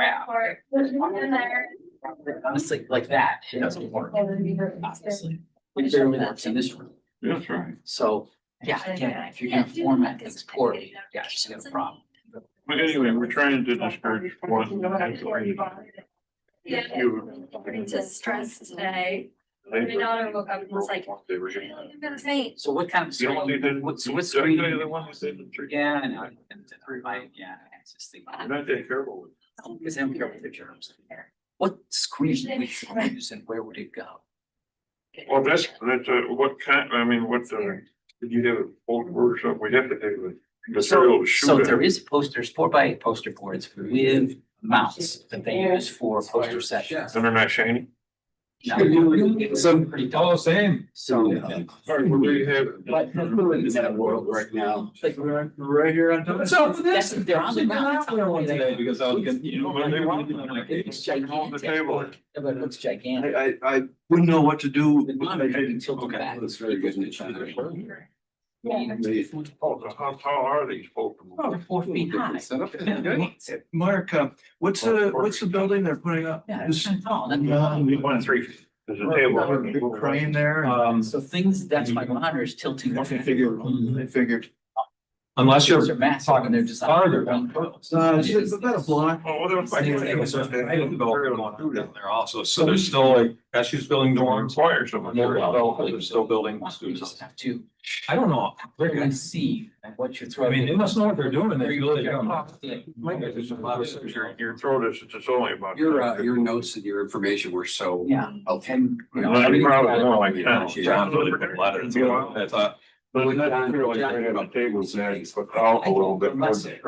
have. Honestly, like that, it doesn't work, obviously. It barely works in this room. That's right. So, yeah, again, if you're gonna format things poorly, yeah, you got a problem. But anyway, we're trying to discourage one. Yeah, to stress today. My daughter woke up and was like, I'm gonna faint. So what kind of You don't screen, think that? what screen? The one who said the tree. Yeah, I know, yeah, it's just thinking. You're not that careful with. Because I don't care what the germs in there. What screen would we use and where would it go? Well, that's, what kind, I mean, what, did you have a old workshop? We have to have a material to shoot So at. there is posters, 4x8 poster boards with mounts that they use for poster sessions. And they're not shiny? No. Some Pretty all dull. the same. So. All right, well, there you have it. But In that world right now. Like, Right here on top. What's up with this? They're on the ground. Today because I was getting, you know, When they want It looks on the gigantic. table. Yeah, but it looks gigantic. I wouldn't know what to do. The monitor can tilt it Okay, back. that's very good. Oh, so how tall are these folks? Oh, they're 4 feet high. Mark, what's the building they're putting up? Yeah, it's kind of tall. One and 3 feet. There's a table. Big crane there. So things, that's why monitor is tilting. They figured. Unless Those you're are massive and they're just. farther It's about a block. Oh, well, I didn't develop one down there also, so there's still like Eshu's building dorms. Require someone. No development, they're still building We students. just have to I don't know. really see what you're I throwing. mean, they must know what they're doing. They feel Your You throw this, it's only about. Your notes and your information were so. Yeah. helpful. And, you know, Well, everything probably about it- more like 10. John really written letters. I thought, But it's not really right on the tables there, you put out a little bit more. Is that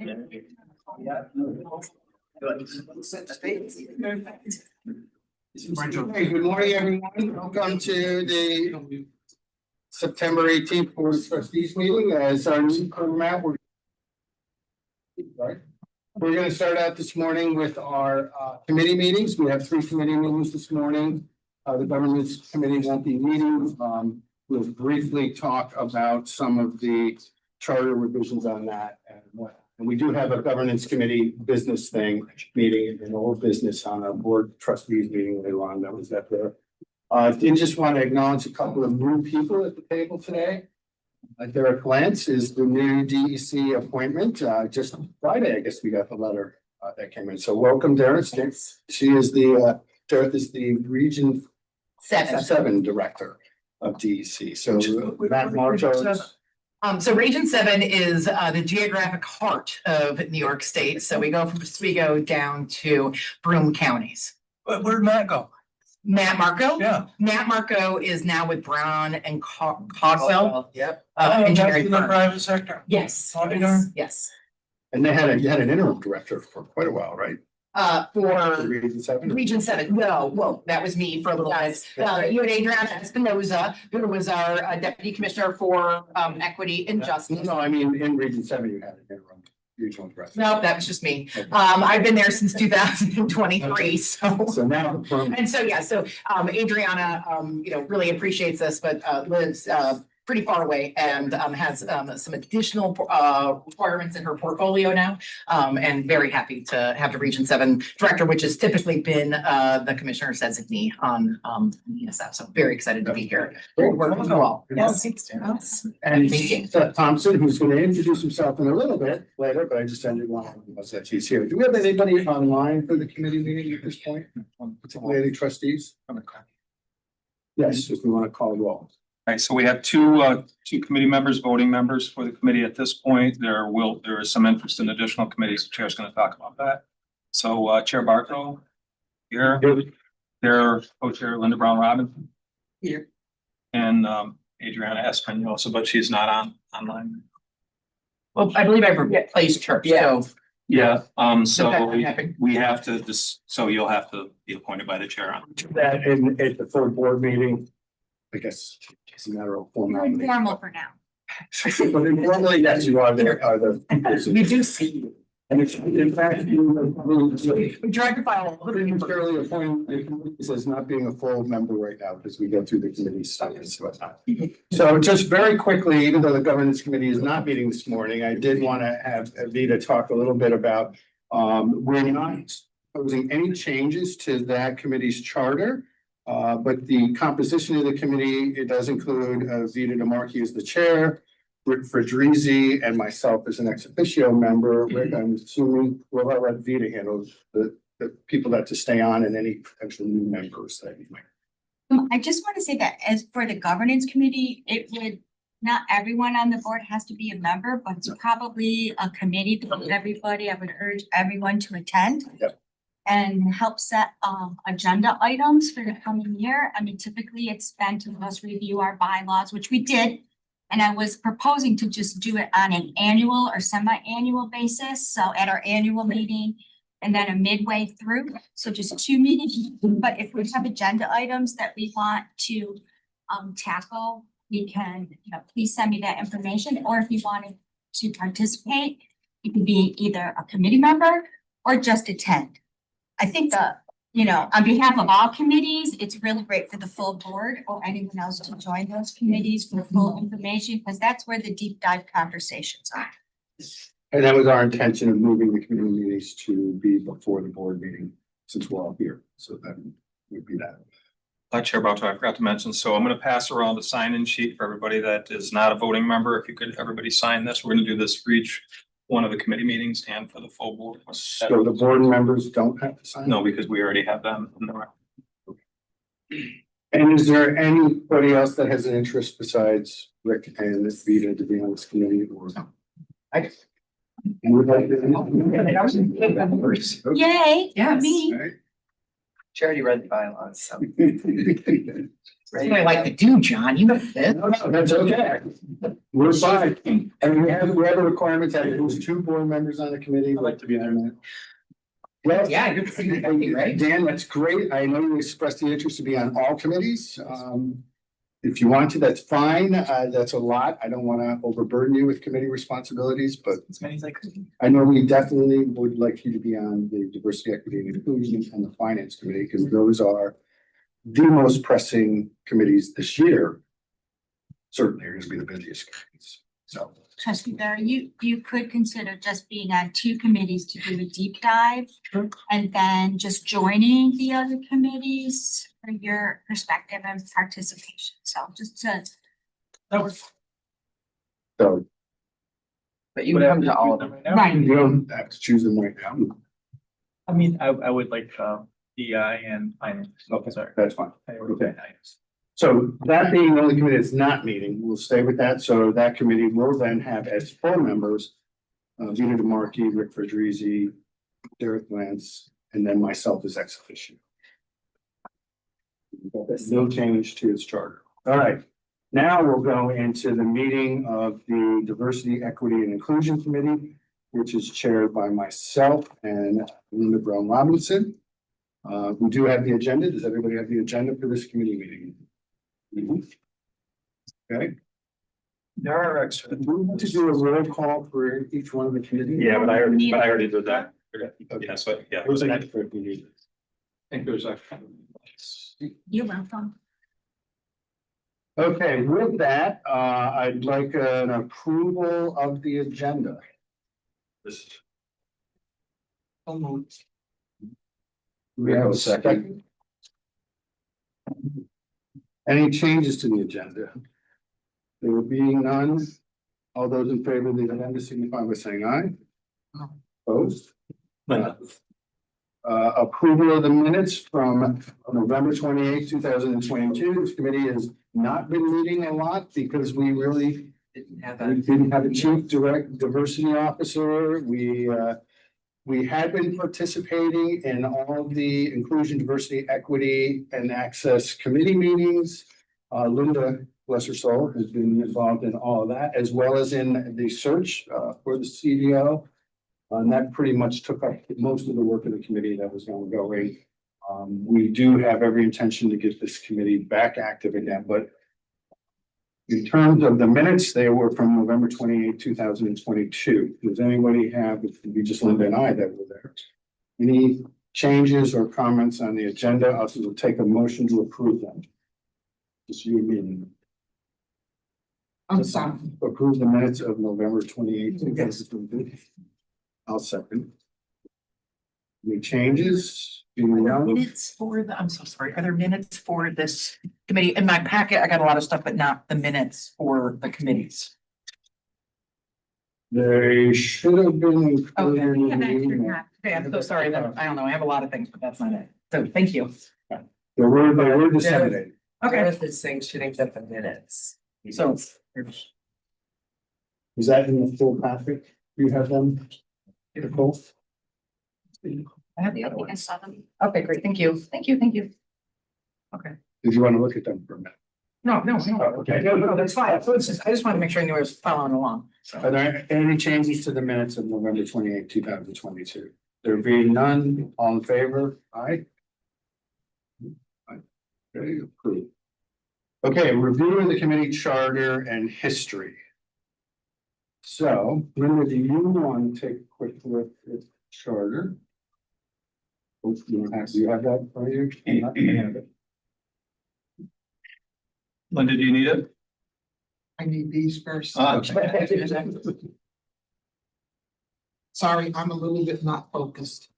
Hey, good morning, everyone. Welcome to the September 18th Board of Trustees meeting. As our new format, we're going to start out this morning with our committee meetings. We have 3 committee meetings this morning. The governance committee won't be meeting. We'll briefly talk about some of the charter revisions on that and we do have a governance committee business meeting and old business on our board trustees meeting later on. That was that there. Did just want to acknowledge a couple of new people at the table today. Derek Lance is the new DEC appointment. Just Friday, I guess we got the letter that came in. So welcome, Derek. She is Derek is the Region 7 Director of DEC. So Matt Marchos. So Region 7 is the geographic heart of New York State. So we go from Oswego down to Broome counties. Where'd Matt go? Matt Marco? Yeah. Matt Marco is now with Brown and Caldwell. Yep. Engineering In the firm. private sector. Yes. Oh, you Yes. darn. Yes. And you had an interim director for quite a while, right? For Region 7. Region 7, no, well, that was me for a little bit. You had Adriana Espinoza, who was our Deputy Commissioner for Equity and Justice. No, I mean, in Region 7, you had an interim regional director. No, that was just me. I've been there since 2023, so. So now the firm. And so, yeah, so Adriana, really appreciates this, but lives pretty far away and has some additional requirements in her portfolio now. And very happy to have the Region 7 Director, which has typically been the Commissioner's designee on ESF. So very excited to be here. Working with you all. Yes. And Thank you. Seth Thompson, who's going to introduce himself in a little bit later, but I just ended one that he's here. Do we have anybody online for the committee meeting at this point? Particularly trustees? Yes, if we want to call roll. Right, so we have two committee members, voting members for the committee at this point. There is some interest in additional committees. The chair's going to talk about that. So Chair Barco here, their co-chair Linda Brown Robinson Here. and Adriana Espinosa, but she's not online. Well, I believe I replaced her, so. Yeah, so Okay, happy. we have to so you'll have to be appointed by the chair on. That at the third board meeting, I guess it's a matter of formality. Formal for now. But informally, yes, you are the. We do see you. And it's, in fact, you. We tried to file. Fairly appointed, as not being a full member right now, because we go through the committee studies. So just very quickly, even though the governance committee is not meeting this morning, I did want to have Evita talk a little bit about, we're not proposing any changes to that committee's charter. But the composition of the committee, it does include Vita DeMarchi as the chair, Rick Fedrizzi, and myself as an ex officio member. Rick, I'm assuming we'll let Vita handle the people that to stay on and any potential new members that you might. I just want to say that as for the governance committee, it would, not everyone on the board has to be a member, but it's probably a committee for everybody. I would urge everyone to attend. Yep. And help set agenda items for the coming year. I mean, typically it's been to us review our bylaws, which we did. And I was proposing to just do it on an annual or semi-annual basis. So at our annual meeting and then a midway through. So just 2 meetings. But if we have agenda items that we want to tackle, we can, please send me that information. Or if you wanted to participate, you can be either a committee member or just attend. I think on behalf of all committees, it's really great for the full board or anyone else to join those committees for full information, because that's where the deep dive conversations are. And that was our intention of moving the committee meetings to be before the board meeting, since we're all here. So that would be that. Chair Barco, I forgot to mention, so I'm going to pass around the sign-in sheet for everybody that is not a voting member. If you could, everybody sign this. We're going to do this for each one of the committee meetings and for the full board. So the board members don't have to sign? No, because we already have them in the record. And is there anybody else that has an interest besides Rick and Vita to be on this committee or? Yay. Yes. Me. Right. Charity read the bylaws, so. That's what I like to do, John, you know this. No, that's okay. We're fine. And we have a requirement that there's 2 board members on the committee. I'd like to be there. Well, Yeah, you're the senior deputy, right? Dan, that's great. I know you expressed the interest to be on all committees. If you want to, that's fine. That's a lot. I don't want to overburden you with committee responsibilities, but As many as I could. I know we definitely would like you to be on the diversity, equity, and inclusion and the finance committee, because those are the most pressing committees this year. Certainly are going to be the busiest committees. So, Trustee Barry, you could consider just being on 2 committees to do a deep dive. Sure. And then just joining the other committees for your perspective and participation. So just to. so But you can come to all of them. Right. you don't have to choose them right now. I mean, I would like, DI and finance. Okay, Sorry. that's fine. Okay. So that being the only committee that's not meeting, we'll stay with that. So that committee will then have as full members, Gina DeMarchi, Rick Fedrizzi, Derek Lance, and then myself as ex officio. No change to its charter. All right. Now we'll go into the meeting of the Diversity, Equity, and Inclusion Committee, which is chaired by myself and Linda Brown Robinson. We do have the agenda. Does everybody have the agenda for this committee meeting? Okay. There are extra. Do we want to do a roll call for each one of the committees? Yeah, but I already did that. Yeah, so, yeah. It was an extra if we need. I think there's extra. You're welcome. Okay, with that, I'd like an approval of the agenda. This. We have a second. Any changes to the agenda? There being none, all those in favor of the agenda signify by saying aye. Opposed? Approval of the minutes from November 28, 2022. This committee has not been meeting a lot because we really didn't have a chief diversity officer. We had been participating in all of the inclusion, diversity, equity, and access committee meetings. Linda, bless her soul, has been involved in all of that, as well as in the search for the CDO. And that pretty much took up most of the work of the committee that was ongoing. We do have every intention to get this committee back active again, but in terms of the minutes, they were from November 28, 2022. Does anybody have, it could be just Linda and I that were there, any changes or comments on the agenda? I'll take a motion to approve them. Just you and me. I'm sorry. Approve the minutes of November 28, 2022. I'll second. Any changes? Minutes for the, I'm so sorry, are there minutes for this committee? In my packet, I got a lot of stuff, but not the minutes for the committees. They should have been. Okay. included in the email. Okay, I'm so sorry, then, I don't know, I have a lot of things, but that's not it. So, thank you. They were disseminated. Okay, This thing shouldn't get the minutes. so, Is that in the full packet? Do you have them? Nicole? I have the I other think I ones. saw them. Okay, great, thank you, thank you, thank you. Okay, Did you want to look at them for a minute? no, Okay. no, that's fine, so it's just, I just wanted to make sure I knew I was following along, Are so. there any changes to the minutes of November 28, 2022? There being none, all in favor? Aye. Aye. Okay, approved. Okay, reviewing the committee charter and history. So, Linda, do you want to take a quick look at the charter? Oh, you have that for you? Linda, do you need it? I need these first. Okay. Sorry, I'm a little bit not focused.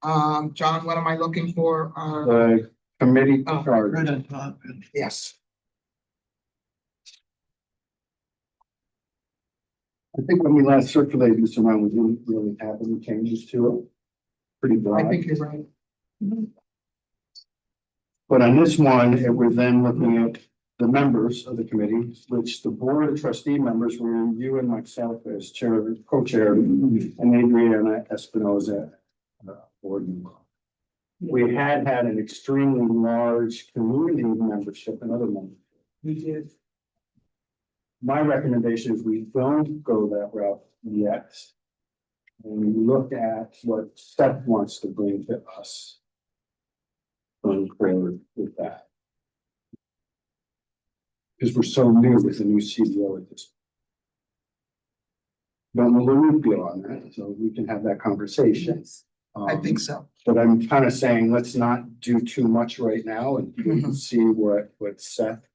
John, what am I looking for? The committee Oh, charter. Yes, I think when we last circulated this around, we didn't really have any changes to it. Pretty I broad. think you're right. But on this one, it was then looking at the members of the committee, which the board of trustee members were you and myself as chair, co-chair, and Adriana Espinoza, board member. we had an extremely large community membership and other members. We did. My recommendation is we don't go that route yet. And we look at what Seth wants to bring to us. Going forward with that. Because we're so new with the new CDO at this. Don't know where we feel on that, so we can have that conversation. I think so. But I'm kind of saying, let's not do too much right now and see what Seth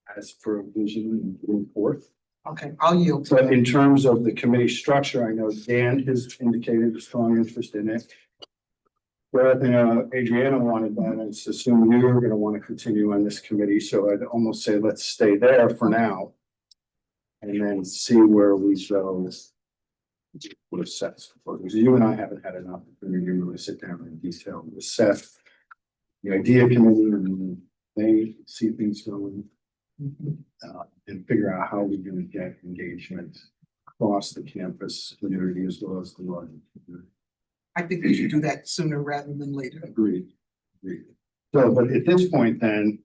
has for a vision and bring forth. Okay, I'll yield. But in terms of the committee structure, I know Dan has indicated a strong interest in it. Well, Adriana wanted that, and it's assumed you're gonna want to continue on this committee, so I'd almost say let's stay there for now. And then see where we go. With Seth, because you and I haven't had an opportunity to really sit down in detail with Seth. The idea committee, and they see things going. And figure out how we're gonna get engagement across the campus community as well as the larger community. I think we should do that sooner rather than later. Agreed. So, but at this point then.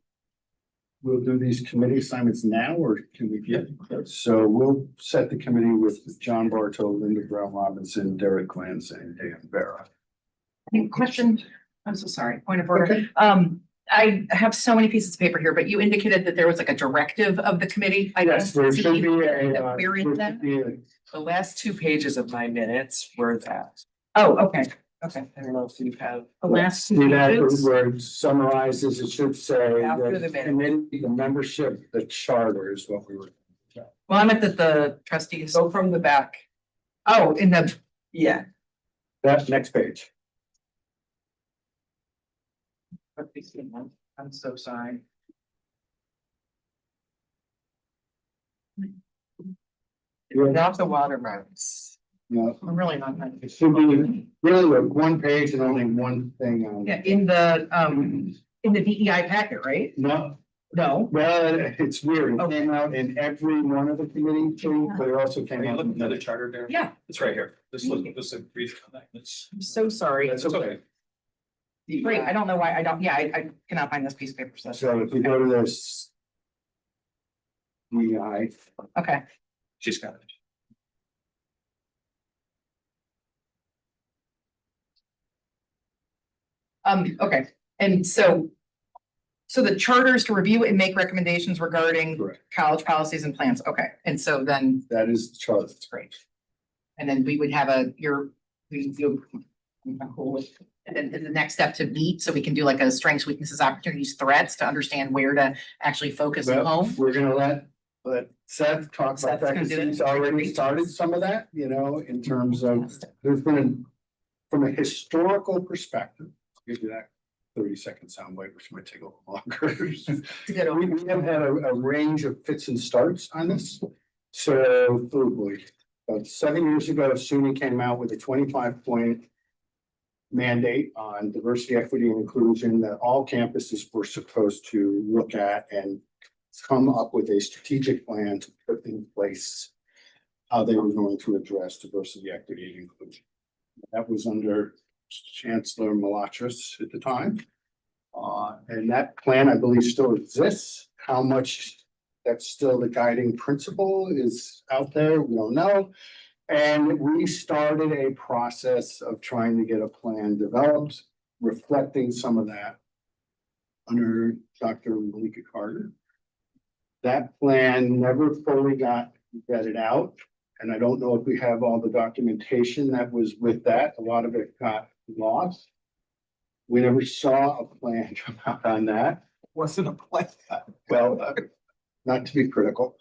We'll do these committee assignments now, or can we get? So we'll set the committee with John Bartow, Linda Brown Robinson, Derek Glantz, and Dan Vera. Question, I'm so sorry, point of order. Okay. I have so many pieces of paper here, but you indicated that there was like a directive of the committee. I Yes, there don't should see be a. that we're in that. The last 2 pages of my minutes were that. Oh, okay, okay. I don't know if you have. The last See that pages. where it summarizes, it should say After the the committee, the membership, the charter is what we were. Well, I'm at the trustees. Go from the back. Oh, in the, Yeah. That next page. I'm so sorry. Without the watermarks. No, I'm really not. it should be really like one page and only one thing on. Yeah, in the DEI packet, right? No, No. well, it's weird. It came out in every one of the committee things, but it also came out. Looking at the charter there? Yeah, It's right here. This is brief on that. It's. I'm so sorry. That's okay. Great, I don't know why, I cannot find this piece of paper, so. So if you go to this. DEI, Okay, She's got it. okay, and so. So the charters to review and make recommendations regarding Correct. college policies and plans, okay, and so then that is the chart. that's great. And then we would have I'm cool with, and then the next step to meet, so we can do like a strengths, weaknesses, opportunities, threats to understand where to actually focus Well, home. we're gonna let Seth talk about Seth's that, gonna because do it. he's already started some of that, in terms of, there's been from a historical perspective, I'll give you that 30-second soundbite, which might take a little longer. We have had a range of fits and starts on this. So, oh boy, about 7 years ago, SUNY came out with a 25-point mandate on diversity, equity, and inclusion that all campuses were supposed to look at and come up with a strategic plan to put in place how they were going to address diversity, equity, and inclusion. That was under Chancellor Malatras at the time. And that plan, I believe, still exists. How much that's still the guiding principle is out there, we don't know. And we started a process of trying to get a plan developed, reflecting some of that under Dr. Malika Carter. That plan never fully got vetted out, and I don't know if we have all the documentation that was with that. A lot of it got lost. We never saw a plan come out on that. Wasn't a plan. Well, not to be critical.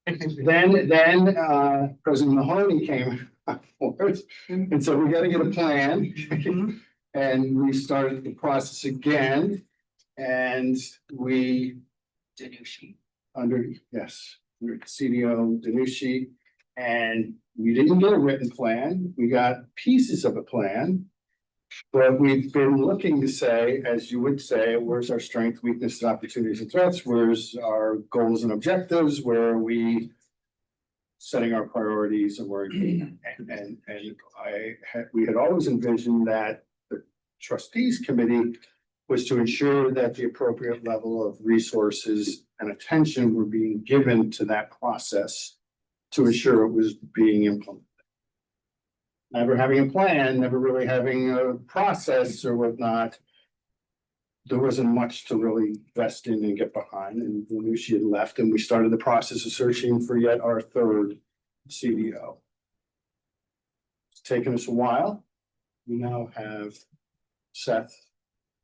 Then President Mahoney came forward and said, we gotta get a plan. And we started the process again. And we under CDO Danushi, and we didn't get a written plan. We got pieces of a plan. But we've been looking to say, as you would say, where's our strength, weaknesses, opportunities, and threats? Where's our goals and objectives? Where are we setting our priorities, and where we had always envisioned that the trustees committee was to ensure that the appropriate level of resources and attention were being given to that process to ensure it was being implemented. Never having a plan, never really having a process or whatnot, there wasn't much to really invest in and get behind, and we knew she had left, and we started the process of searching for yet our third CDO. It's taken us a while. We now have Seth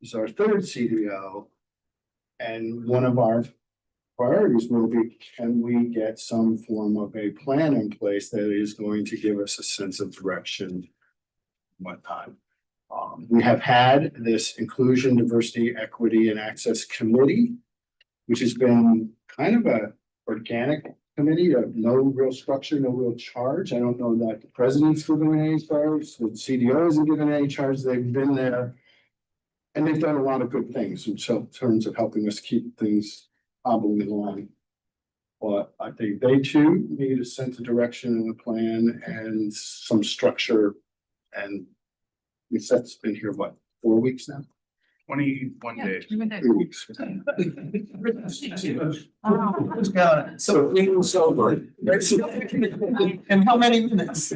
is our third CDO. And one of our priorities will be, can we get some form of a plan in place that is going to give us a sense of direction, whatnot. We have had this inclusion, diversity, equity, and access committee, which has been kind of a organic committee of no real structure, no real charge. I don't know that the president's given any charge, the CDO isn't given any charge. They've been there. And they've done a lot of good things in terms of helping us keep things hobbling along. But I think they too need a sense of direction and a plan and some structure. And Seth's been here, what, 4 weeks now? 21 days. 3 weeks. So we were sober. In how many minutes?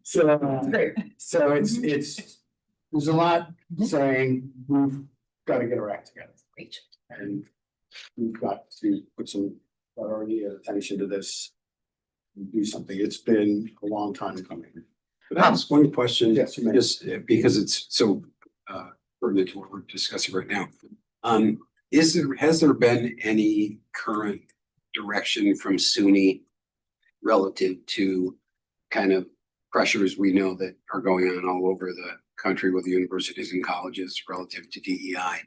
So it's, there's a lot saying we've got to get our act together. And we've got to put some priority and attention to this. And do something. It's been a long time coming. Could I ask one question? Yes, you may. Just because it's so pertinent to what we're discussing right now. Has there been any current direction from SUNY relative to kind of pressures we know that are going on all over the country with universities and colleges relative to DEI?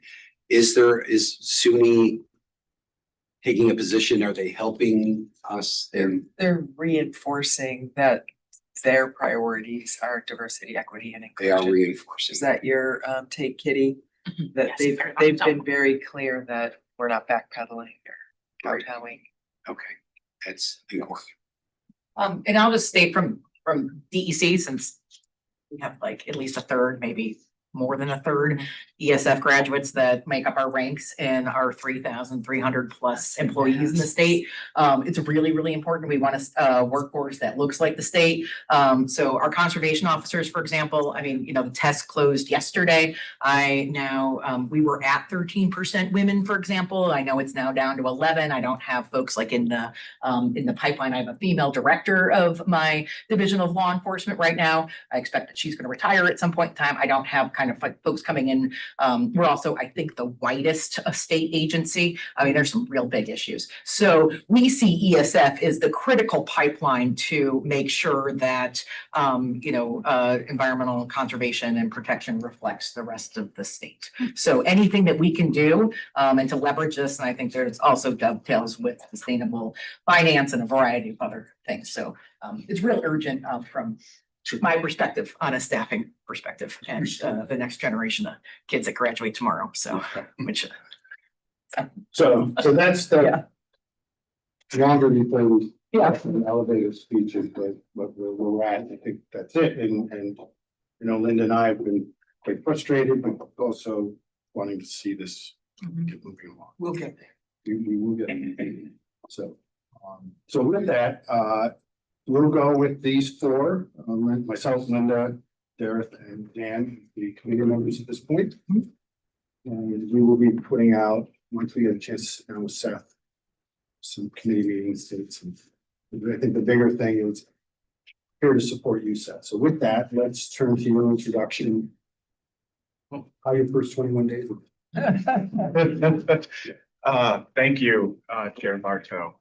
Is SUNY taking a position? Are they helping us? They're reinforcing that their priorities are diversity, equity, and They are inclusion. reinforcing. Is that your take, Kitty? That Yes, they've been very clear that we're not backpedaling or kowtowing. Okay, that's important. And I'll just state from DEC, since we have like at least a third, maybe more than a third ESF graduates that make up our ranks in our 3,300 plus employees in the state. It's really, really important. We want a workforce that looks like the state. So our conservation officers, for example, I mean, the test closed yesterday. We were at 13% women, for example. I know it's now down to 11. I don't have folks like in the pipeline. I have a female director of my division of law enforcement right now. I expect that she's going to retire at some point in time. I don't have kind of like folks coming in. We're also, I think, the whitest state agency. I mean, there's some real big issues. So we see ESF as the critical pipeline to make sure that, environmental conservation and protection reflects the rest of the state. So anything that we can do and to leverage this, and I think there's also dovetails with sustainable finance and a variety of other things. So it's real urgent from my perspective on a staffing perspective and the next generation of kids that graduate tomorrow. So, So that's the longer before we Yeah. an elevated speech is what we're at. I think that's it. And Linda and I have been quite frustrated, but also wanting to see this get moving along. We'll get there. We will get it. So with that, we'll go with these four, myself, Linda, Dareth, and Dan, the committee members at this point. And we will be putting out, once we get a chance to sit down with Seth, some committee meetings, I think the bigger thing is here to support you, Seth. So with that, let's turn to your introduction. How your first 21 days? Thank you, Chair Bartow.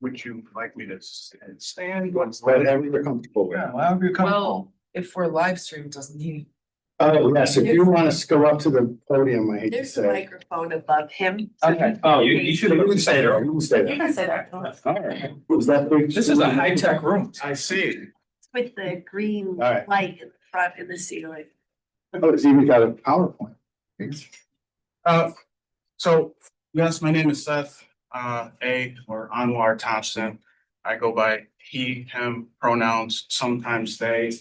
Would you like me to stand? Whatever you're comfortable with. Yeah, however you're comfortable. Well, if we're live streamed, doesn't he? Oh, yes, if you want to go up to the podium, I hate to There's a say. microphone above him. Okay. Oh, you should You can stay there, you can stay You there. can say that. All right. Was that big? This is a high-tech room. I see. With the green All right. light in the front in the ceiling. Oh, it's even got a PowerPoint. So, yes, my name is Seth, or Anwar Thompson. I go by he, him pronouns, sometimes they,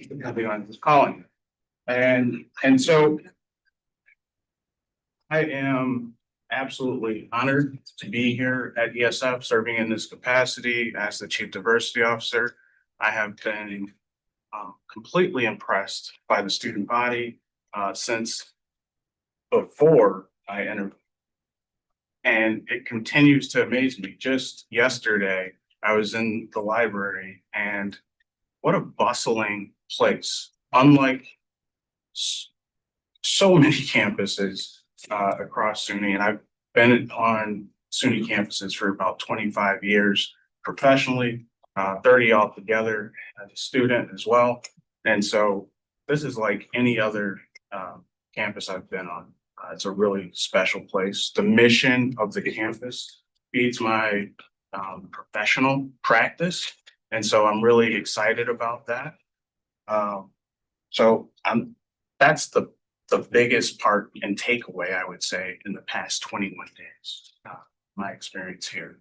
depending on who's calling. And so I am absolutely honored to be here at ESF, serving in this capacity as the Chief Diversity Officer. I have been completely impressed by the student body since before I entered. And it continues to amaze me. Just yesterday, I was in the library, and what a bustling place, unlike so many campuses across SUNY. And I've been on SUNY campuses for about 25 years professionally, 30 altogether as a student as well. And so this is like any other campus I've been on. It's a really special place. The mission of the campus feeds my professional practice. And so I'm really excited about that. So that's the biggest part and takeaway, I would say, in the past 21 days, my experience here.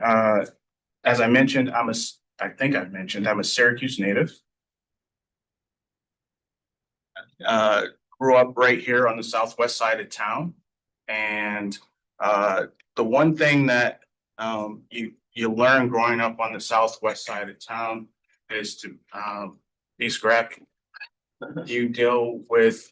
As I mentioned, I think I've mentioned, I'm a Syracuse native. Grew up right here on the southwest side of town. And the one thing that you learn growing up on the southwest side of town is to be scrappy. You deal with,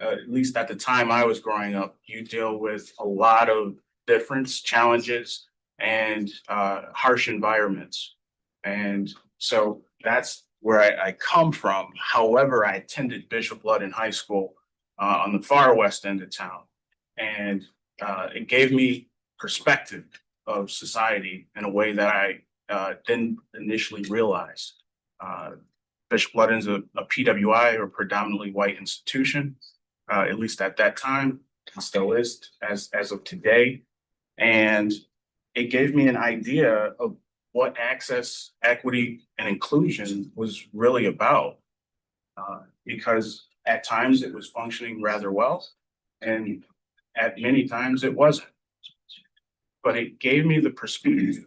at least at the time I was growing up, you deal with a lot of difference, challenges, and harsh environments. And so that's where I come from. However, I attended Bishop Blood in high school on the far west end of town. And it gave me perspective of society in a way that I didn't initially realize. Bishop Blood is a PWI, or predominantly white institution, at least at that time, and still is as of today. And it gave me an idea of what access, equity, and inclusion was really about. Because at times it was functioning rather well, and at many times it wasn't. But it gave me the perspective,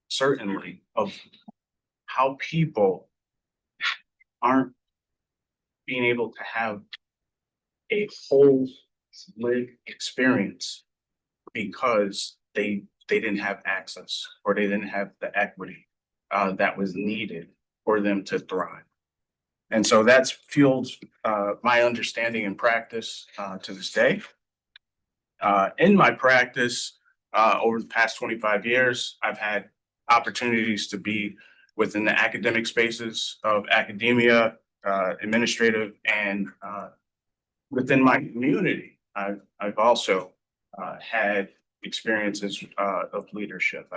certainly, of how people aren't being able to have a whole lived experience because they didn't have access, or they didn't have the equity that was needed for them to thrive. And so that's fueled my understanding and practice to this day. In my practice, over the past 25 years, I've had opportunities to be within the academic spaces of academia, administrative, and within my community. I've also had experiences of leadership.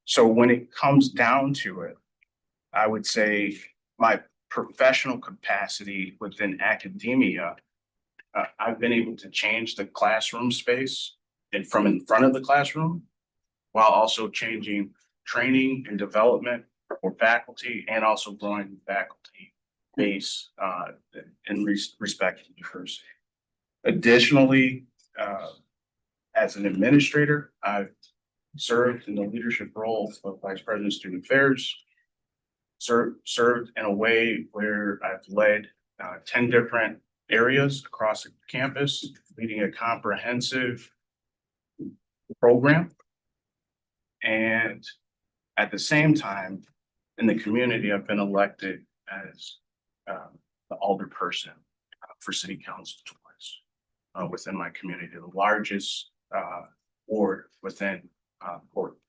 So when it comes down to it, I would say my professional capacity within academia, I've been able to change the classroom space and from in front of the classroom, while also changing training and development for faculty, and also growing the faculty base in respect to diversity. Additionally, as an administrator, I've served in the leadership role of Vice President of Student Affairs, served in a way where I've led 10 different areas across the campus, leading a comprehensive program. And at the same time, in the community, I've been elected as the alderperson for city council twice within my community, the largest ward within Portland.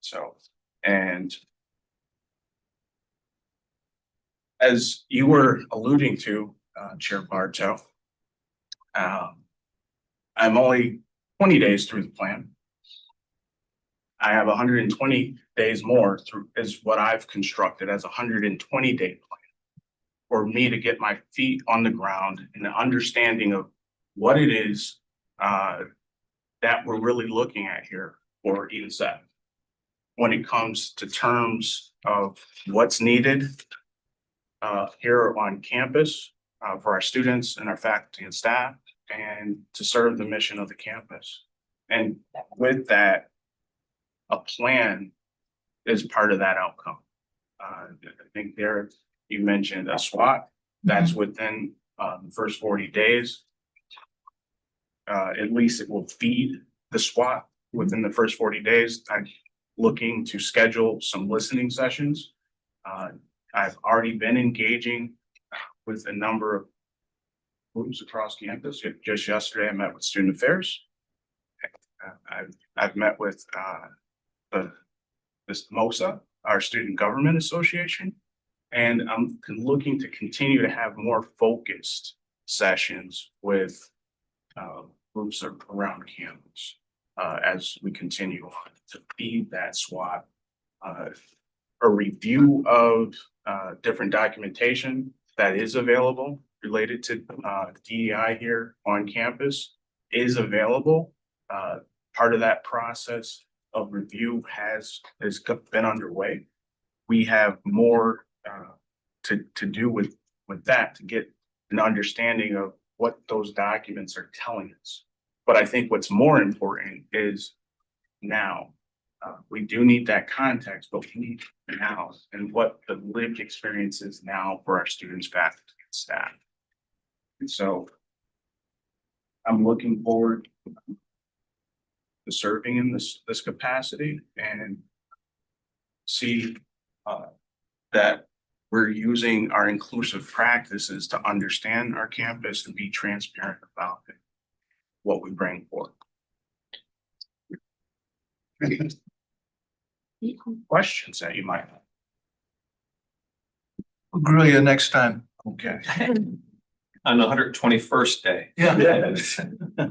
So, and as you were alluding to, Chair Bartow, I'm only 20 days through the plan. I have 120 days more through is what I've constructed as a 120-day plan for me to get my feet on the ground and the understanding of what it is that we're really looking at here for ESF when it comes to terms of what's needed here on campus for our students and our faculty and staff, and to serve the mission of the campus. And with that, a plan is part of that outcome. I think there you mentioned a SWAT, that's within the first 40 days. At least it will feed the SWAT within the first 40 days. I'm looking to schedule some listening sessions. I've already been engaging with a number of groups across campus. Just yesterday, I met with student affairs. I've met with this MOSA, our Student Government Association, and I'm looking to continue to have more focused sessions with groups around campus as we continue on to feed that SWAT. A review of different documentation that is available related to DEI here on campus is available. Part of that process of review has been underway. We have more to do with that to get an understanding of what those documents are telling us. But I think what's more important is now. We do need that context, but we need now and what the lived experience is now for our students, faculty, and staff. And so I'm looking forward to serving in this capacity and see that we're using our inclusive practices to understand our campus and be transparent about it, what we bring forth. Questions that you might have? We'll grill you next time. Okay. On the 121st day. Yeah.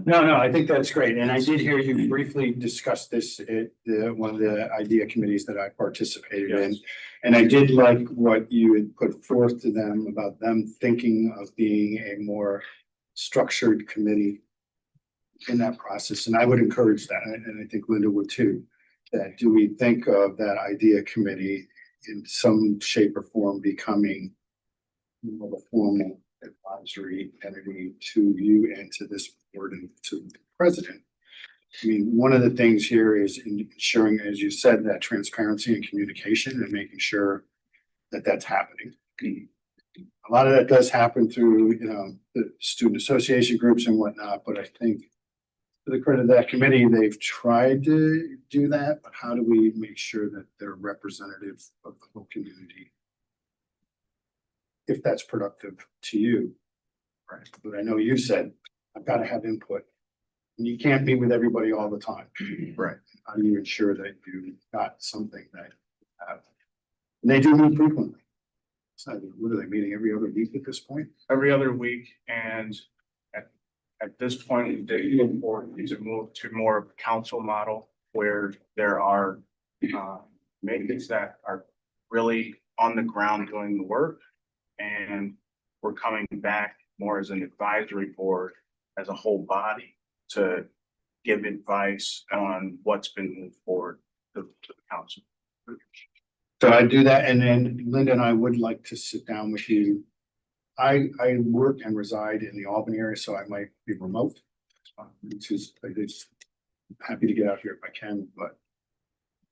No, I think that's great. And I did hear you briefly discuss this at one of the idea committees that I participated in. And I did like what you had put forth to them about them thinking of being a more structured committee in that process. And I would encourage that. And I think Linda would too. That do we think of that idea committee in some shape or form becoming more of a formal advisory entity to you and to this board and to the president? I mean, one of the things here is ensuring, as you said, that transparency and communication and making sure that that's happening. A lot of that does happen through, the student association groups and whatnot, but I think to the credit of that committee, they've tried to do that, but how do we make sure that they're representative of the whole community? If that's productive to you. Right. But I know you said, I've got to have input. And you can't be with everybody all the time. Right. How do you ensure that you got something that you have? And they do meet frequently. So what are they meeting every other week at this point? Every other week, and at this point, they look forward to move to more of a council model where there are maintenance that are really on the ground doing the work. And we're coming back more as an advisory board, as a whole body, to give advice on what's been moved forward to the council. So I do that, and then Linda and I would like to sit down with you. I work and reside in the Albany area, so I might be remote, which is, I'm happy to get out here if I can, but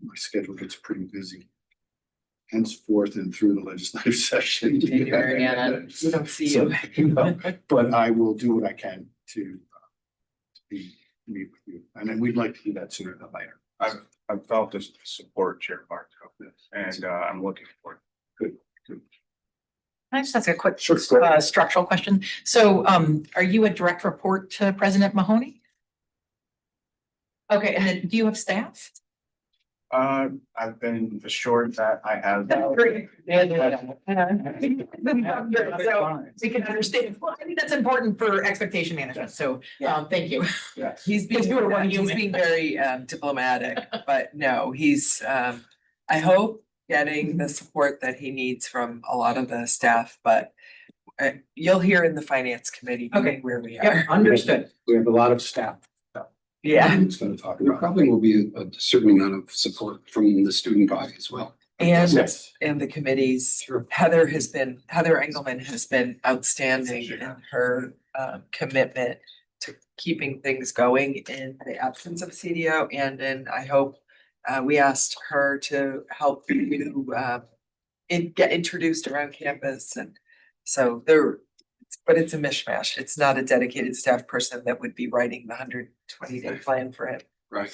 my schedule gets pretty busy. Henceforth and through the legislative session. Thank you, Mariana. We don't see you. But I will do what I can to meet with you, and then we'd like to do that sooner than later. I've felt this support, Chair Bartow, and I'm looking forward. Good. Can I just ask a quick structural question? So are you a direct report to President Mahoney? Okay, and then do you have staff? I've been assured that I have. So we can understand. Well, I think that's important for expectation management. So thank you. Yes. He's being very diplomatic, but no, he's I hope getting the support that he needs from a lot of the staff, but you'll hear in the finance committee where we are. Understood. We have a lot of staff. Yeah. It's going to talk There about. probably will be a certain amount of support from the student body as well. And Yes. and the committees, Heather Engelman has been outstanding in her commitment to keeping things going in the absence of CDO, and then I hope we asked her to help you get introduced around campus and so there, but it's a mishmash. It's not a dedicated staff person that would be writing the 120-day plan for him. Right.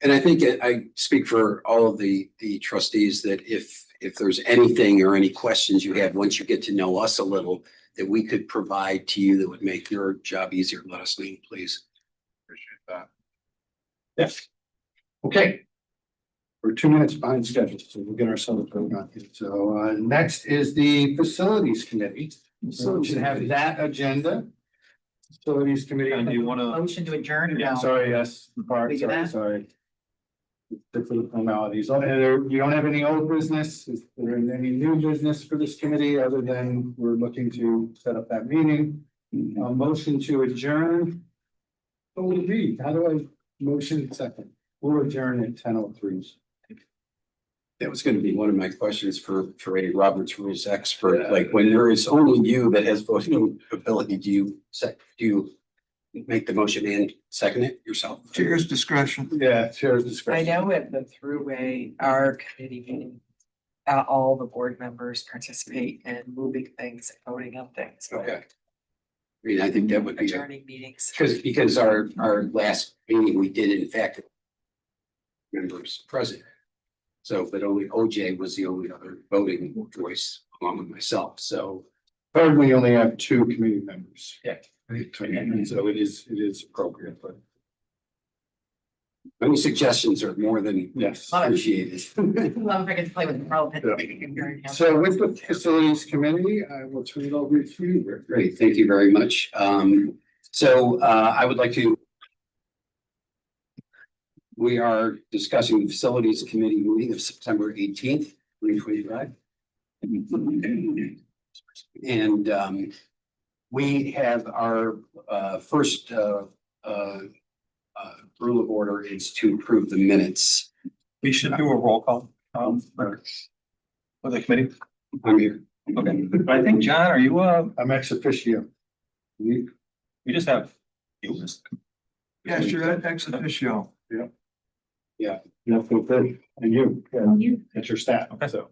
And I think I speak for all of the trustees that if there's anything or any questions you have, once you get to know us a little, that we could provide to you that would make your job easier, let us know, please. Appreciate that. Yes. Okay. We're 2 minutes behind schedule, so we'll get ourselves going on here. So next is the Facilities Committee. So we should have that agenda. Facilities Committee. And do you wanna, Motion to adjourn? Yeah, No. sorry, yes, Bart, We do sorry, that? sorry. For the formalities, you don't have any old business, is there any new business for this committee other than we're looking to set up that meeting? A motion to adjourn. What would it be? How do I motion second? We'll adjourn at 10:03. That was gonna be one of my questions for a Robert's Rules expert, like when there is only you that has voting ability, do you make the motion and second it yourself? Chair's discretion. Yeah, chair's I discretion. know at the Thruway, our committee meeting, all the board members participate in moving things, and voting on things. Okay. I mean, I think that would be, Adjourning meetings. because our last meeting, we did in fact members present. So, but only OJ was the only other voting voice along with myself, so. Currently, we only have 2 committee members. Yeah. So it is appropriate, but Any suggestions are more than yes. appreciated. Love if I get to play with the relevant. So with the Facilities Committee, I will turn it over to you, Rick. Great, thank you very much. I would like to. We are discussing the Facilities Committee meeting of September 18th, 2025. And we have our first rule of order is to approve the minutes. we should do a roll call, for the committee. I'm here. Okay, I think, John, are you, I'm ex officio. we just have you. Yes, you're ex officio. No, good. And you, yeah, it's your staff. Okay. So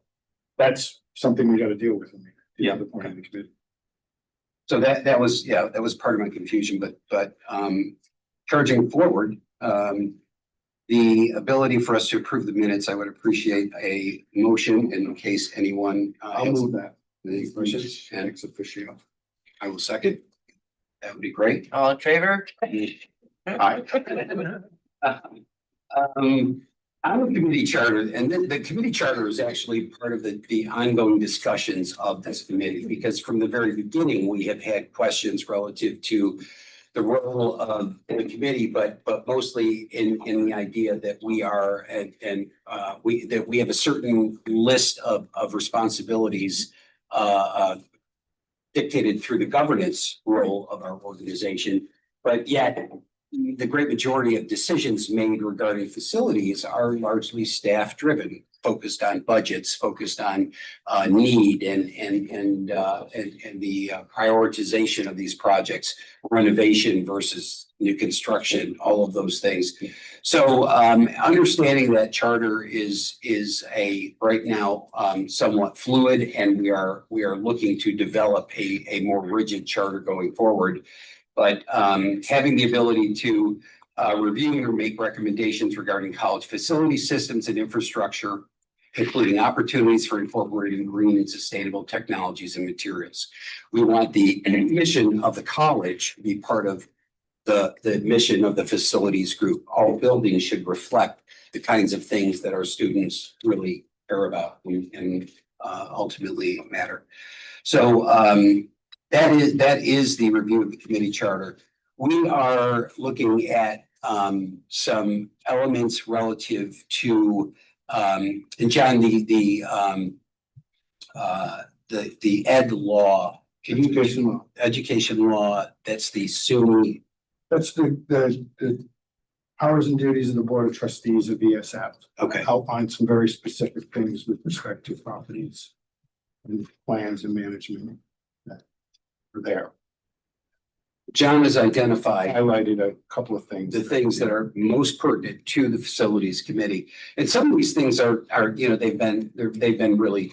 that's something we got to deal with. Yeah. The point of the committee. So that was part of my confusion, but charging forward, the ability for us to approve the minutes, I would appreciate a motion in case anyone. I'll move that. Any questions? And Ex officio. I will second. That would be great. All in favor? Aye. On the committee charter, and then the committee charter is actually part of the ongoing discussions of this committee, because from the very beginning, we have had questions relative to the role of the committee, but mostly in the idea that we are that we have a certain list of responsibilities dictated through the governance role of our organization, but yet the great majority of decisions made regarding facilities are largely staff driven, focused on budgets, focused on need and the prioritization of these projects, renovation versus new construction, all of those things. So understanding that charter is a right now somewhat fluid, and we are looking to develop a more rigid charter going forward. But having the ability to review or make recommendations regarding college facility systems and infrastructure, including opportunities for incorporating green and sustainable technologies and materials. We want the mission of the college to be part of the mission of the facilities group. All buildings should reflect the kinds of things that our students really care about and ultimately matter. So that is the review of the committee charter. We are looking at some elements relative to and John, the ed law, education law, that's the SUNY. That's the powers and duties of the Board of Trustees of ESF. Okay. Outline some very specific things with respect to properties and plans and management that are there. John has identified Highlighted a couple of things. the things that are most pertinent to the facilities committee. And some of these things are, they've been really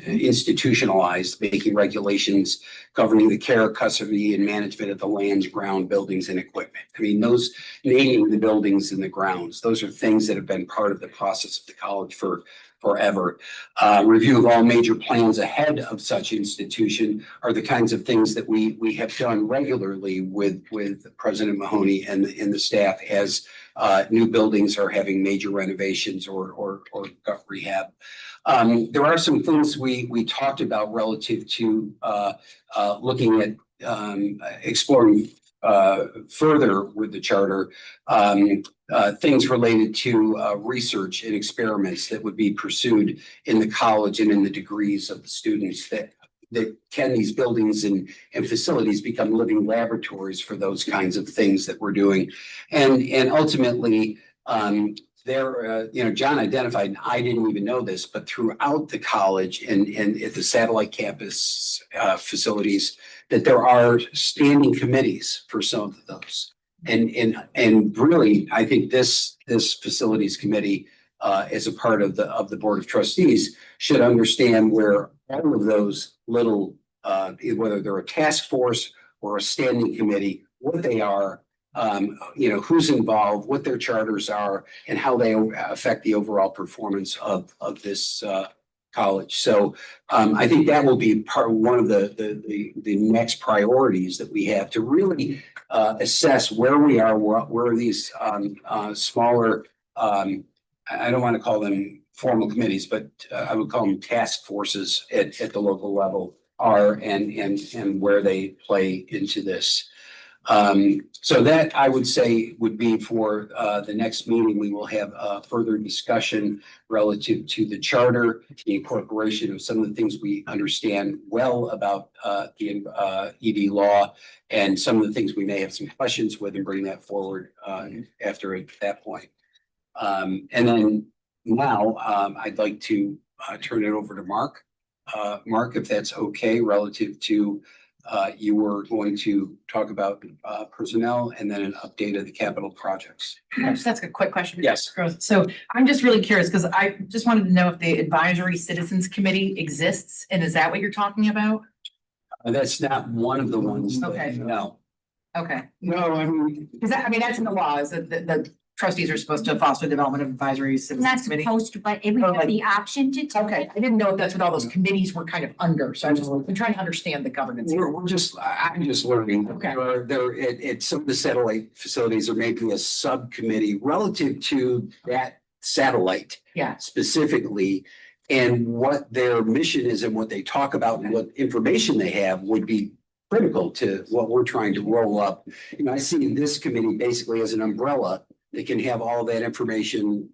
institutionalized, making regulations governing the care, custody, and management of the lands, ground, buildings, and equipment. I mean, those naming the buildings and the grounds, those are things that have been part of the process of the college for forever. Review of all major plans ahead of such institution are the kinds of things that we have done regularly with President Mahoney and the staff as new buildings are having major renovations or gut rehab. There are some things we talked about relative to looking at exploring further with the charter, things related to research and experiments that would be pursued in the college and in the degrees of the students that can these buildings and facilities become living laboratories for those kinds of things that we're doing. And ultimately, John identified, and I didn't even know this, but throughout the college and at the satellite campus facilities, that there are standing committees for some of those. And really, I think this facilities committee, as a part of the Board of Trustees, should understand where all of those little, whether they're a task force or a standing committee, what they are, who's involved, what their charters are, and how they affect the overall performance of this college. So I think that will be one of the next priorities that we have to really assess where we are, where these smaller, I don't want to call them formal committees, but I would call them task forces at the local level are and where they play into this. So that I would say would be for the next meeting. We will have a further discussion relative to the charter, the incorporation of some of the things we understand well about the ED law, and some of the things we may have some questions with, and bring that forward after at that point. And then now I'd like to turn it over to Mark. Mark, if that's okay, relative to you were going to talk about personnel and then an update of the capital projects. Can I just ask a quick question? Yes. So I'm just really curious because I just wanted to know if the Advisory Citizens Committee exists, and is that what you're talking about? That's not one of the ones. Okay. No. Okay. No, I mean, Because that's in the law, is that the trustees are supposed to foster development of Advisory And Citizens that's Committee. supposed to, but we have the option to do Okay, it. I didn't know if that's what all those committees were kind of under, so I'm trying to understand the governance here. I'm just learning. Okay. There at some of the satellite facilities, there may be a subcommittee relative to that satellite. Yeah. Specifically, and what their mission is and what they talk about and what information they have would be critical to what we're trying to roll up. I see this committee basically as an umbrella that can have all that information,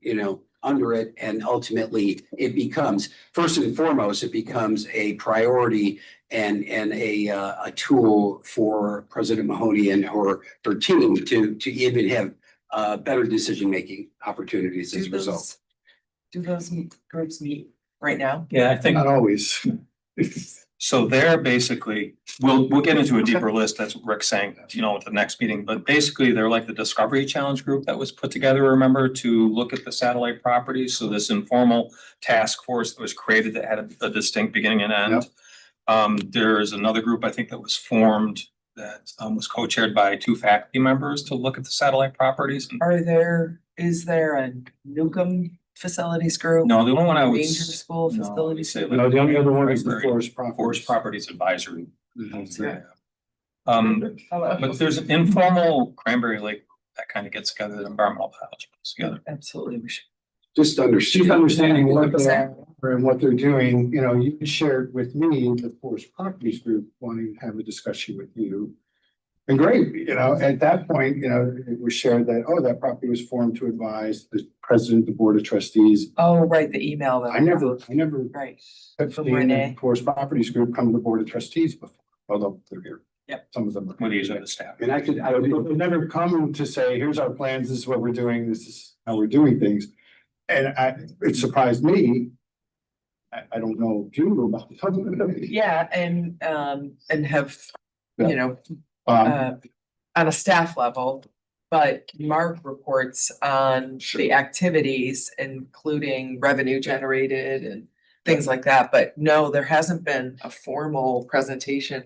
under it, and ultimately it becomes, first and foremost, it becomes a priority and a tool for President Mahoney and her team to even have better decision-making opportunities as a result. Do those groups meet right now? Yeah, I think not always. so. They're basically, we'll get into a deeper list. That's what Rick's saying, at the next meeting. But basically, they're like the Discovery Challenge group that was put together, remember, to look at the satellite properties. So this informal task force that was created that had a distinct beginning and end. There's another group, I think, that was formed that was co-chaired by 2 faculty members to look at the satellite properties. Is there a Newcomb facilities group? No, the only one I would. Ranger School no, facilities? say like No, the only other one is the Library, forest property. Forest Properties Advisory. Yeah. But there's an informal Cranberry Lake that kind of gets together, the environmental biology gets together. Absolutely, we should. Just She's understanding what they are and what they're doing. You shared with me the forest properties group wanting to have a discussion with you. And great, at that point, it was shared that, that property was formed to advise the president of the Board of Trustees. Oh, right, the email. I never Right. have From seen Renee. the forest properties group come to the Board of Trustees before, although they're here. Yep. Some of them. With these other staff. And They've never come to say, here's our plans, this is what we're doing, this is how we're doing things. And it surprised me. I don't know if you knew about it. Yeah, and have, Yeah. On a staff level, but Mark reports on the activities, including revenue generated and things like that, but no, there hasn't been a formal presentation.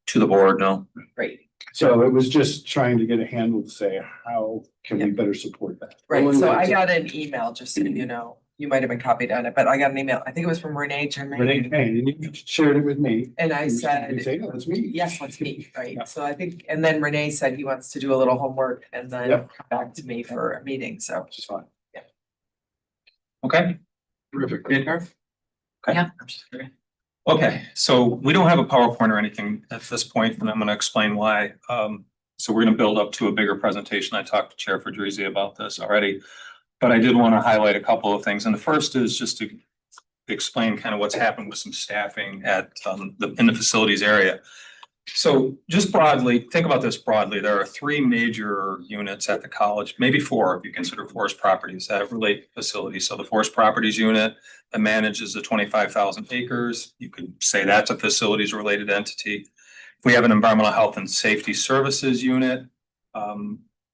To the board, no. Right. So it was just trying to get a handle to say, how can we better support that? Right, so I got an email, just so you know, you might have been copied on it, but I got an email, I think it was from Renee Renee Germain. Kane, and you shared it with me. And I You said, say, "Oh, that's me." yes, let's meet, Yeah. right? So I think, and then Renee said he wants to do a little homework and then Yep. come back to me for a meeting, so. Which is fine. Okay. Terrific. Okay. Yeah. Okay, so we don't have a PowerPoint or anything at this point, and I'm gonna explain why. So we're gonna build up to a bigger presentation. I talked to Chair Fedrizzi about this already. But I did want to highlight a couple of things, and the first is just to explain kind of what's happened with some staffing at in the facilities area. So just broadly, think about this broadly. There are three major units at the college, maybe four if you consider forest properties that relate to facilities. So the forest properties unit that manages the 25,000 acres. You could say that's a facilities related entity. We have an environmental health and safety services unit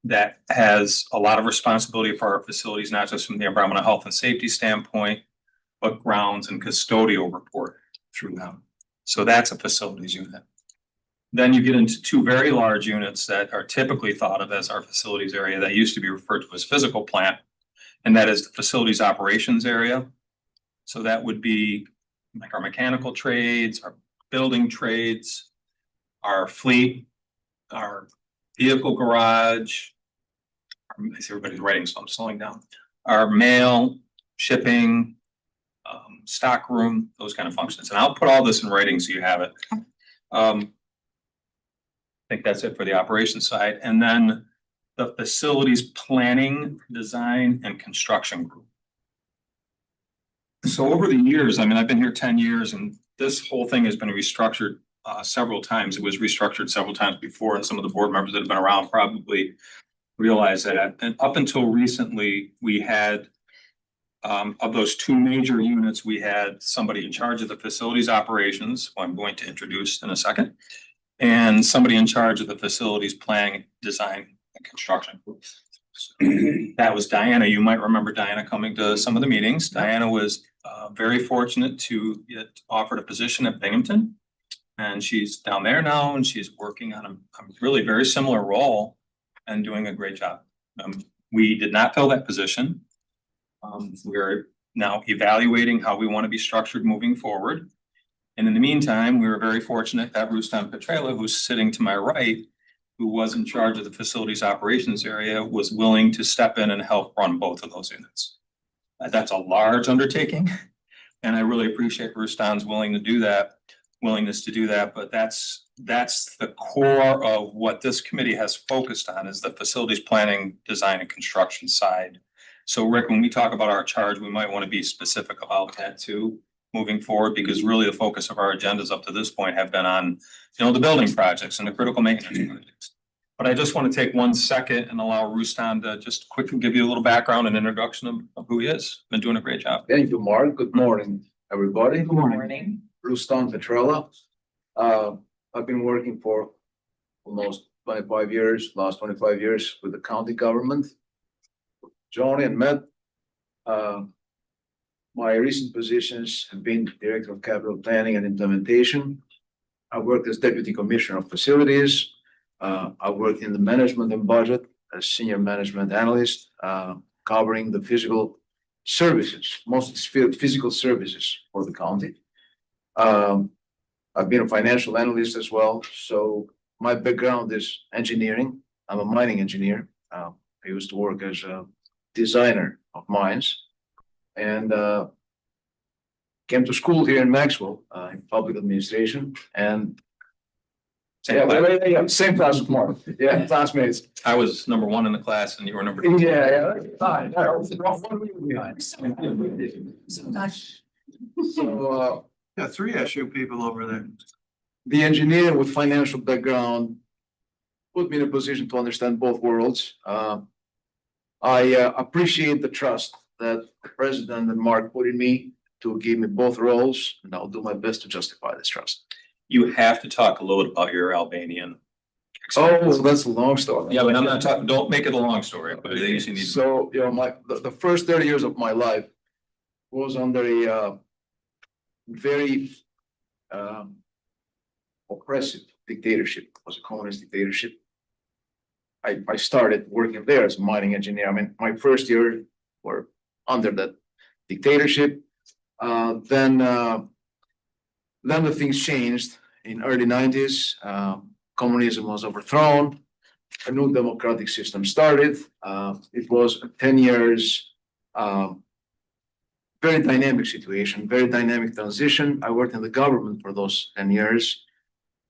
that has a lot of responsibility for our facilities, not just from the environmental health and safety standpoint, but grounds and custodial report through them. So that's a facilities unit. Then you get into two very large units that are typically thought of as our facilities area that used to be referred to as physical plant, and that is the facilities operations area. So that would be like our mechanical trades, our building trades, our fleet, our vehicle garage. I see everybody's writing, so I'm slowing down. Our mail, shipping, stock room, those kind of functions. And I'll put all this in writing so you have it. I think that's it for the operations side. And then the facilities planning, design, and construction group. So over the years, I mean, I've been here 10 years and this whole thing has been restructured several times. It was restructured several times before, and some of the board members that have been around probably realize that. And up until recently, we had of those two major units, we had somebody in charge of the facilities operations, who I'm going to introduce in a second, and somebody in charge of the facilities planning, design, and construction. That was Diana. You might remember Diana coming to some of the meetings. Diana was very fortunate to get offered a position at Binghamton. And she's down there now and she's working on a really very similar role and doing a great job. We did not fill that position. We're now evaluating how we want to be structured moving forward. And in the meantime, we were very fortunate that Rustam Petrela, who's sitting to my right, who was in charge of the facilities operations area, was willing to step in and help run both of those units. That's a large undertaking. And I really appreciate Rustam's willingness to do that, but that's the core of what this committee has focused on is the facilities planning, design, and construction side. So Rick, when we talk about our charge, we might want to be specific about that too, moving forward, because really the focus of our agendas up to this point have been on, the building projects and the critical maintenance projects. But I just want to take 1 second and allow Rustam to just quickly give you a little background and introduction of who he is. Been doing a great job. Thank you, Mark. Good morning, everybody. Good morning. Rustam Petrela. I've been working for almost 25 years, last 25 years with the county government. Johnny and Matt. My recent positions have been Director of Capital Planning and Implementation. I worked as Deputy Commissioner of Facilities. I worked in the management and budget as Senior Management Analyst, covering the physical services, mostly physical services for the county. I've been a financial analyst as well, so my background is engineering. I'm a mining engineer. I used to work as a designer of mines and came to school here in Maxwell in public administration and same class with Mark. Yeah, classmates. I was number 1 in the class and you were number 2. Yeah, fine. Behind. So, Yeah, 3 SU people over there. the engineer with financial background put me in a position to understand both worlds. I appreciate the trust that the president and Mark put in me to give me both roles, and I'll do my best to justify this trust. You have to talk a little bit about your Albanian. Oh, that's a long story. Yeah, but I'm not talking, don't make it a long story, but I think you need. So, the first 30 years of my life was under a very oppressive dictatorship. It was a communist dictatorship. I started working there as a mining engineer. I mean, my first year were under that dictatorship. Then the things changed in early nineties. Communism was overthrown. A new democratic system started. It was 10 years, very dynamic situation, very dynamic transition. I worked in the government for those 10 years.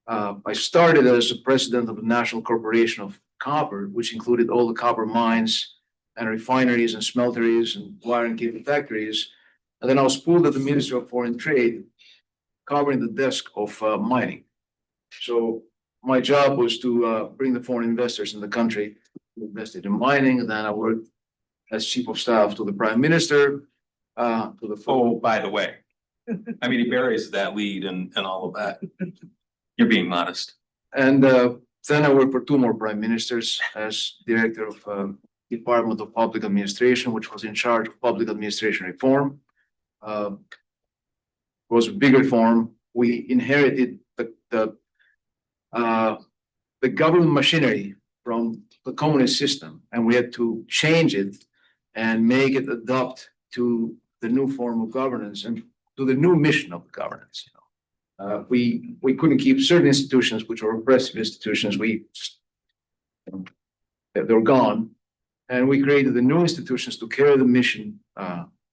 I started as a president of the National Corporation of Copper, which included all the copper mines and refineries and smelteries and wire and cable factories. And then I was pulled at the Ministry of Foreign Trade, covering the desk of mining. So my job was to bring the foreign investors in the country who invested in mining. And then I worked as chief of staff to the prime minister, to the. Oh, by the way, I mean, he buries that lead and all of that. You're being modest. And then I worked for two more prime ministers as director of Department of Public Administration, which was in charge of public administration reform. Was a big reform. We inherited the government machinery from the communist system, and we had to change it and make it adapt to the new form of governance and to the new mission of the governance. We couldn't keep certain institutions which were oppressive institutions. They were gone, and we created the new institutions to carry the mission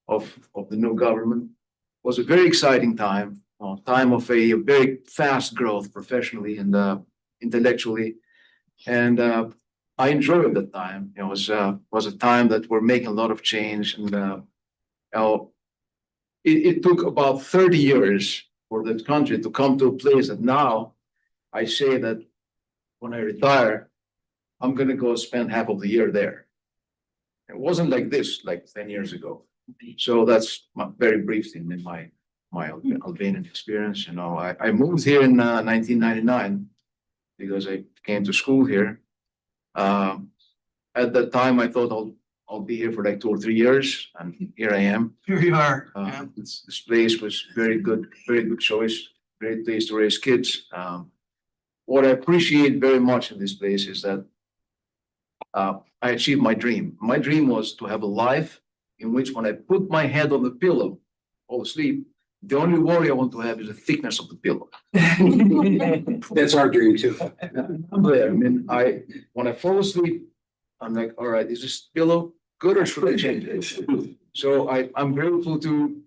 of the new government. It was a very exciting time, time of a very fast growth professionally and intellectually, and I enjoyed that time. It was a time that we're making a lot of change, and it took about 30 years for the country to come to a place that now I say that when I retire, I'm going to go spend half of the year there. It wasn't like this, like 10 years ago. So that's very brief thing in my Albanian experience. I moved here in 1999 because I came to school here. At that time, I thought I'll be here for like 2 or 3 years, and here I am. Here you are. This place was very good choice, great place to raise kids. What I appreciate very much in this place is that I achieved my dream. My dream was to have a life in which when I put my head on the pillow, fall asleep, the only worry I want to have is the thickness of the pillow. That's our dream too. I'm there. I mean, when I fall asleep, I'm like, all right, is this pillow good or should I change it? So I'm grateful to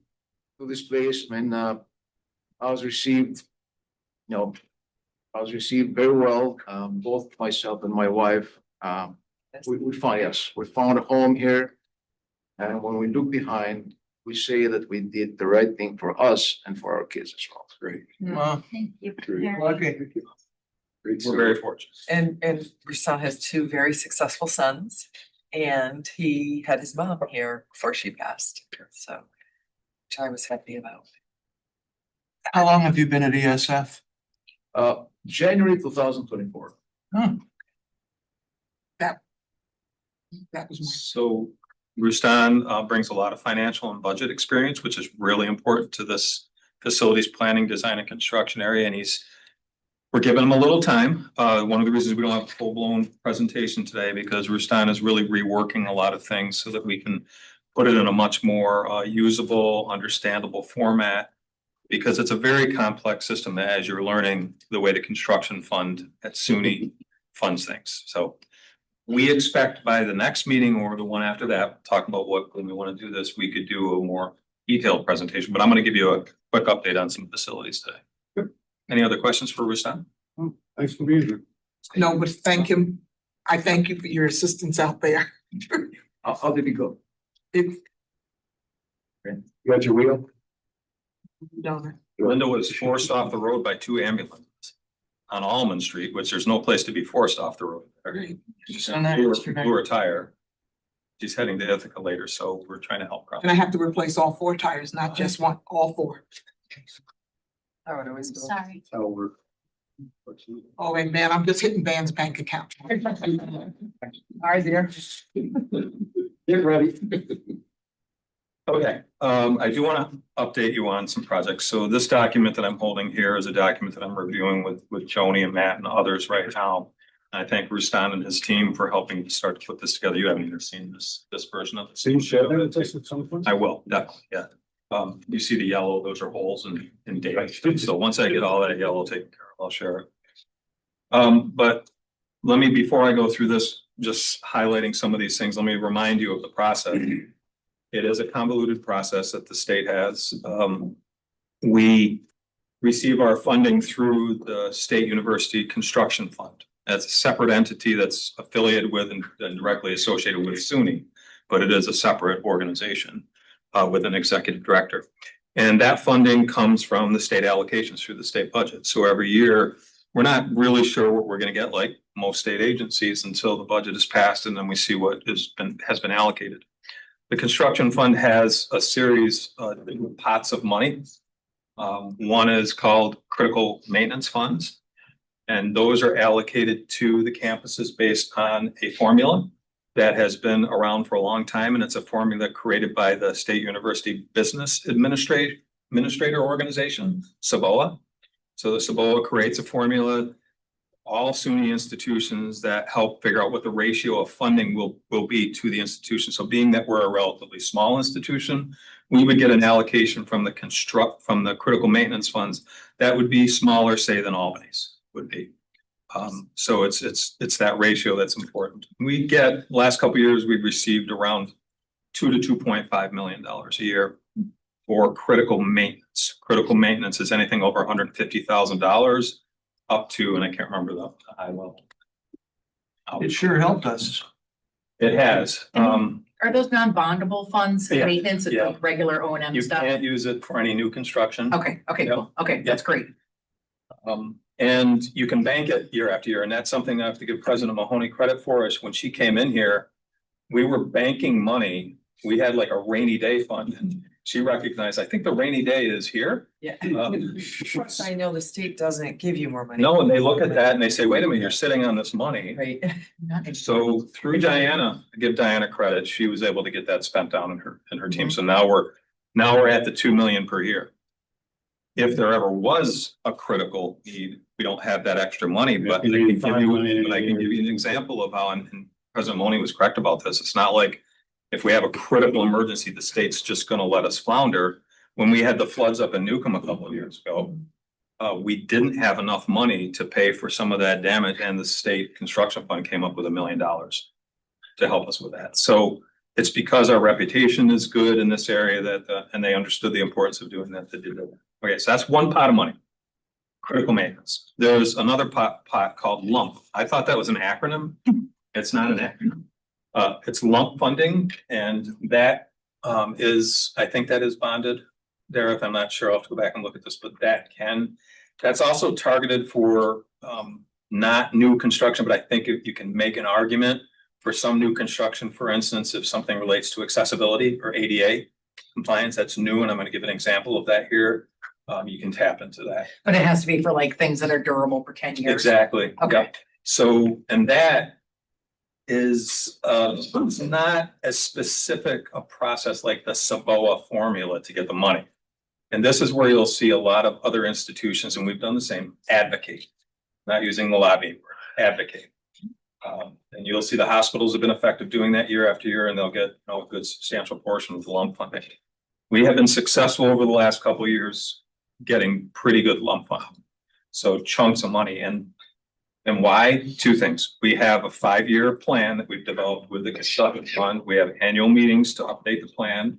this place. I mean, I was received very well, both myself and my wife. We found a home here. And when we look behind, we say that we did the right thing for us and for our kids as well. Great. Well, Thank you. okay. We're very fortunate. And Ruslan has 2 very successful sons, and he had his mom here before she passed, so which I was happy about. How long have you been at ESF? January 2024. That was So Rustan brings a lot of financial and budget experience, which is really important to this facilities planning, design and construction area. And we're giving him a little time. One of the reasons we don't have a full-blown presentation today, because Rustan is really reworking a lot of things so that we can put it in a much more usable, understandable format. Because it's a very complex system that, as you're learning the way the construction fund at SUNY funds things. So we expect by the next meeting or the one after that, talk about when we want to do this, we could do a more detailed presentation, but I'm going to give you a quick update on some facilities today. Good. Any other questions for Rustan? Thanks for being here. No, but thank him. I thank you for your assistance out there. How did it go? It, You got your wheel? don't. Linda was forced off the road by 2 ambulances on Almond Street, which there's no place to be forced off the road. Great. Blew her tire. She's heading to Ithaca later, so we're trying to help her. And I have to replace all 4 tires, not just one, all 4. I would always go. Sorry. Oh, wait, man, I'm just hitting Van's bank account. All right, dear. Get ready. Okay, I do want to update you on some projects. So this document that I'm holding here is a document that I'm reviewing with Joni and Matt and others right now. I thank Rustan and his team for helping to start to put this together. You haven't even seen this version of it. So you share that with us at some point? I will, definitely, yeah. You see the yellow, those are holes in data. So once I get all that yellow taken care of, I'll share it. But let me, before I go through this, just highlighting some of these things, let me remind you of the process. It is a convoluted process that the state has. We receive our funding through the State University Construction Fund. That's a separate entity that's affiliated with and directly associated with SUNY, but it is a separate organization with an executive director. And that funding comes from the state allocations through the state budget. So every year, we're not really sure what we're going to get, like most state agencies, until the budget is passed, and then we see what has been allocated. The construction fund has a series of pots of money. One is called critical maintenance funds, and those are allocated to the campuses based on a formula that has been around for a long time, and it's a formula created by the State University Business Administrator Organization, SBOA. So the SBOA creates a formula. All SUNY institutions that help figure out what the ratio of funding will be to the institution. So being that we're a relatively small institution, we would get an allocation from the critical maintenance funds that would be smaller, say, than Albany's would be. So it's that ratio that's important. We get, last couple of years, we've received around $2 to $2.5 million a year for critical maintenance. Critical maintenance is anything over $150,000 up to, and I can't remember the high level. It sure helped us. It has. Are those non-bondable funds, Yeah, maintenance, it's yeah. like regular O and M You stuff? can't use it for any new construction. Okay, cool. Okay, that's great. And you can bank it year after year, and that's something I have to give President Mahoney credit for. Is when she came in here, we were banking money. We had like a rainy day fund, and she recognized, I think the rainy day is here. Yeah. Of course, I know the state doesn't give you more money. No, and they look at that and they say, wait a minute, you're sitting on this money. Right. So through Diana, I give Diana credit, she was able to get that spent down in her team. So now we're at the 2 million per year. If there ever was a critical need, we don't have that extra money, but I can give you an example of how, and President Mahoney was correct about this. It's not like if we have a critical emergency, the state's just gonna let us flounder. When we had the floods up in Newcomb a couple of years ago, we didn't have enough money to pay for some of that damage, and the state construction fund came up with $1 million to help us with that. So it's because our reputation is good in this area that, and they understood the importance of doing that, they did it. Okay, so that's one pot of money, critical maintenance. There's another pot called LUMP. I thought that was an acronym. It's not an acronym. It's lump funding, and that is, I think that is bonded. Derek, I'm not sure. I'll have to go back and look at this, but that's also targeted for not new construction, but I think you can make an argument for some new construction. For instance, if something relates to accessibility or ADA compliance, that's new, and I'm going to give an example of that here. You can tap into that. But it has to be for like things that are durable for 10 years. Exactly. Okay. Yep. So, and that is it's not as specific a process like the SBOA formula to get the money. And this is where you'll see a lot of other institutions, and we've done the same, advocate, not using the lobbying word, advocate. And you'll see the hospitals have been effective doing that year after year, and they'll get a good substantial portion of the lump funding. We have been successful over the last couple of years getting pretty good lump funding. So chunks of money. And why? Two things. We have a 5-year plan that we've developed with the construction fund. We have annual meetings to update the plan.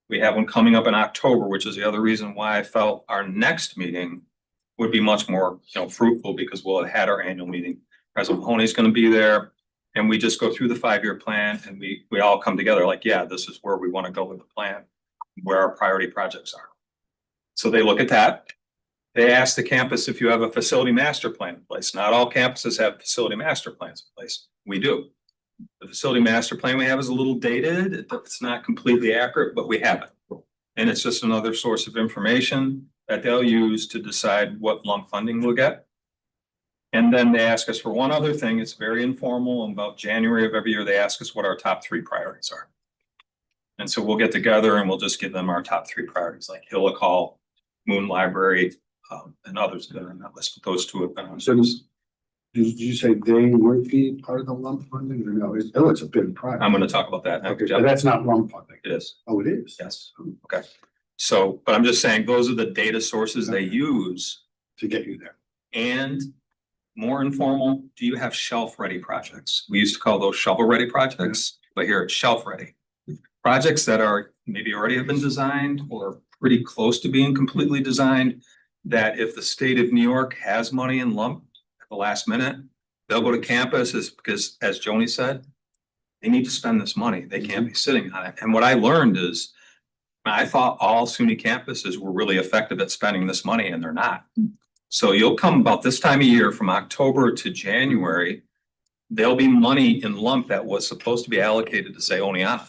We have one coming up in October, which is the other reason why I felt our next meeting would be much more, fruitful, because we'll have had our annual meeting. President Mahoney's going to be there, and we just go through the 5-year plan, and we all come together like, yeah, this is where we want to go with the plan, where our priority projects are. So they look at that. They ask the campus if you have a facility master plan in place. Not all campuses have facility master plans in place. We do. The facility master plan we have is a little dated. It's not completely accurate, but we have it. And it's just another source of information that they'll use to decide what lump funding we'll get. And then they ask us for one other thing. It's very informal. In about January of every year, they ask us what our top 3 priorities are. And so we'll get together and we'll just give them our top three priorities, like Hillock Hall, Moon Library, and others that are on that list, but those two have been on. So did you say they would be part of the lump funding or no? It's a big project. I'm gonna talk about that. Okay, but that's not lump funding. It is, Oh, it is? yes. Okay. So, but I'm just saying, those are the data sources they use. To get you there. And more informal, do you have shelf-ready projects? We used to call those shovel-ready projects, but here it's shelf-ready. Projects that are maybe already have been designed or pretty close to being completely designed, that if the state of New York has money in lump at the last minute, they'll go to campus because, as Joni said, they need to spend this money. They can't be sitting on it. And what I learned is, I thought all SUNY campuses were really effective at spending this money, and they're not. So you'll come about this time of year from October to January, there'll be money in lump that was supposed to be allocated to, say, Oneonta.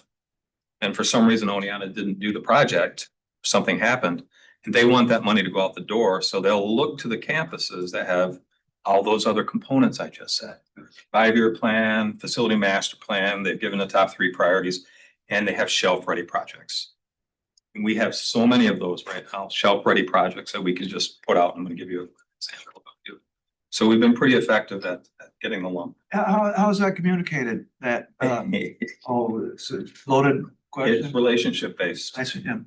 And for some reason, Oneonta didn't do the project, something happened, and they want that money to go out the door. So they'll look to the campuses that have all those other components I just said. 5-year plan, facility master plan, they've given the top three priorities, and they have shelf-ready projects. And we have so many of those right now, shelf-ready projects that we can just put out. I'm gonna give you an example. So we've been pretty effective at getting the lump. How is that communicated? That, it's a loaded It's relationship based. I see, yeah.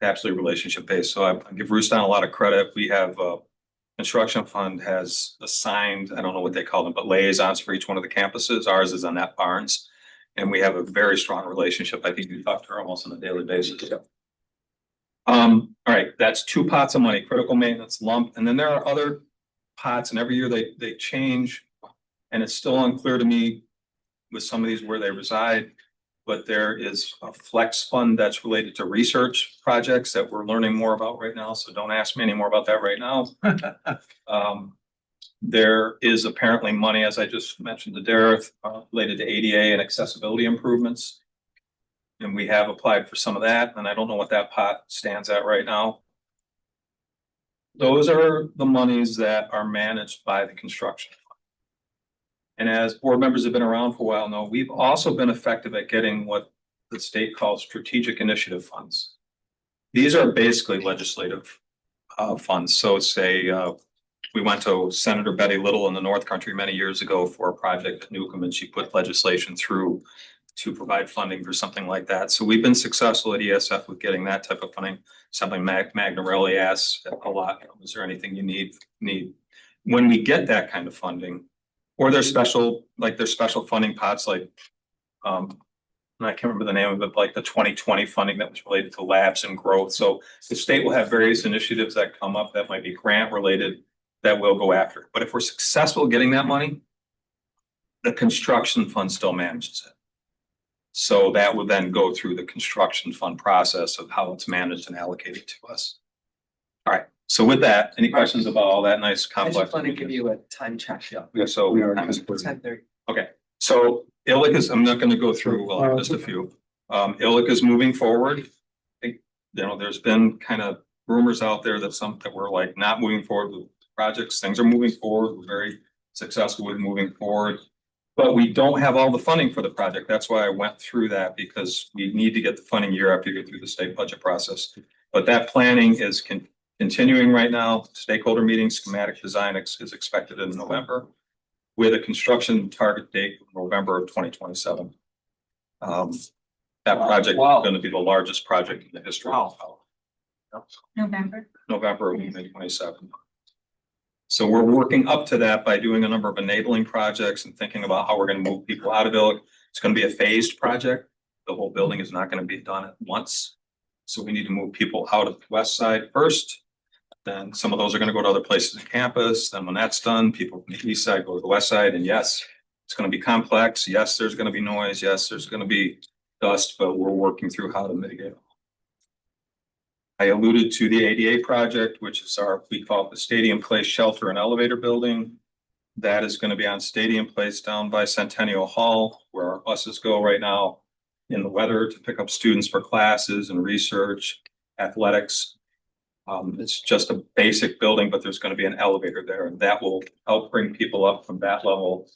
Absolutely relationship based. So I give Ruston a lot of credit. We have construction fund has assigned, I don't know what they call them, but liaisons for each one of the campuses. Ours is Annette Barnes. And we have a very strong relationship. I think we talk to her almost on a daily basis. All right, that's 2 pots of money, critical maintenance, lump, and then there are other pots, and every year they change. And it's still unclear to me with some of these where they reside. But there is a flex fund that's related to research projects that we're learning more about right now. So don't ask me any more about that right now. There is apparently money, as I just mentioned to Dareth, related to ADA and accessibility improvements. And we have applied for some of that, and I don't know what that pot stands at right now. Those are the monies that are managed by the construction fund. And as board members have been around for a while now, we've also been effective at getting what the state calls strategic initiative funds. These are basically legislative funds. So say we went to Senator Betty Little in the North Country many years ago for a project at Newcomb, and she put legislation through to provide funding for something like that. So we've been successful at ESF with getting that type of funding. Something Magnarelli asks a lot, is there anything you need? When we get that kind of funding, or there's special funding pots like, I can't remember the name of it, like the 2020 funding that was related to labs and growth. So the state will have various initiatives that come up that might be grant related that we'll go after. But if we're successful getting that money, the construction fund still manages it. So that would then go through the construction fund process of how it's managed and allocated to us. All right. So with that, any questions about all that nice I complex? just want to give you a time check. Yeah, so We are- 10:30. okay, so Illick is, I'm not gonna go through just a few. Illick is moving forward. I think, there's been kind of rumors out there that we're like not moving forward with projects. Things are moving forward. We're very successful with moving forward. But we don't have all the funding for the project. That's why I went through that, because we need to get the funding year after you get through the state budget process. But that planning is continuing right now. Stakeholder meeting, schematic design is expected in November, with a construction target date of November of 2027. That project is going to be the largest project in the history of November. November of 2027. So we're working up to that by doing a number of enabling projects and thinking about how we're going to move people out of it. It's going to be a phased project. The whole building is not going to be done at once. So we need to move people out of the west side first. Then some of those are going to go to other places on campus. Then when that's done, people from the east side go to the west side. And yes, it's going to be complex. Yes, there's going to be noise. Yes, there's going to be dust, but we're working through how to mitigate it. I alluded to the ADA project, which is we call it the Stadium Place Shelter and Elevator Building. That is going to be on Stadium Place down by Centennial Hall, where our buses go right now in the weather to pick up students for classes and research, athletics. It's just a basic building, but there's going to be an elevator there, and that will help bring people up from that level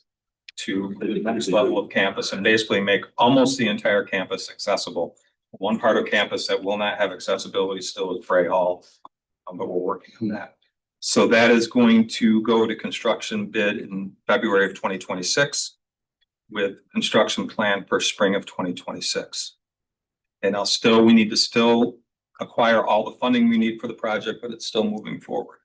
to the next level of campus and basically make almost the entire campus accessible. One part of campus that will not have accessibility still is Frey Hall, but we're working on that. So that is going to go to construction bid in February of 2026 with construction plan for spring of 2026. And we need to still acquire all the funding we need for the project, but it's still moving forward.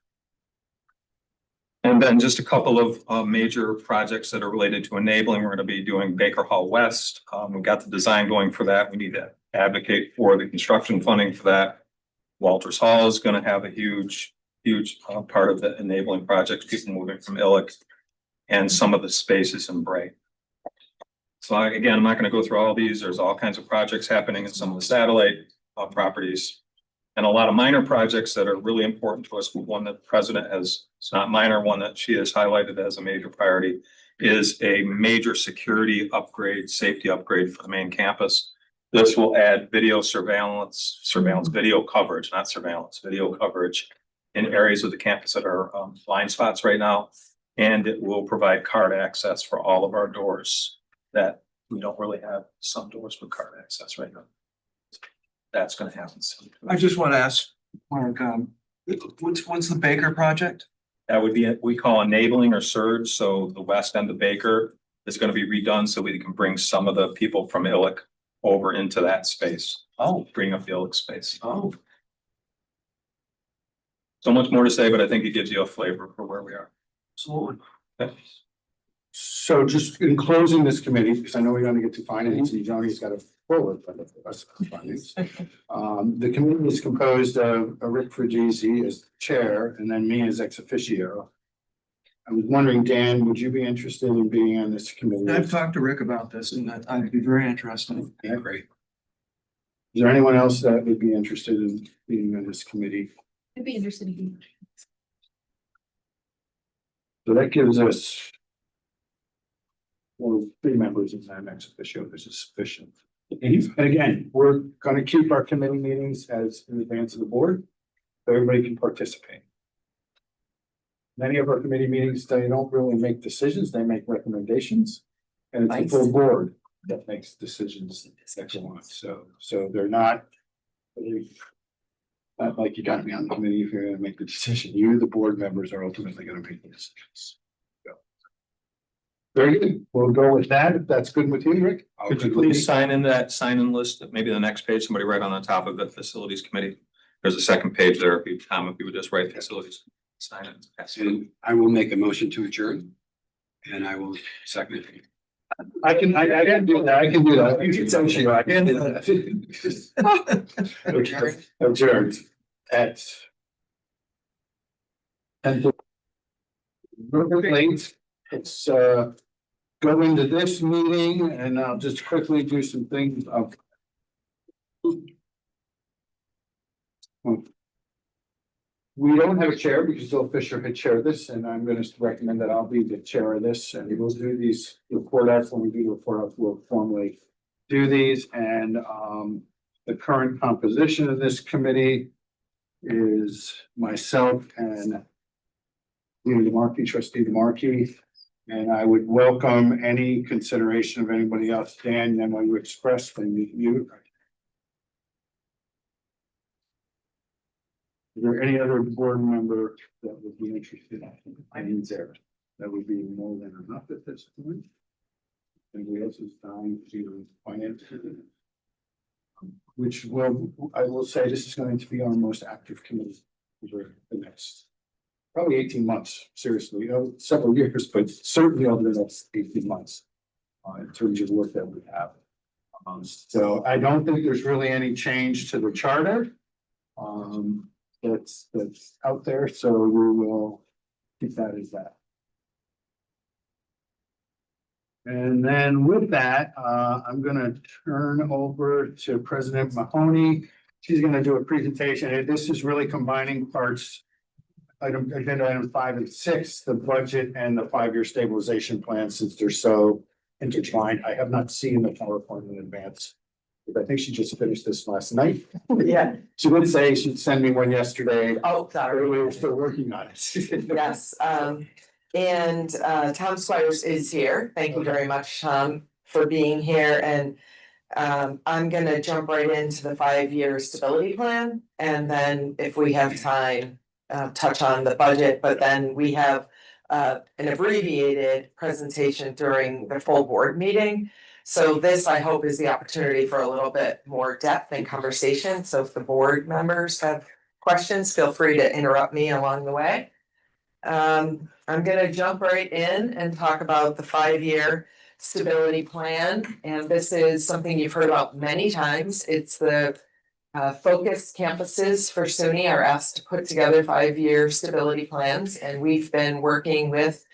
And then just a couple of major projects that are related to enabling. We're going to be doing Baker Hall West. We've got the design going for that. We need to advocate for the construction funding for that. Walters Hall is going to have a huge part of the enabling projects, people moving from Illick and some of the spaces in Bray. So again, I'm not going to go through all of these. There's all kinds of projects happening in some of the satellite properties and a lot of minor projects that are really important to us. One that the president has, it's not minor, one that she has highlighted as a major priority is a major security upgrade, safety upgrade for the main campus. This will add video surveillance, video coverage, not surveillance, video coverage in areas of the campus that are blind spots right now. And it will provide card access for all of our doors that we don't really have some doors with card access right now. That's gonna happen soon. I just want to ask, Mark, what's the Baker project? That would be, we call enabling or surge. So the west end of Baker is gonna be redone so we can bring some of the people from Illick over into that space. Oh. Bring up the Illick space. Oh. So much more to say, but I think it gives you a flavor for where we are. Absolutely. Okay. So just in closing this committee, because I know we're gonna get to finance, and Johnny's got a forward for us finance. The committee is composed of Rick Frigisi as chair and then me as ex officio. I was wondering, Dan, would you be interested in being on this committee? I've talked to Rick about this and I'd be very interested. Yeah, great. Is there anyone else that would be interested in being on this committee? I'd be interested in. So that gives us well, 3 members of that ex officio, this is sufficient. And again, we're gonna keep our committee meetings as in advance of the board, so everybody can participate. Many of our committee meetings, they don't really make decisions, they make recommendations. And it's the full board that makes decisions that go on, so they're not. Not like you gotta be on the committee if you're gonna make the decision, you, the board members are ultimately gonna make the decisions. Very good, we'll go with that, if that's good with you, Rick. Could you please sign in that sign-in list, maybe the next page, somebody write on the top of the facilities committee. There's a second page there, if you, Tom, if you would just write facilities, sign it. And I will make a motion to adjourn. And I will second it. I can do that, I can do that. You can tell you, I can do that. Adjourned at. And. Late, it's go into this meeting and I'll just quickly do some things of. We don't have a chair because Bill Fisher had chaired this, and I'm gonna recommend that I'll be the chair of this, and we'll do these report outs. When we do the report outs, we'll formally do these, and the current composition of this committee is myself and Trustee DeMarchi, and I would welcome any consideration of anybody else. Dan, then what you expressed, then you. Is there any other board member that would be interested in there? That would be more than enough at this point. Anybody else is dying to finance? Which will, I will say this is going to be our most active committee over the next probably 18 months, seriously, several years, but certainly over the next 18 months in terms of work that we have. So I don't think there's really any change to the charter. That's out there, so we will keep that as that. And then with that, I'm gonna turn over to President Mahoney. She's gonna do a presentation, and this is really combining parts. Agenda item 5 and 6, the budget and the 5-year stabilization plan, since they're so intertwined. I have not seen the PowerPoint in advance. I think she just finished this last night. Yeah. She would say she'd send me one yesterday. Oh, sorry. We were still working on it. Yes, And Tom Squires is here. Thank you very much, Tom, for being here. And I'm gonna jump right into the 5-year stability plan. And then if we have time, touch on the budget, but then we have an abbreviated presentation during the full board meeting. So this, I hope, is the opportunity for a little bit more depth and conversation. So if the board members have questions, feel free to interrupt me along the way. I'm gonna jump right in and talk about the 5-year stability plan. And this is something you've heard about many times. It's the focused campuses for SUNY are asked to put together 5-year stability plans, and we've been working with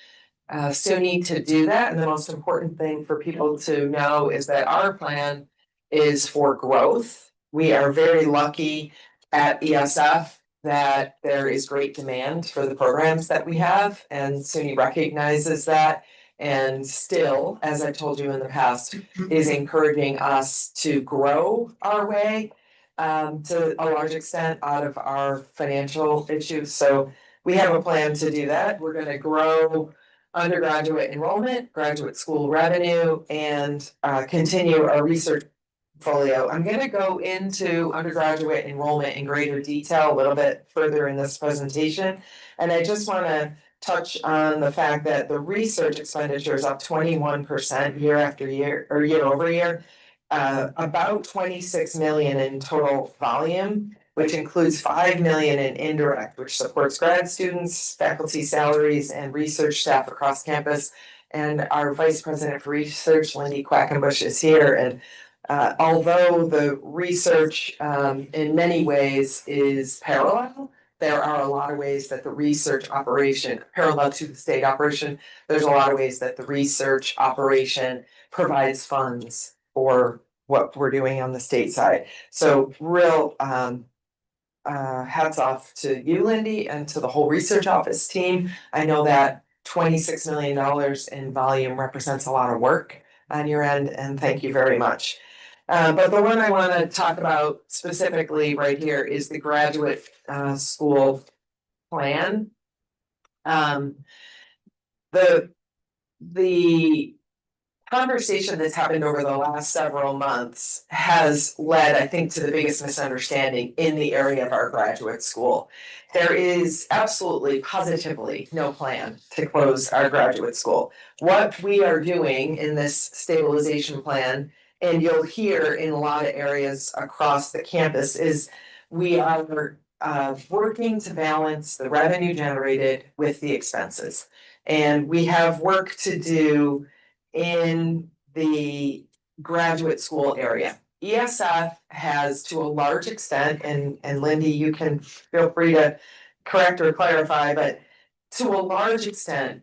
SUNY to do that. And the most important thing for people to know is that our plan is for growth. We are very lucky at ESF that there is great demand for the programs that we have, and SUNY recognizes that. And still, as I've told you in the past, is encouraging us to grow our way to a large extent out of our financial issues. So we have a plan to do that. We're gonna grow undergraduate enrollment, graduate school revenue, and continue our research portfolio. I'm gonna go into undergraduate enrollment in greater detail a little bit further in this presentation. And I just wanna touch on the fact that the research expenditure is up 21% year after year, or year over year. About 26 million in total volume, which includes 5 million in indirect, which supports grad students, faculty salaries, and research staff across campus. And our Vice President for Research, Lindy Quackenbush, is here. And although the research in many ways is parallel, there are a lot of ways that the research operation, parallel to the state operation, there's a lot of ways that the research operation provides funds for what we're doing on the state side. So real hats off to you, Lindy, and to the whole research office team. I know that $26 million in volume represents a lot of work on your end, and thank you very much. But the one I want to talk about specifically right here is the graduate school plan. The conversation that's happened over the last several months has led, I think, to the biggest misunderstanding in the area of our graduate school. There is absolutely, positively no plan to close our graduate school. What we are doing in this stabilization plan, and you'll hear in a lot of areas across the campus, is we are working to balance the revenue generated with the expenses. And we have work to do in the graduate school area. ESF has, to a large extent, and Lindy, you can feel free to correct or clarify, but to a large extent,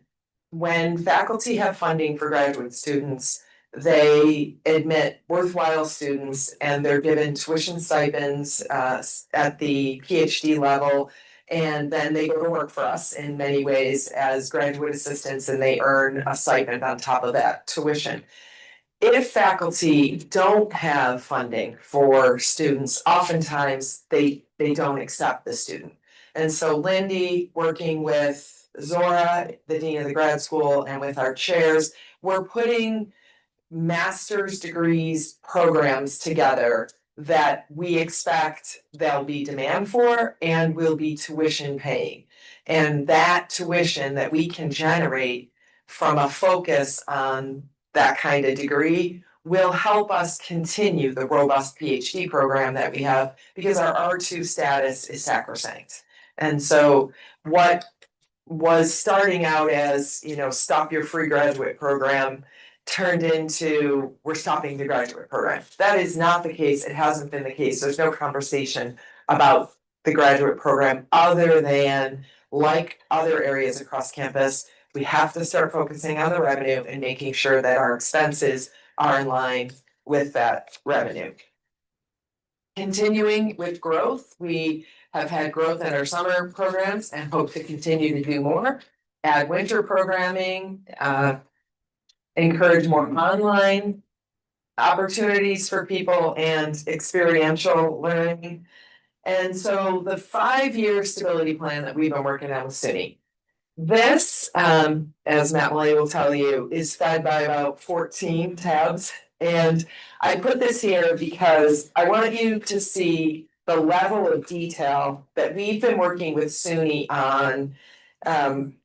when faculty have funding for graduate students, they admit worthwhile students and they're given tuition stipends at the PhD level. And then they go to work for us in many ways as graduate assistants, and they earn a stipend on top of that tuition. If faculty don't have funding for students, oftentimes they don't accept the student. And so Lindy, working with Zora, the dean of the grad school, and with our chairs, we're putting master's degrees programs together that we expect there'll be demand for and will be tuition paying. And that tuition that we can generate from a focus on that kind of degree will help us continue the robust PhD program that we have, because our R2 status is sacrosanct. And so what was starting out as, stop your free graduate program turned into, we're stopping the graduate program. That is not the case. It hasn't been the case. There's no conversation about the graduate program other than, like other areas across campus, we have to start focusing on the revenue and making sure that our expenses are in line with that revenue. Continuing with growth, we have had growth in our summer programs and hope to continue to do more. Add winter programming, encourage more online opportunities for people and experiential learning. And so the 5-year stability plan that we've been working on with SUNY, This, as Matt Malay will tell you, is fed by about 14 tabs. And I put this here because I want you to see the level of detail that we've been working with SUNY on.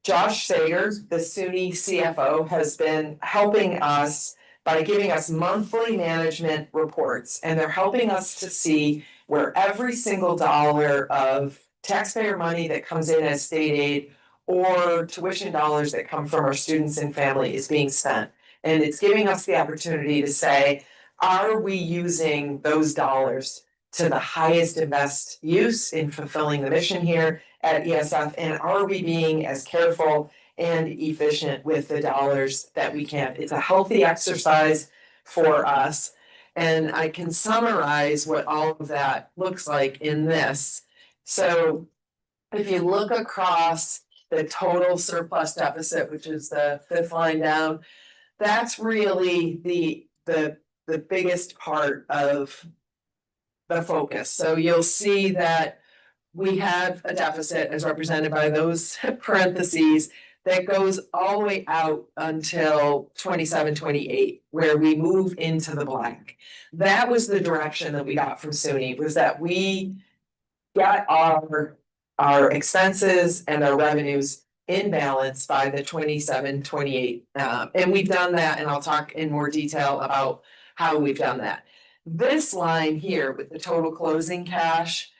Josh Sager, the SUNY CFO, has been helping us by giving us monthly management reports, and they're helping us to see where every single dollar of taxpayer money that comes in as state aid or tuition dollars that come from our students and family is being spent. And it's giving us the opportunity to say, are we using those dollars to the highest and best use in fulfilling the mission here at ESF? And are we being as careful and efficient with the dollars that we can? It's a healthy exercise for us. And I can summarize what all of that looks like in this. So if you look across the total surplus deficit, which is the fifth line down, that's really the biggest part of the focus. So you'll see that we have a deficit as represented by those parentheses that goes all the way out until 27, 28, where we move into the black. That was the direction that we got from SUNY, was that we got our expenses and our revenues in balance by the 27, 28. And we've done that, and I'll talk in more detail about how we've done that. This line here with the total closing cash,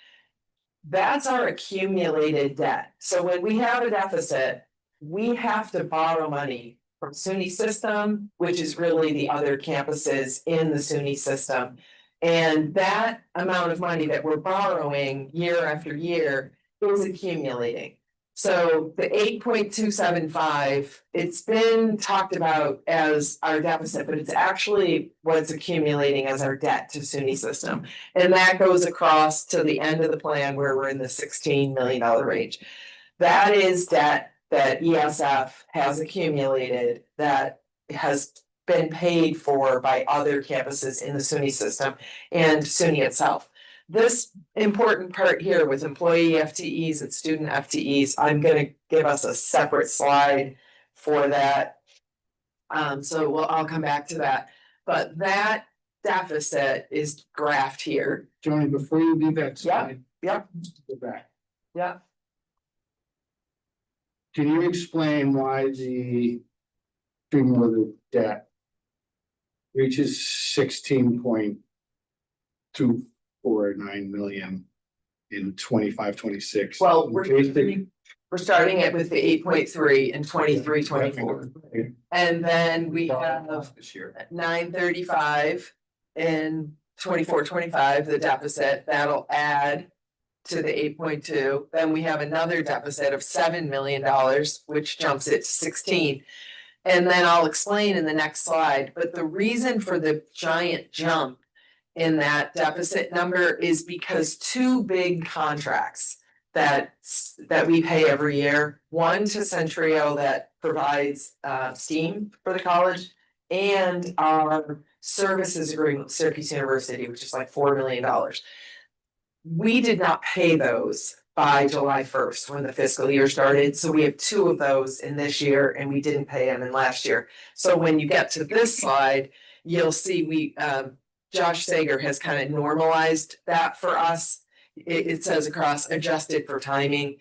that's our accumulated debt. So when we have a deficit, we have to borrow money from SUNY system, which is really the other campuses in the SUNY system. And that amount of money that we're borrowing year after year is accumulating. So the 8.275, it's been talked about as our deficit, but it's actually what's accumulating as our debt to SUNY system. And that goes across to the end of the plan where we're in the $16 million range. That is debt that ESF has accumulated that has been paid for by other campuses in the SUNY system and SUNY itself. This important part here with employee FTEs and student FTEs, I'm gonna give us a separate slide for that. So I'll come back to that, but that deficit is graphed here. Joni, before you leave that slide. Yep. Go back. Yeah. Can you explain why the cumulative debt reaches 16.249 million in 25-26? Well, we're starting it with the 8.3 in 23-24. And then we have This year. 935 in 24-25, the deficit, that'll add to the 8.2. Then we have another deficit of $7 million, which jumps it to 16. And then I'll explain in the next slide, but the reason for the giant jump in that deficit number is because two big contracts that we pay every year. One to Centrio that provides STEAM for the college, and our services agreement with Syracuse University, which is like $4 million. We did not pay those by July 1st when the fiscal year started. So we have two of those in this year, and we didn't pay them in last year. So when you get to this slide, you'll see Josh Sager has kind of normalized that for us. It says across adjusted for timing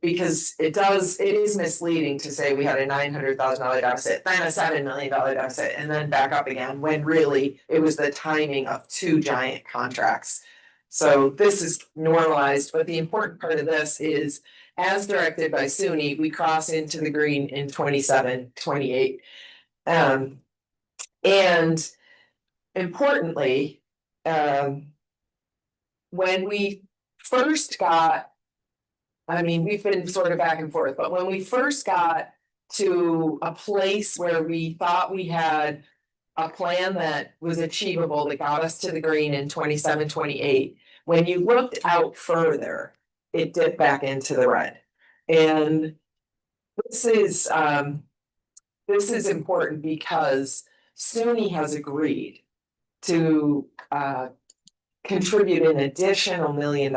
because it is misleading to say we had a $900,000 deficit, then a $7 million deficit, and then back up again, when really it was the timing of two giant contracts. So this is normalized, but the important part of this is, as directed by SUNY, we cross into the green in 27-28. And importantly, when we first got, we've been sort of back and forth, but when we first got to a place where we thought we had a plan that was achievable that got us to the green in 27-28, when you looked out further, it dipped back into the red. And this is important because SUNY has agreed to contribute an additional $1 million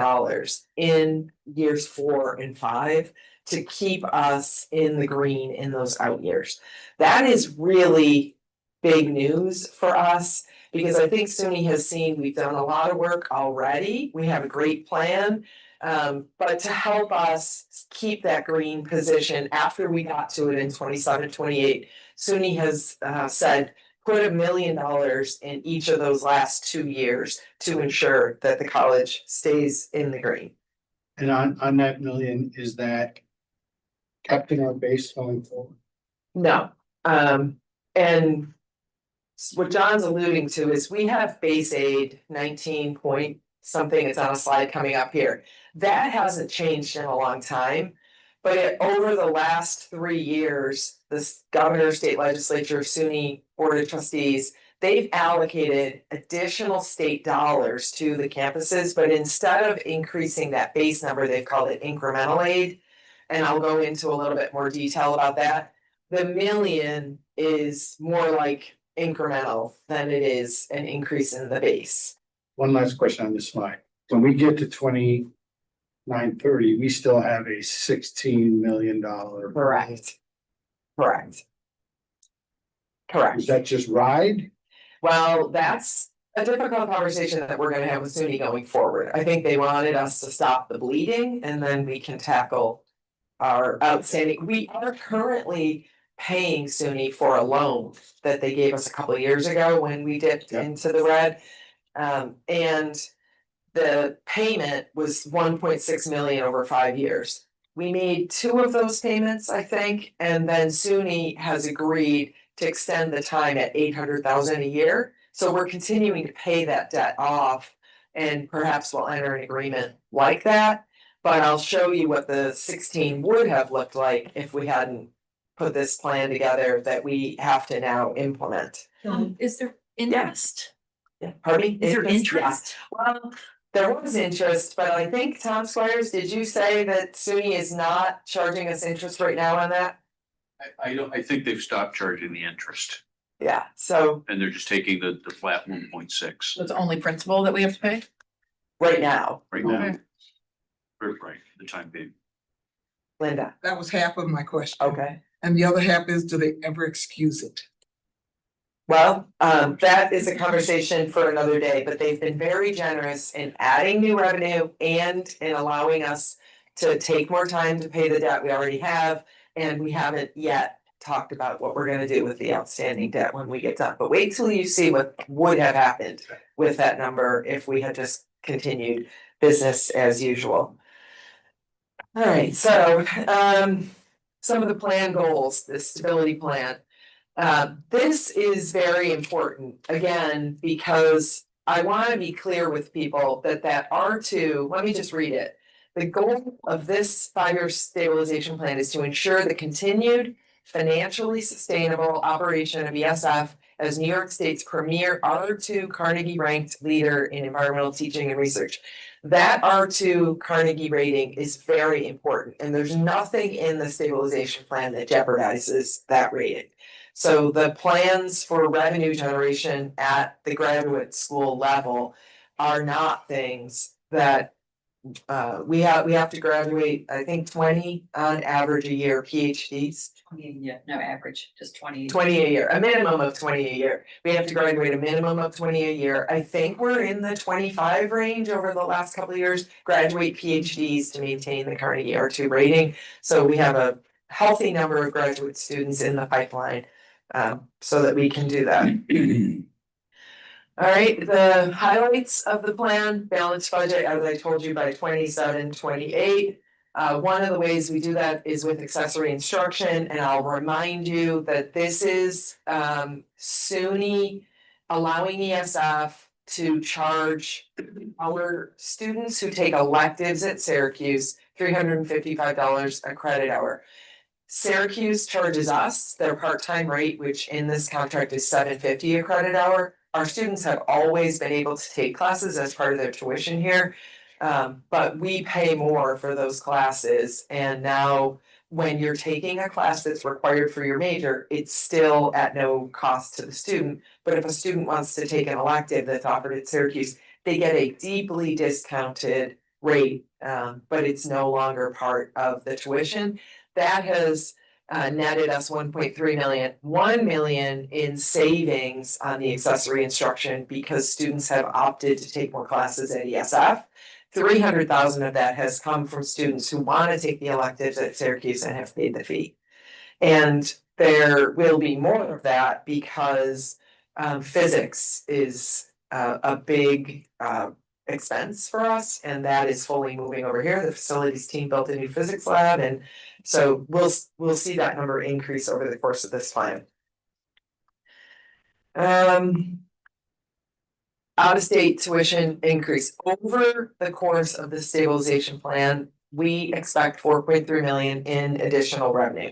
in years 4 and 5 to keep us in the green in those out years. That is really big news for us, because I think SUNY has seen we've done a lot of work already. We have a great plan. But to help us keep that green position after we got to it in 27, 28, SUNY has said, put $1 million in each of those last 2 years to ensure that the college stays in the green. And on that million, is that kept in our base going forward? No, and what John's alluding to is we have base aid 19 point something, it's on a slide coming up here. That hasn't changed in a long time. But over the last 3 years, this governor, state legislature, SUNY Board of Trustees, they've allocated additional state dollars to the campuses, but instead of increasing that base number, they've called it incremental aid. And I'll go into a little bit more detail about that. The million is more like incremental than it is an increase in the base. One last question on this slide. When we get to 2930, we still have a $16 million. Correct. Correct. Correct. Is that just ride? Well, that's a difficult conversation that we're gonna have with SUNY going forward. I think they wanted us to stop the bleeding and then we can tackle our outstanding. We are currently paying SUNY for a loan that they gave us a couple of years ago when we dipped into the red. And the payment was 1.6 million over 5 years. We made 2 of those payments, I think, and then SUNY has agreed to extend the time at 800,000 a year. So we're continuing to pay that debt off, and perhaps we'll enter an agreement like that. But I'll show you what the 16 would have looked like if we hadn't put this plan together that we have to now implement. Is there interest? Yeah, pardon me? Is there Yeah. interest? Well, there was interest, but I think, Tom Squires, did you say that SUNY is not charging us interest right now on that? I think they've stopped charging the interest Yeah, so and they're just taking the flat 1.6 It's only principal that we have to pay? right now, right now. Right, for the time being. Linda, That was half of my question. okay. And the other half is, do they ever excuse it? Well, that is a conversation for another day, but they've been very generous in adding new revenue and in allowing us to take more time to pay the debt we already have. And we haven't yet talked about what we're gonna do with the outstanding debt when we get done. But wait till you see what would have happened with that number if we had just continued business as usual. All right, so some of the plan goals, the stability plan. This is very important, again, because I want to be clear with people that R2, let me just read it. The goal of this 5-year stabilization plan is to ensure the continued financially sustainable operation of ESF as New York State's premier R2 Carnegie ranked leader in environmental teaching and research. That R2 Carnegie rating is very important, and there's nothing in the stabilization plan that jeopardizes that rating. So the plans for revenue generation at the graduate school level are not things that we have to graduate, I think 20 on average a year PhDs. Yeah, no average, just 20. 20 a year, a minimum of 20 a year. We have to graduate a minimum of 20 a year. I think we're in the 25 range over the last couple of years, graduate PhDs to maintain the Carnegie R2 rating. So we have a healthy number of graduate students in the pipeline, so that we can do that. All right, the highlights of the plan, balanced budget, as I told you, by 27, 28. One of the ways we do that is with accessory instruction, and I'll remind you that this is SUNY allowing ESF to charge our students who take electives at Syracuse $355 a credit hour. Syracuse charges us their part-time rate, which in this contract is $750 a credit hour. Our students have always been able to take classes as part of their tuition here. But we pay more for those classes, and now when you're taking a class that's required for your major, it's still at no cost to the student. But if a student wants to take an elective that's offered at Syracuse, they get a deeply discounted rate but it's no longer part of the tuition. That has netted us 1.3 million, 1 million in savings on the accessory instruction because students have opted to take more classes at ESF. 300,000 of that has come from students who want to take the electives at Syracuse and have paid the fee. And there will be more of that because physics is a big expense for us, and that is fully moving over here. The facilities team built a new physics lab, and so we'll see that number increase over the course of this plan. Out-of-state tuition increase over the course of the stabilization plan. We expect 4.3 million in additional revenue.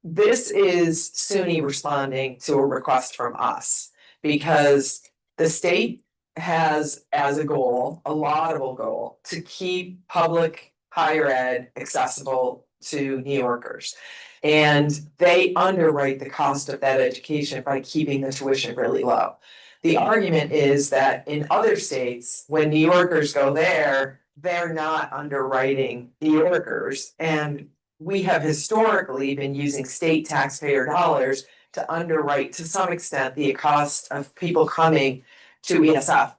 This is SUNY responding to a request from us because the state has as a goal, a laudable goal, to keep public higher ed accessible to New Yorkers. And they underwrite the cost of that education by keeping the tuition really low. The argument is that in other states, when New Yorkers go there, they're not underwriting New Yorkers. And we have historically been using state taxpayer dollars to underwrite to some extent the cost of people coming to ESF.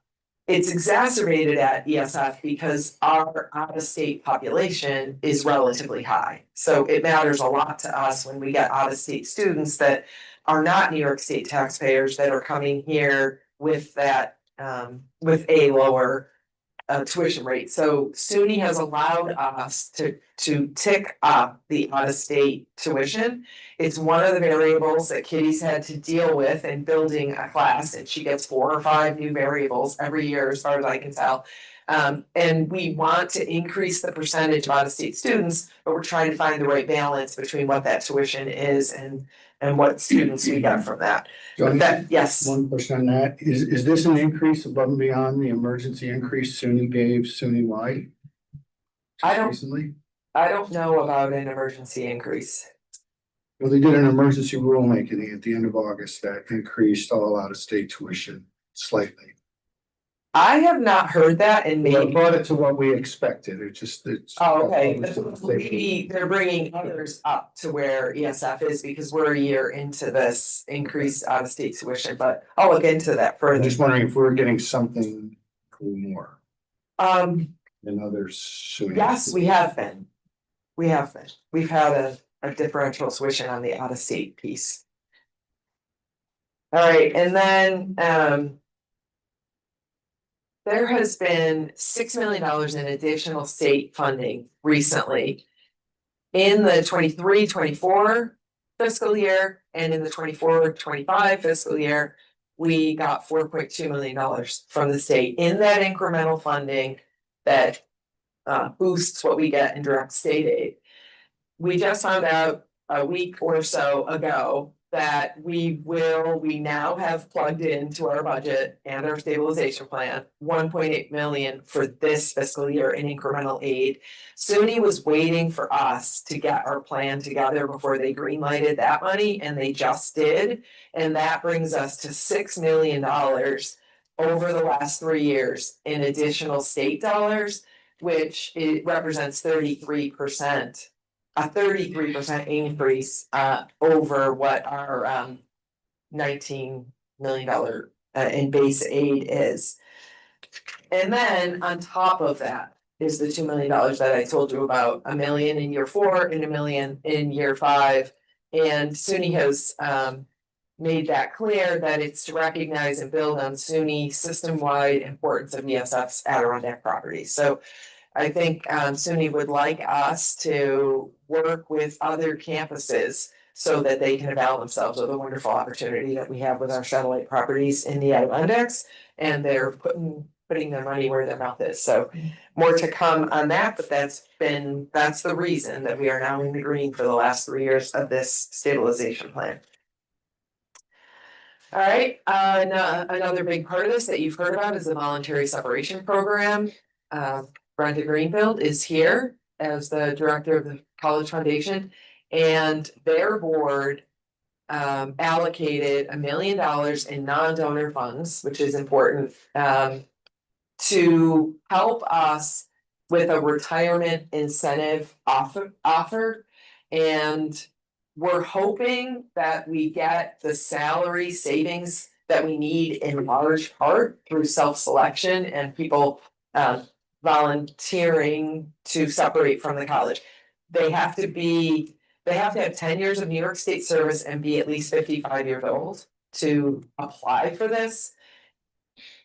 It's exacerbated at ESF because our out-of-state population is relatively high. So it matters a lot to us when we get out-of-state students that are not New York State taxpayers that are coming here with that, with a lower tuition rate. So SUNY has allowed us to tick up the out-of-state tuition. It's one of the variables that Kitty's had to deal with in building a class, and she gets 4 or 5 new variables every year, as far as I can tell. And we want to increase the percentage of out-of-state students, but we're trying to find the right balance between what that tuition is and what students we get from that. But that, yes. One question on that, is this an increase above and beyond the emergency increase SUNY gave SUNY-wide? Recently? I don't know about an emergency increase. Well, they did an emergency rulemaking at the end of August that increased all out-of-state tuition slightly. I have not heard that, and Well, maybe. brought it to what we expected, it's. Oh, okay, maybe they're bringing others up to where ESF is because we're a year into this increased out-of-state tuition, but I'll look into that I'm further. just wondering if we're getting something more Um, than others. SUNY. yes, we have been. We have been. We've had a differential tuition on the out-of-state piece. All right, and then, there has been $6 million in additional state funding recently in the 23-24 fiscal year, and in the 24-25 fiscal year, we got $4.2 million from the state in that incremental funding that boosts what we get in direct state aid. We just found out a week or so ago that we now have plugged into our budget and our stabilization plan, 1.8 million for this fiscal year in incremental aid. SUNY was waiting for us to get our plan together before they greenlighted that money, and they just did. And that brings us to $6 million over the last 3 years in additional state dollars, which it represents 33%. A 33% increase over what our $19 million in base aid is. And then on top of that is the $2 million that I told you about, $1 million in year 4 and $1 million in year 5. And SUNY has made that clear that it's to recognize and build on SUNY system-wide importance of ESF's Adirondack properties. So I think SUNY would like us to work with other campuses so that they can avail themselves of the wonderful opportunity that we have with our satellite properties in the Adirondacks, and they're putting their money where their mouth is. So more to come on that, but that's the reason that we are now in the green for the last 3 years of this stabilization plan. All right, another big part of this that you've heard about is the voluntary separation program. Brenda Greenfield is here as the director of the College Foundation, and their board allocated $1 million in non-donor funds, which is important, to help us with a retirement incentive offer. And we're hoping that we get the salary savings that we need in large part through self-selection and people volunteering to separate from the college. They have to have 10 years of New York State service and be at least 55 years old to apply for this.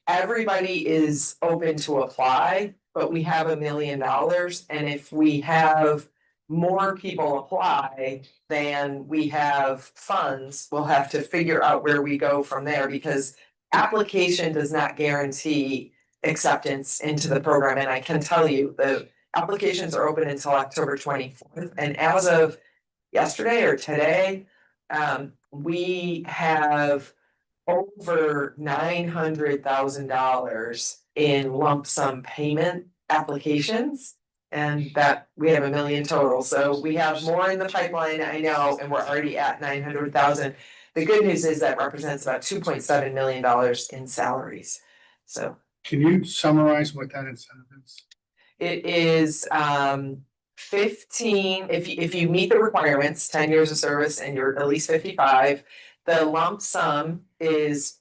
Everybody is open to apply, but we have $1 million, and if we have more people apply than we have funds, we'll have to figure out where we go from there, because application does not guarantee acceptance into the program, and I can tell you, the applications are open until October 24th, and as of yesterday or today, we have over $900,000 in lump sum payment applications. And that we have $1 million total, so we have more in the pipeline, I know, and we're already at 900,000. The good news is that represents about $2.7 million in salaries, so. Can you summarize what that incentive is? It is 15, if you meet the requirements, 10 years of service and you're at least 55, the lump sum is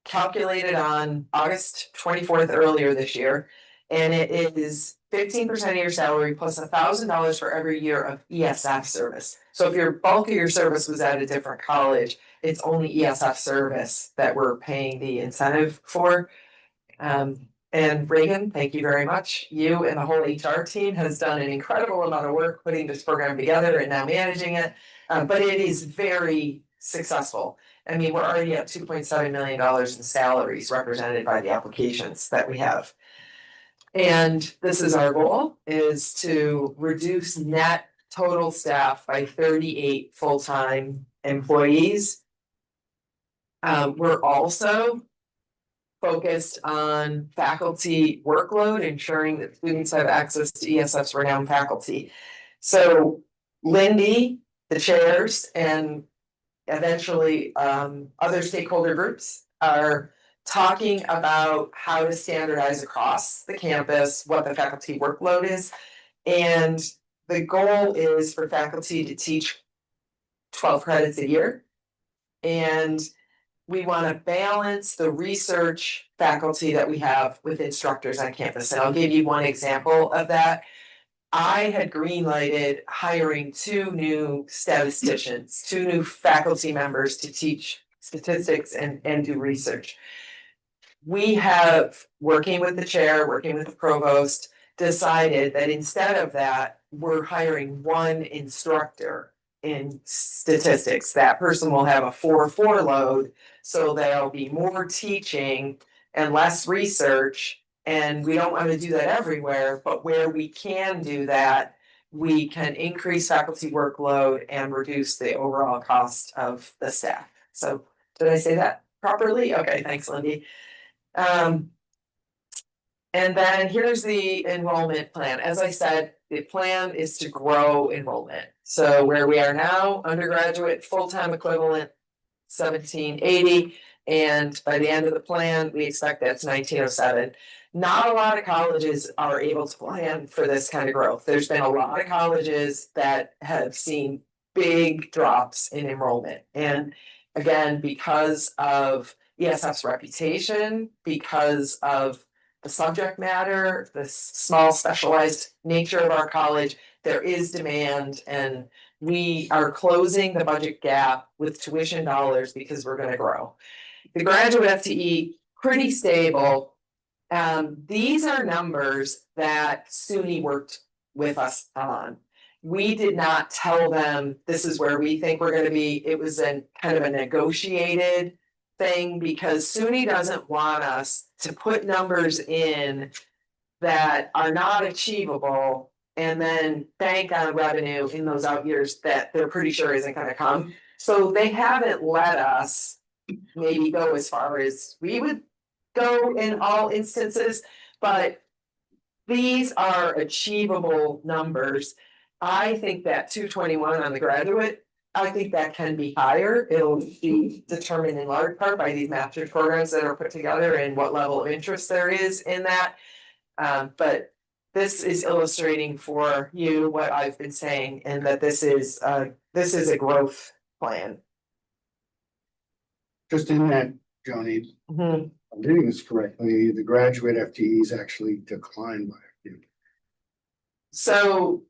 calculated on August 24th earlier this year. And it is 15% of your salary plus $1,000 for every year of ESF service. So if your bulk of your service was at a different college, it's only ESF service that we're paying the incentive for. And Reagan, thank you very much. You and the whole HR team has done an incredible amount of work putting this program together and now managing it. But it is very successful. I mean, we're already at $2.7 million in salaries represented by the applications that we have. And this is our goal, is to reduce net total staff by 38 full-time employees. We're also focused on faculty workload, ensuring that students have access to ESF's renowned faculty. So Lindy, the chairs, and eventually other stakeholder groups are talking about how to standardize across the campus what the faculty workload is. And the goal is for faculty to teach 12 credits a year. And we want to balance the research faculty that we have with instructors on campus. And I'll give you one example of that. I had greenlighted hiring 2 new statisticians, 2 new faculty members to teach statistics and do research. We have, working with the chair, working with the provost, decided that instead of that, we're hiring 1 instructor in statistics. That person will have a 4-4 load, so there'll be more teaching and less research. And we don't want to do that everywhere, but where we can do that, we can increase faculty workload and reduce the overall cost of the staff. So did I say that properly? Okay, thanks, Lindy. And then here's the enrollment plan. As I said, the plan is to grow enrollment. So where we are now, undergraduate full-time equivalent, 1780. And by the end of the plan, we expect that's 1907. Not a lot of colleges are able to plan for this kind of growth. There's been a lot of colleges that have seen big drops in enrollment. And again, because of ESF's reputation, because of the subject matter, the small specialized nature of our college, there is demand, and we are closing the budget gap with tuition dollars because we're gonna grow. The graduate FTE, pretty stable. These are numbers that SUNY worked with us on. We did not tell them this is where we think we're gonna be. It was a kind of a negotiated thing, because SUNY doesn't want us to put numbers in that are not achievable and then bank on revenue in those out years that they're pretty sure isn't gonna come. So they haven't let us maybe go as far as we would go in all instances, but these are achievable numbers. I think that 221 on the graduate, I think that can be higher. It'll be determined in large part by these master's programs that are put together and what level of interest there is in that. But this is illustrating for you what I've been saying, and that this is a growth plan. Just in that, Joni, Mhm. I'm reading this correctly, the graduate FTEs actually declined by a few. So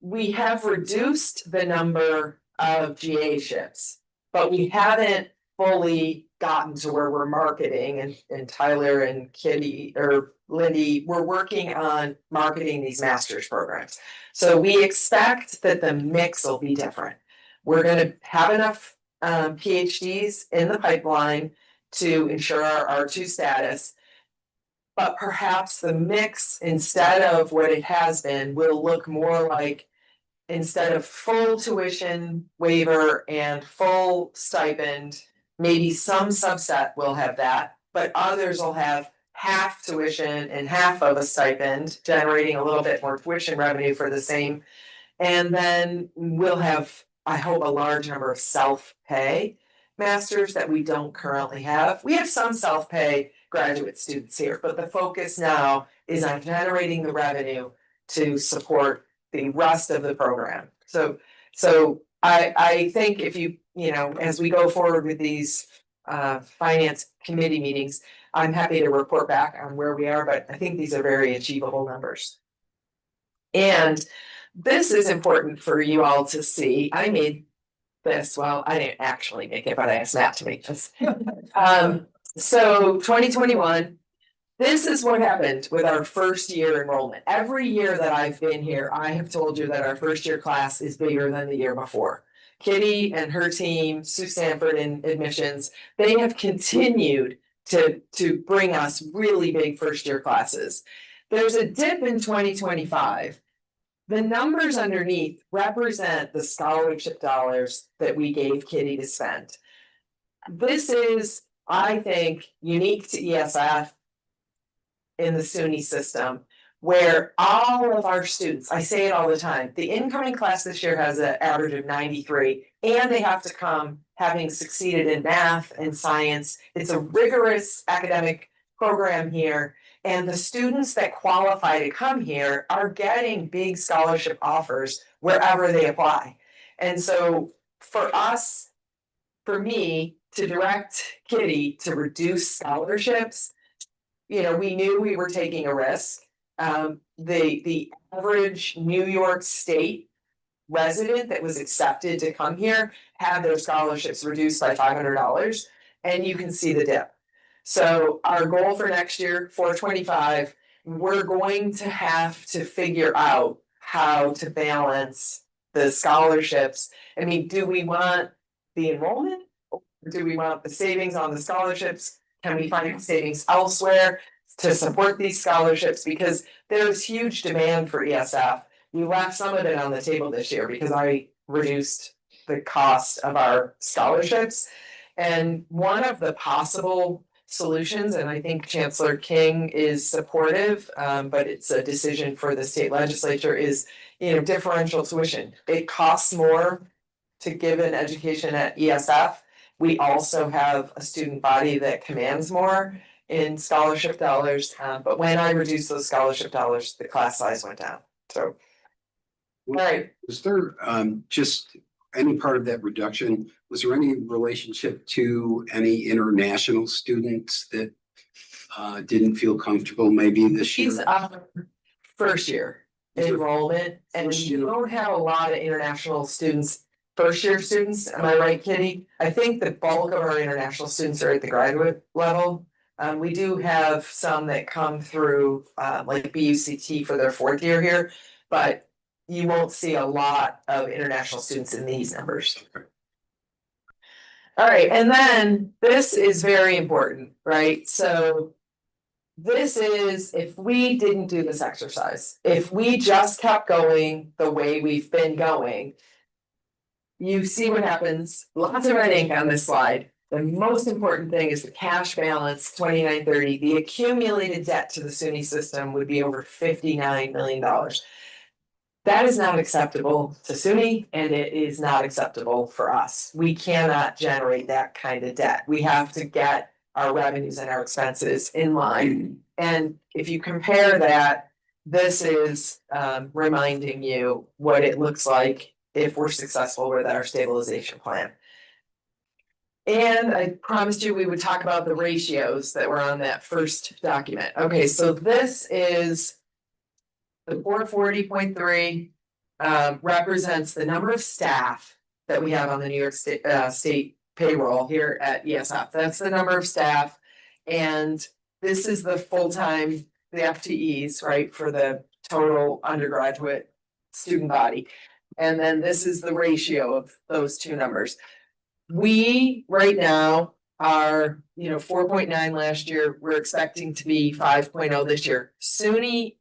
we have reduced the number of GA shifts, but we haven't fully gotten to where we're marketing, and Tyler and Kitty or Lindy, we're working on marketing these master's programs. So we expect that the mix will be different. We're gonna have enough PhDs in the pipeline to ensure our R2 status. But perhaps the mix, instead of what it has been, will look more like, instead of full tuition waiver and full stipend, maybe some subset will have that, but others will have half tuition and half of a stipend, generating a little bit more tuition revenue for the same. And then we'll have, I hope, a large number of self-pay masters that we don't currently have. We have some self-pay graduate students here, but the focus now is on generating the revenue to support the rest of the program. So I think if you know, as we go forward with these finance committee meetings, I'm happy to report back on where we are, but I think these are very achievable numbers. And this is important for you all to see. I made this, well, I didn't actually make it, but I asked Matt to make this. So 2021, this is what happened with our first year enrollment. Every year that I've been here, I have told you that our first year class is bigger than the year before. Kitty and her team, Sue Sanford in admissions, they have continued to bring us really big first year classes. There's a dip in 2025. The numbers underneath represent the scholarship dollars that we gave Kitty to spend. This is, I think, unique to ESF in the SUNY system, where all of our students, I say it all the time, the incoming class this year has an average of 93, and they have to come having succeeded in math and science. It's a rigorous academic program here. And the students that qualify to come here are getting big scholarship offers wherever they apply. And so for us, for me, to direct Kitty to reduce scholarships, you know, we knew we were taking a risk. The average New York State resident that was accepted to come here had their scholarships reduced by $500, and you can see the dip. So our goal for next year, 425, we're going to have to figure out how to balance the scholarships. I mean, do we want the enrollment? Or do we want the savings on the scholarships? Can we find savings elsewhere to support these scholarships? Because there's huge demand for ESF. We left some of it on the table this year because I reduced the cost of our scholarships. And one of the possible solutions, and I think Chancellor King is supportive, but it's a decision for the state legislature, is, you know, differential tuition. It costs more to give an education at ESF. We also have a student body that commands more in scholarship dollars, but when I reduced those scholarship dollars, the class size went down. So, all right. Was there just any part of that reduction, was there any relationship to any international students that didn't feel comfortable maybe this year? He's first year enrollment, and First year. you don't have a lot of international students, first year students, am I right, Kitty? I think the bulk of our international students are at the graduate level. We do have some that come through like BUCT for their fourth year here, but you won't see a lot of international students in these numbers. All right, and then this is very important, right? So this is, if we didn't do this exercise, if we just kept going the way we've been going, you see what happens, lots of red ink on this slide. The most important thing is the cash balance, 2930. The accumulated debt to the SUNY system would be over $59 million. That is not acceptable to SUNY, and it is not acceptable for us. We cannot generate that kind of debt. We have to get our revenues and our expenses in line. And if you compare that this is reminding you what it looks like if we're successful with our stabilization plan. And I promised you we would talk about the ratios that were on that first document. Okay, so this is the 440.3 represents the number of staff that we have on the New York State payroll here at ESF. That's the number of staff. And this is the full-time, the FTEs, right, for the total undergraduate student body. And then this is the ratio of those two numbers. We, right now, are, 4.9 last year. We're expecting to be 5.0 this year. SUNY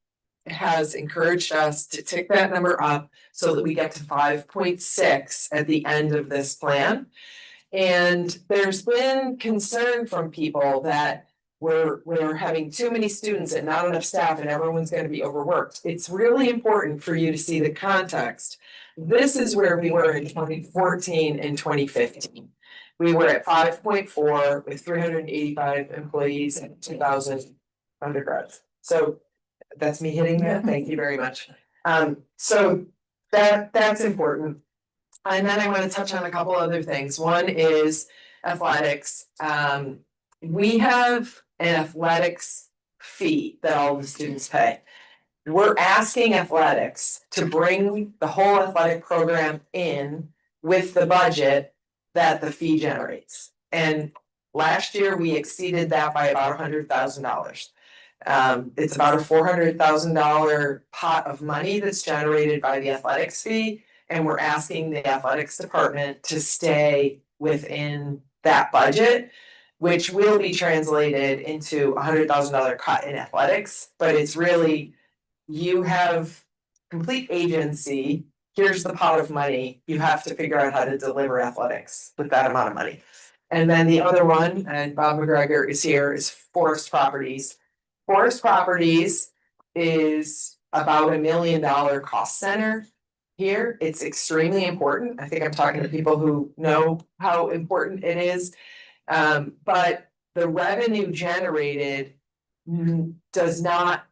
has encouraged us to tick that number up so that we get to 5.6 at the end of this plan. And there's been concern from people that we're having too many students and not enough staff and everyone's going to be overworked. It's really important for you to see the context. This is where we were in 2014 and 2015. We were at 5.4 with 385 employees and 2,000 undergrads. So that's me hitting that. Thank you very much. So that's important. And then I want to touch on a couple other things. One is athletics. We have an athletics fee that all the students pay. We're asking athletics to bring the whole athletic program in with the budget that the fee generates. And last year we exceeded that by about $100,000. It's about a $400,000 pot of money that's generated by the athletics fee. And we're asking the athletics department to stay within that budget, which will be translated into a $100,000 cut in athletics. But it's really, you have complete agency. Here's the pot of money. You have to figure out how to deliver athletics with that amount of money. And then the other one, and Bob McGregor is here, is Forest Properties. Forest Properties is about $1 million cost center here. It's extremely important. I think I'm talking to people who know how important it is. But the revenue generated does not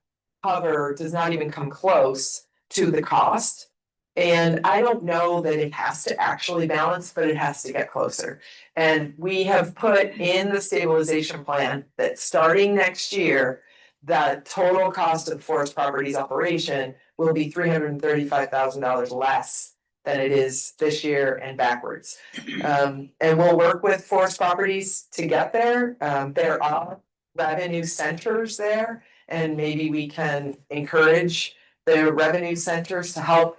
even come close to the cost. And I don't know that it has to actually balance, but it has to get closer. And we have put in the stabilization plan that starting next year, the total cost of Forest Properties operation will be $335,000 less than it is this year and backwards. And we'll work with Forest Properties to get there. There are revenue centers there, and maybe we can encourage the revenue centers to help.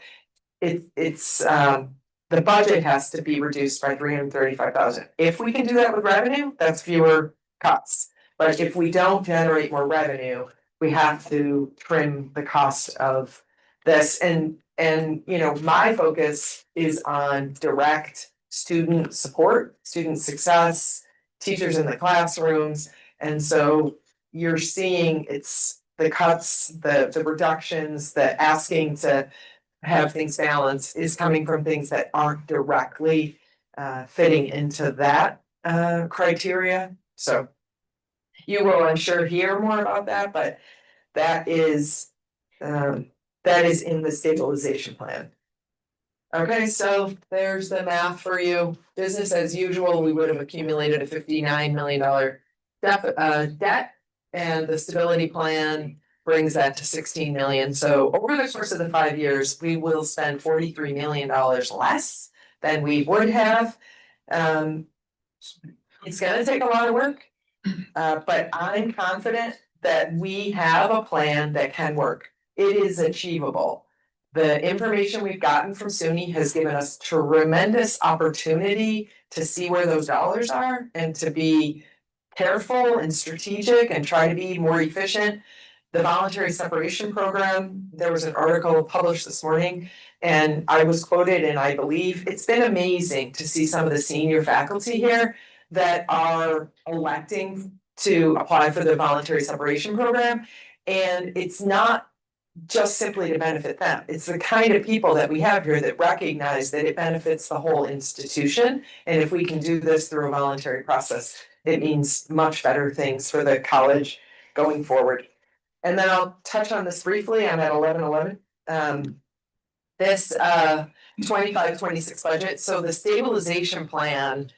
The budget has to be reduced by $335,000. If we can do that with revenue, that's fewer cuts. But if we don't generate more revenue, we have to trim the cost of this. And my focus is on direct student support, student success, teachers in the classrooms. And so you're seeing it's the cuts, the reductions, the asking to have things balanced is coming from things that aren't directly fitting into that criteria. So you will, I'm sure, hear more about that, but that is in the stabilization plan. Okay, so there's the math for you. Business as usual, we would have accumulated a $59 million debt, and the stability plan brings that to 16 million. So over the course of the 5 years, we will spend $43 million less than we would have. It's gonna take a lot of work, but I'm confident that we have a plan that can work. It is achievable. The information we've gotten from SUNY has given us tremendous opportunity to see where those dollars are and to be careful and strategic and try to be more efficient. The voluntary separation program, there was an article published this morning and I was quoted, and I believe it's been amazing to see some of the senior faculty here that are electing to apply for the voluntary separation program. And it's not just simply to benefit them. It's the kind of people that we have here that recognize that it benefits the whole institution. And if we can do this through a voluntary process, it means much better things for the college going forward. And then I'll touch on this briefly, I'm at 11:11. This 25-26 budget, so the stabilization plan.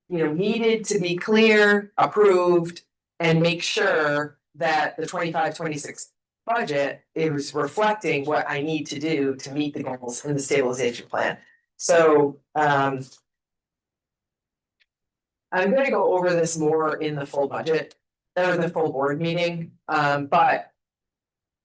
Needed to be clear, approved, and make sure that the 25-26 budget is reflecting what I need to do to meet the goals in the stabilization plan. So I'm gonna go over this more in the full budget or the full board meeting, but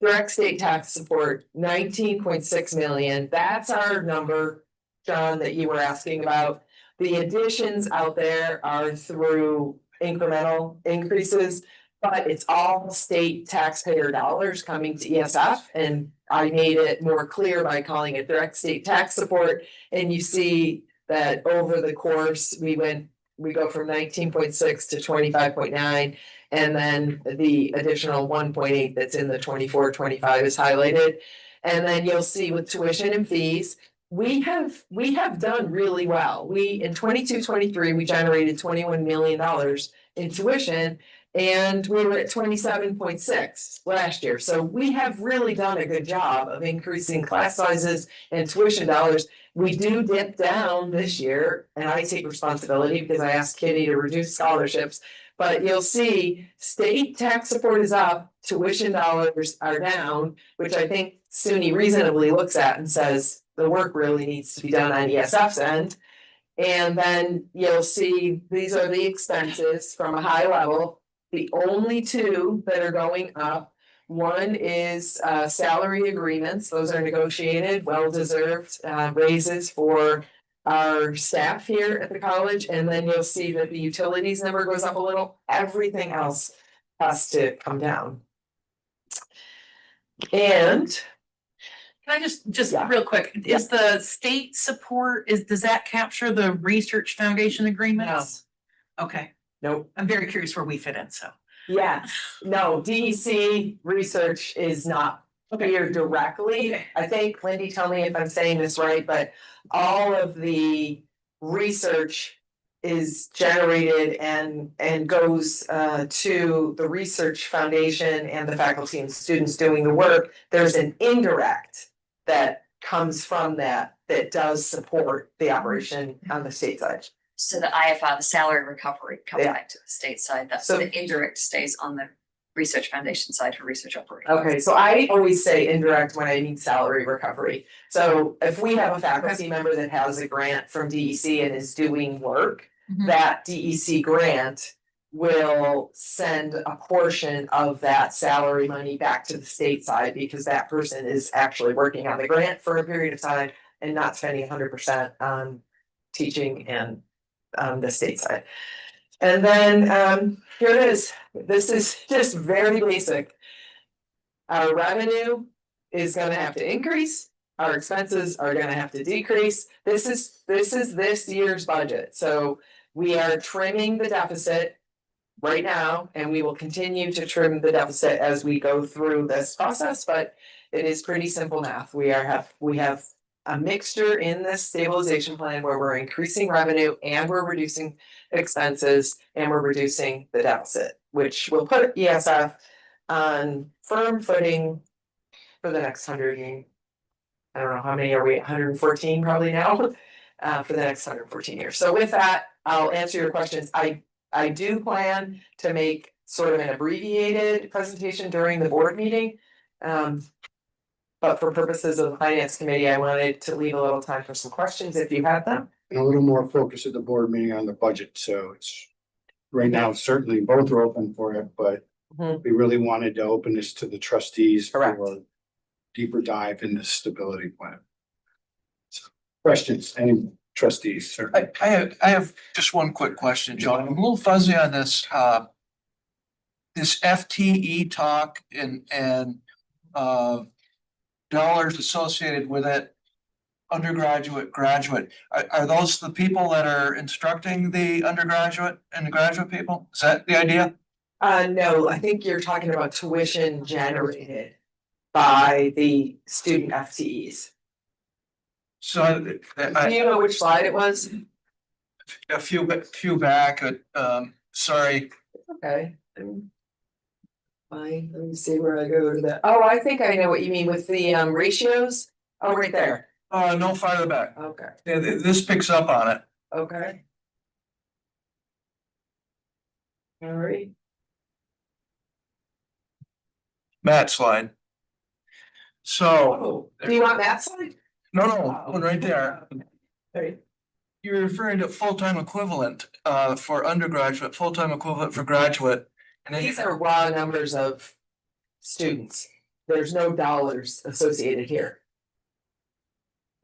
direct state tax support, 19.6 million, that's our number, John, that you were asking about. The additions out there are through incremental increases, but it's all state taxpayer dollars coming to ESF. And I made it more clear by calling it direct state tax support. And you see that over the course, we go from 19.6 to 25.9. And then the additional 1.8 that's in the 24-25 is highlighted. And then you'll see with tuition and fees, we have done really well. In 22-23, we generated $21 million in tuition. And we were at 27.6 last year. So we have really done a good job of increasing class sizes and tuition dollars. We do dip down this year, and I take responsibility because I asked Kitty to reduce scholarships. But you'll see state tax support is up, tuition dollars are down, which I think SUNY reasonably looks at and says the work really needs to be done on ESF's end. And then you'll see these are the expenses from a high level. The only two that are going up, one is salary agreements. Those are negotiated, well-deserved raises for our staff here at the college. And then you'll see that the utilities number goes up a little. Everything else has to come down. And Can I just Yeah. real quick, is the state support, does that capture the research foundation agreements? Okay, nope. I'm very curious where we fit in, so. Yeah, no, DEC research is not here directly. I think, Lindy, tell me if I'm saying this right, but all of the research is generated and goes to the research foundation and the faculty and students doing the work. There's an indirect that comes from that does support the operation on the state side. So the IFR, the salary recovery comes Yeah. back to the state side, that's So- the indirect stays on the research foundation side for research operations. Okay, so I always say indirect when I need salary recovery. So if we have a faculty member that has a grant from DEC and is doing work, that DEC grant will send a portion of that salary money back to the state side because that person is actually working on the grant for a period of time and not spending 100% on teaching and the state side. And then here it is. This is just very basic. Our revenue is gonna have to increase. Our expenses are gonna have to decrease. This is this year's budget. So we are trimming the deficit right now, and we will continue to trim the deficit as we go through this process, but it is pretty simple math. We have a mixture in this stabilization plan where we're increasing revenue and we're reducing expenses and we're reducing the deficit, which will put ESF on firm footing for the next 100 and I don't know how many are we, 114 probably now, for the next 114 years. So with that, I'll answer your questions. I do plan to make sort of an abbreviated presentation during the board meeting. But for purposes of the finance committee, I wanted to leave a little time for some questions if you have them. And a little more focus at the board meeting on the budget, so it's. Right now, certainly both are open for it, but Mhm. we really wanted to open this to the trustees Correct. for. Deeper dive in the stability plan. So, questions, any trustees, sir? I have just one quick question, John. I'm a little fuzzy on this, this FTE talk and dollars associated with it, undergraduate, graduate. Are those the people that are instructing the undergraduate and graduate people? Is that the idea? No, I think you're talking about tuition generated by the student FTEs. So Do you know which slide it was? a few back, sorry. Okay. Fine, let me see where I go to that. Oh, I think I know what you mean with the ratios. Oh, right there. No, farther back. Okay, Yeah, this picks up on it. okay. All right. Matt slide. So, Oh, do you want that side? no, one right there. Right. You're referring to full-time equivalent for undergraduate, full-time equivalent for graduate. And then These are raw numbers of students. There's no dollars associated here.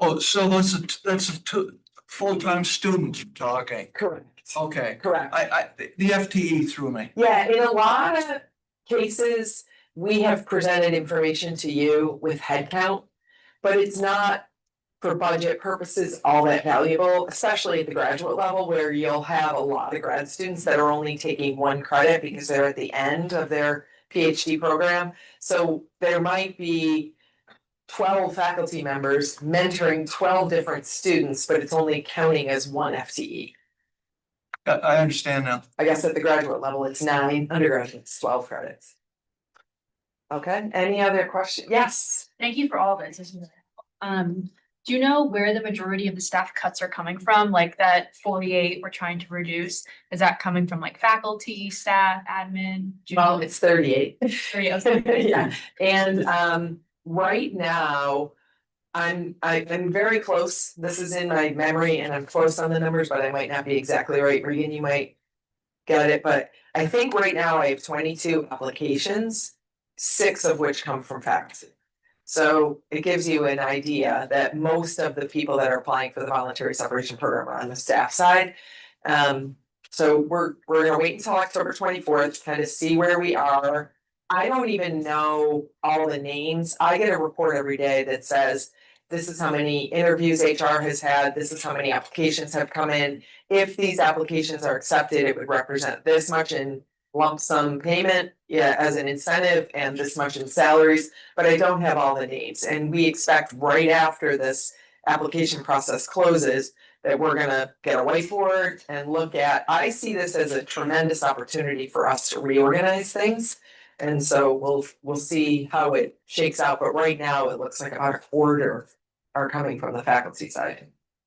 oh, so that's a full-time student you're talking. Correct. Okay, Correct. the FTE threw me. Yeah, in a lot of cases, we have presented information to you with headcount, but it's not for budget purposes all that valuable, especially at the graduate level where you'll have a lot of grad students that are only taking one credit because they're at the end of their PhD program. So there might be 12 faculty members mentoring 12 different students, but it's only counting as one FTE. I understand now. I guess at the graduate level, it's 9, undergraduates, 12 credits. Okay, any other question? Yes. Thank you for all this. This is really helpful. Do you know where the majority of the staff cuts are coming from? Like that 48 we're trying to reduce? Is that coming from like faculty, staff, admin? Do you know? Well, it's 38. 38, okay. Yeah, and right now, I'm very close. This is in my memory and I'm close on the numbers, but I might not be exactly right. Regan, you might get it, but I think right now I have 22 applications, 6 of which come from faculty. So it gives you an idea that most of the people that are applying for the voluntary separation program are on the staff side. So we're gonna wait until October 24th, kind of see where we are. I don't even know all the names. I get a report every day that says, this is how many interviews HR has had, this is how many applications have come in. If these applications are accepted, it would represent this much in lump sum payment, yeah, as an incentive and this much in salaries, but I don't have all the names. And we expect right after this application process closes that we're gonna get a whiteboard and look at, I see this as a tremendous opportunity for us to reorganize things. And so we'll see how it shakes out, but right now it looks like about a quarter are coming from the faculty side.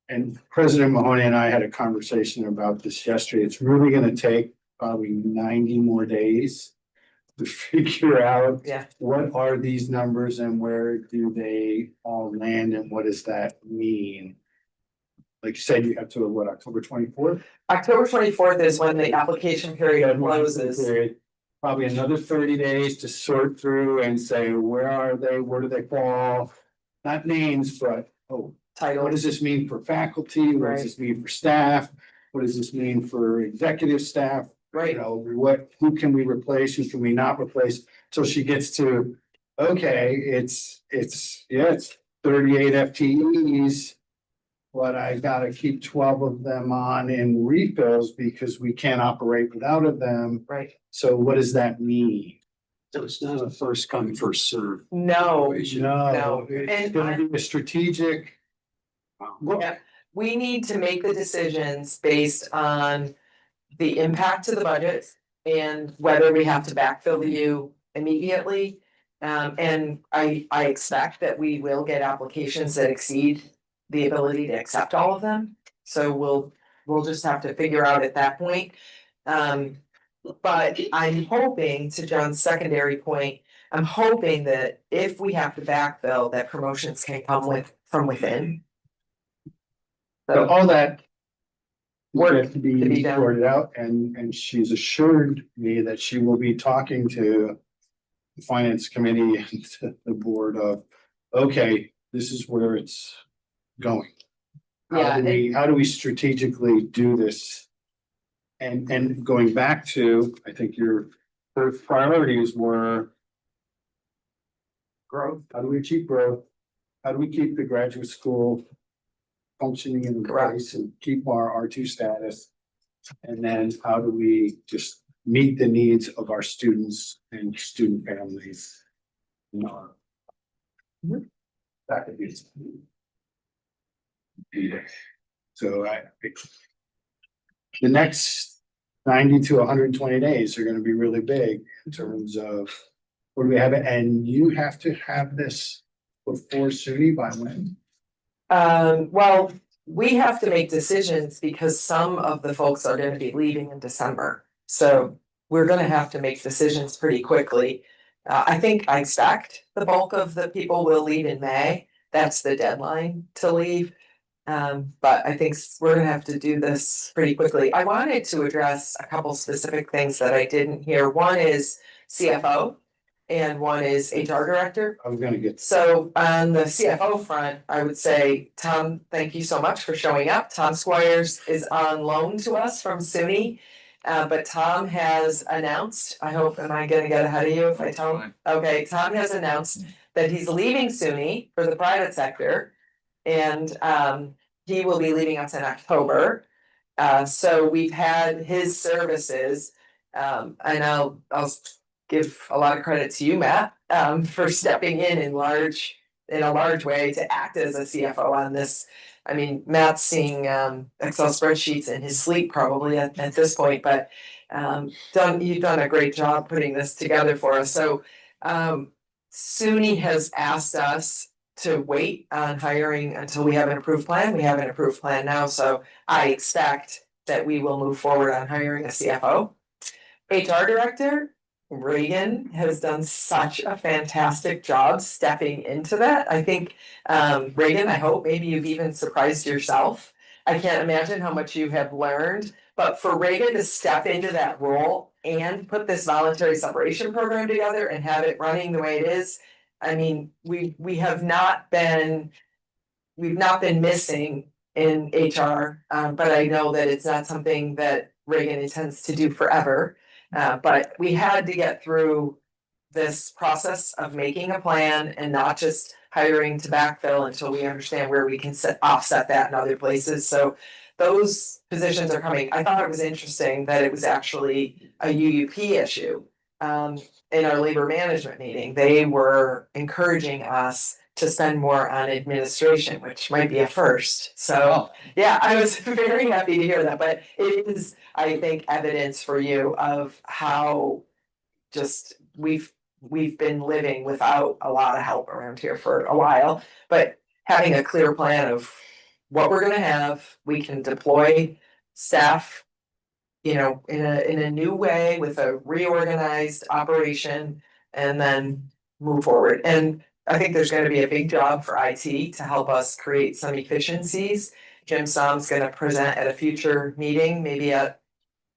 And President Mahoney and I had a conversation about this yesterday. It's really gonna take probably 90 more days to figure out Yeah. what are these numbers and where do they all land and what does that mean? Like you said, you have to, what, October 24th? October 24th is when the application period closes. Probably another 30 days to sort through and say, where are they, where do they fall? Not names, but, oh, Title. what does this mean for faculty? What does this mean for staff? What does this mean for executive staff? You Right, know, who can we replace, who can we not replace? So she gets to, okay, it's 38 FTEs. But I gotta keep 12 of them on in refills because we can't operate without of them. right. So what does that mean? So it's not a first come, first serve. No, situation. No, it's And gonna be a strategic. yeah, we need to make the decisions based on the impact to the budget and whether we have to backfill the U immediately. And I expect that we will get applications that exceed the ability to accept all of them. So we'll just have to figure out at that point. But I'm hoping, to John's secondary point, I'm hoping that if we have to backfill, that promotions can come from within. So all that. Work Work to to be be done. sorted out and she's assured me that she will be talking to. The finance committee and to the board of, okay, this is where it's going. Yeah, How do we strategically do this? And going back to, I think your first priorities were. Growth, how do we achieve growth? How do we keep the graduate school functioning in place and keep our R2 status? And then how do we just meet the needs of our students and student families? That could be. So the next 90 to 120 days are gonna be really big in terms of what do we have, and you have to have this before SUNY by when? Well, we have to make decisions because some of the folks are gonna be leaving in December. So we're gonna have to make decisions pretty quickly. I expect the bulk of the people will leave in May. That's the deadline to leave. But I think we're gonna have to do this pretty quickly. I wanted to address a couple specific things that I didn't hear. One is CFO and one is HR director. I was gonna get. So on the CFO front, I would say, Tom, thank you so much for showing up. Tom Squires is on loan to us from SUNY. But Tom has announced, I hope, am I gonna get ahead of you if I tell him? Okay, Tom has announced that he's leaving SUNY for the private sector. And he will be leaving us in October. So we've had his services, and I'll give a lot of credit to you, Matt, for stepping in a large way to act as a CFO on this. I mean, Matt's seeing Excel spreadsheets in his sleep probably at this point, but you've done a great job putting this together for us. So SUNY has asked us to wait on hiring until we have an approved plan. We have an approved plan now, so I expect that we will move forward on hiring a CFO. HR director, Reagan has done such a fantastic job stepping into that. I think, Reagan, I hope maybe you've even surprised yourself. I can't imagine how much you have learned, but for Reagan to step into that role and put this voluntary separation program together and have it running the way it is, I mean, we have not been, we've not been missing in HR, but I know that it's not something that Reagan intends to do forever. But we had to get through this process of making a plan and not just hiring to backfill until we understand where we can offset that in other places. So those positions are coming. I thought it was interesting that it was actually a UUP issue. In our labor management meeting, they were encouraging us to spend more on administration, which might be a first. So, yeah, I was very happy to hear that, but it is, I think, evidence for you of how just we've been living without a lot of help around here for a while, but having a clear plan of what we're gonna have, we can deploy staff, in a new way with a reorganized operation and then move forward. And I think there's gonna be a big job for IT to help us create some efficiencies. Jim Som's gonna present at a future meeting, maybe at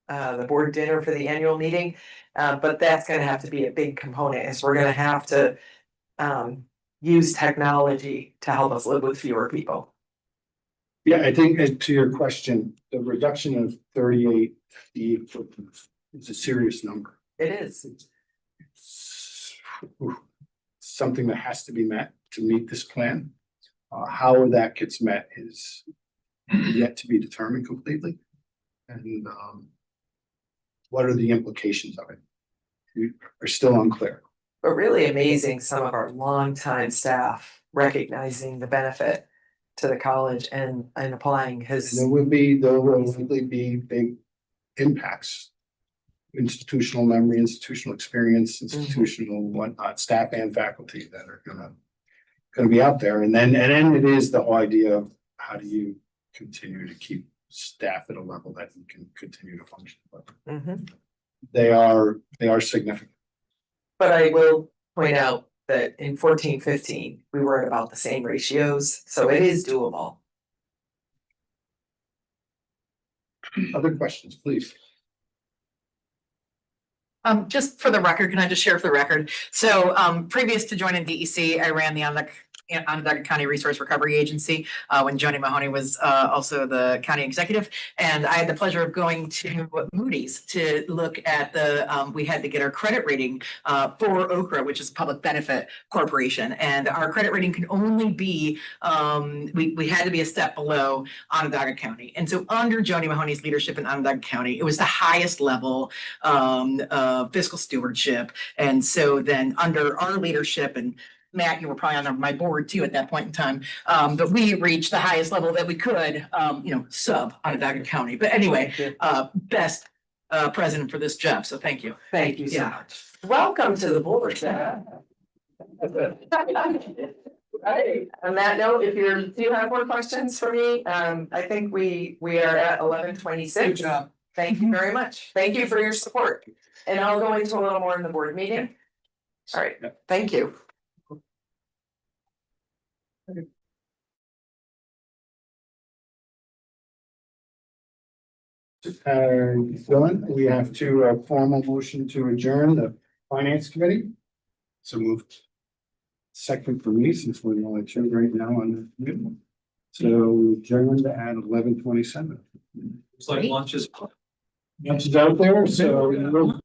the board dinner for the annual meeting. But that's gonna have to be a big component, is we're gonna have to use technology to help us live with fewer people. Yeah, I think to your question, the reduction of 38 is a serious number. It is. It's something that has to be met to meet this plan. How that gets met is yet to be determined completely. And what are the implications of it? We are still unclear. But really amazing, some of our longtime staff recognizing the benefit to the college and applying his. There will likely be big impacts. Institutional memory, institutional experience, institutional whatnot, staff and faculty that are gonna be out there. And then it is the whole idea of how do you continue to keep staff at a level that you can continue to function. But they are significant. But I will point out that in 14-15, we were at about the same ratios, so it is doable. Other questions, please. Just for the record, can I just share for the record? So, previous to joining DEC, I ran the Onondaga County Resource Recovery Agency, when Joni Mahoney was, also the county executive. And I had the pleasure of going to Moody's to look at we had to get our credit rating, for Okra, which is a public benefit corporation. And our credit rating could only be, we had to be a step below Onondaga County. And so under Joni Mahoney's leadership in Onondaga County, it was the highest level, fiscal stewardship. And so then under our leadership, and Matt, you were probably on my board too at that point in time, but we reached the highest level that we could, sub Onondaga County. But anyway, best president for this job, so thank you. Thank you so Yeah. much. Welcome to the board, Sarah. Right, on that note, if you do have more questions for me, I think we are at 11:26. Good job. Thank you very much. Thank you for your support. And I'll go into a little more in the board meeting. All right, thank you. Dylan, we have to formal motion to adjourn the finance committee. So moved. Second for me, since we're only two right now on the committee. So adjourned at 11:27. It's like lunch is. Lunch is out there, so we'll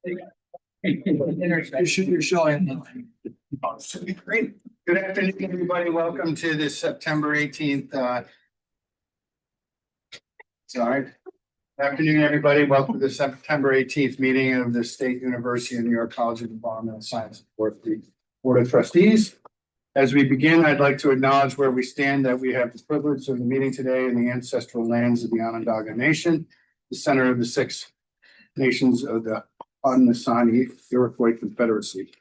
You're showing. Great. Good afternoon, everybody. Welcome to this September 18th. Sorry. Good afternoon, everybody. Welcome to the September 18th meeting of the State University of New York College of Environmental Science the Board of Trustees. As we begin, I'd like to acknowledge where we stand, that we have the privilege of the meeting today in the ancestral lands of the Onondaga Nation, the center of the 6 nations of the Haudenosaunee Iroquois Confederacy,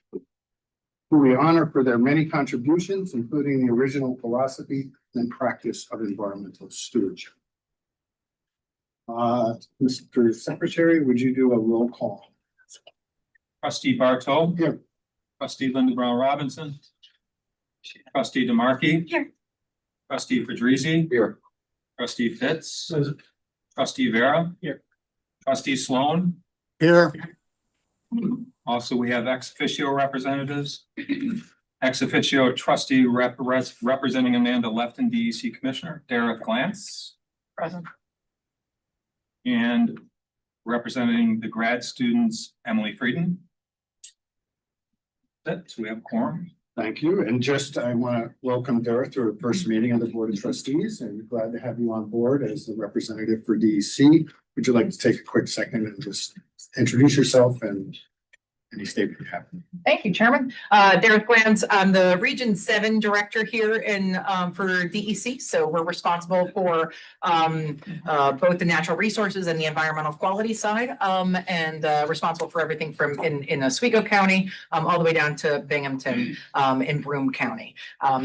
who we honor for their many contributions, including the original philosophy and practice of environmental stewardship. Mr. Secretary, would you do a roll call? Trustee Barto. Here. Trustee Linda Brown Robinson. Trustee DeMarchi. Here. Trustee Fedrizzi. Here. Trustee Fitz. Trustee Vera. Here. Trustee Sloan. Here. Also, we have ex officio representatives. Ex officio trustee representing Amanda Lefton, DEC Commissioner, Derek Glantz. Present. And representing the grad students, Emily Frieden. That's it. So we have a quorum. Thank you. And just, I want to welcome Derek to our first meeting of the Board of Trustees, and glad to have you on board as the representative for DEC. Would you like to take a quick second and just introduce yourself and any statement you have? Thank you, Chairman. Derek Glantz, I'm the Region 7 Director here in for DEC. So we're responsible for both the natural resources and the environmental quality side, and responsible for everything from in Oswego County all the way down to Binghamton in Broome County.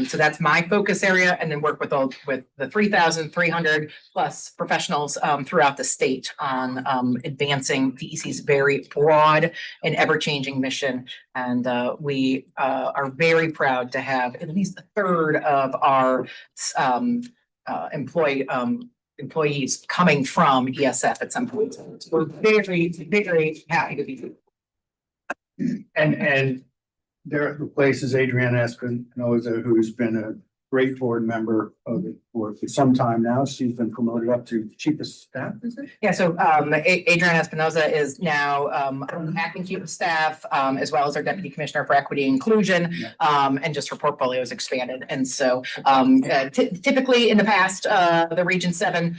So that's my focus area, and then work with the 3,300 plus professionals throughout the state on advancing DEC's very broad and ever-changing mission. And we are very proud to have at least a third of our employees coming from ESF at some point. So we're very, very happy to be here. And Derek replaces Adrienne Espinoza, who's been a great board member of the board for some time now. She's been promoted up to chief of staff, is it? Yeah, so Adrienne Espinoza is now acting chief of staff, as well as our deputy commissioner for equity and inclusion, and just her portfolio is expanded. And so typically in the past, the Region 7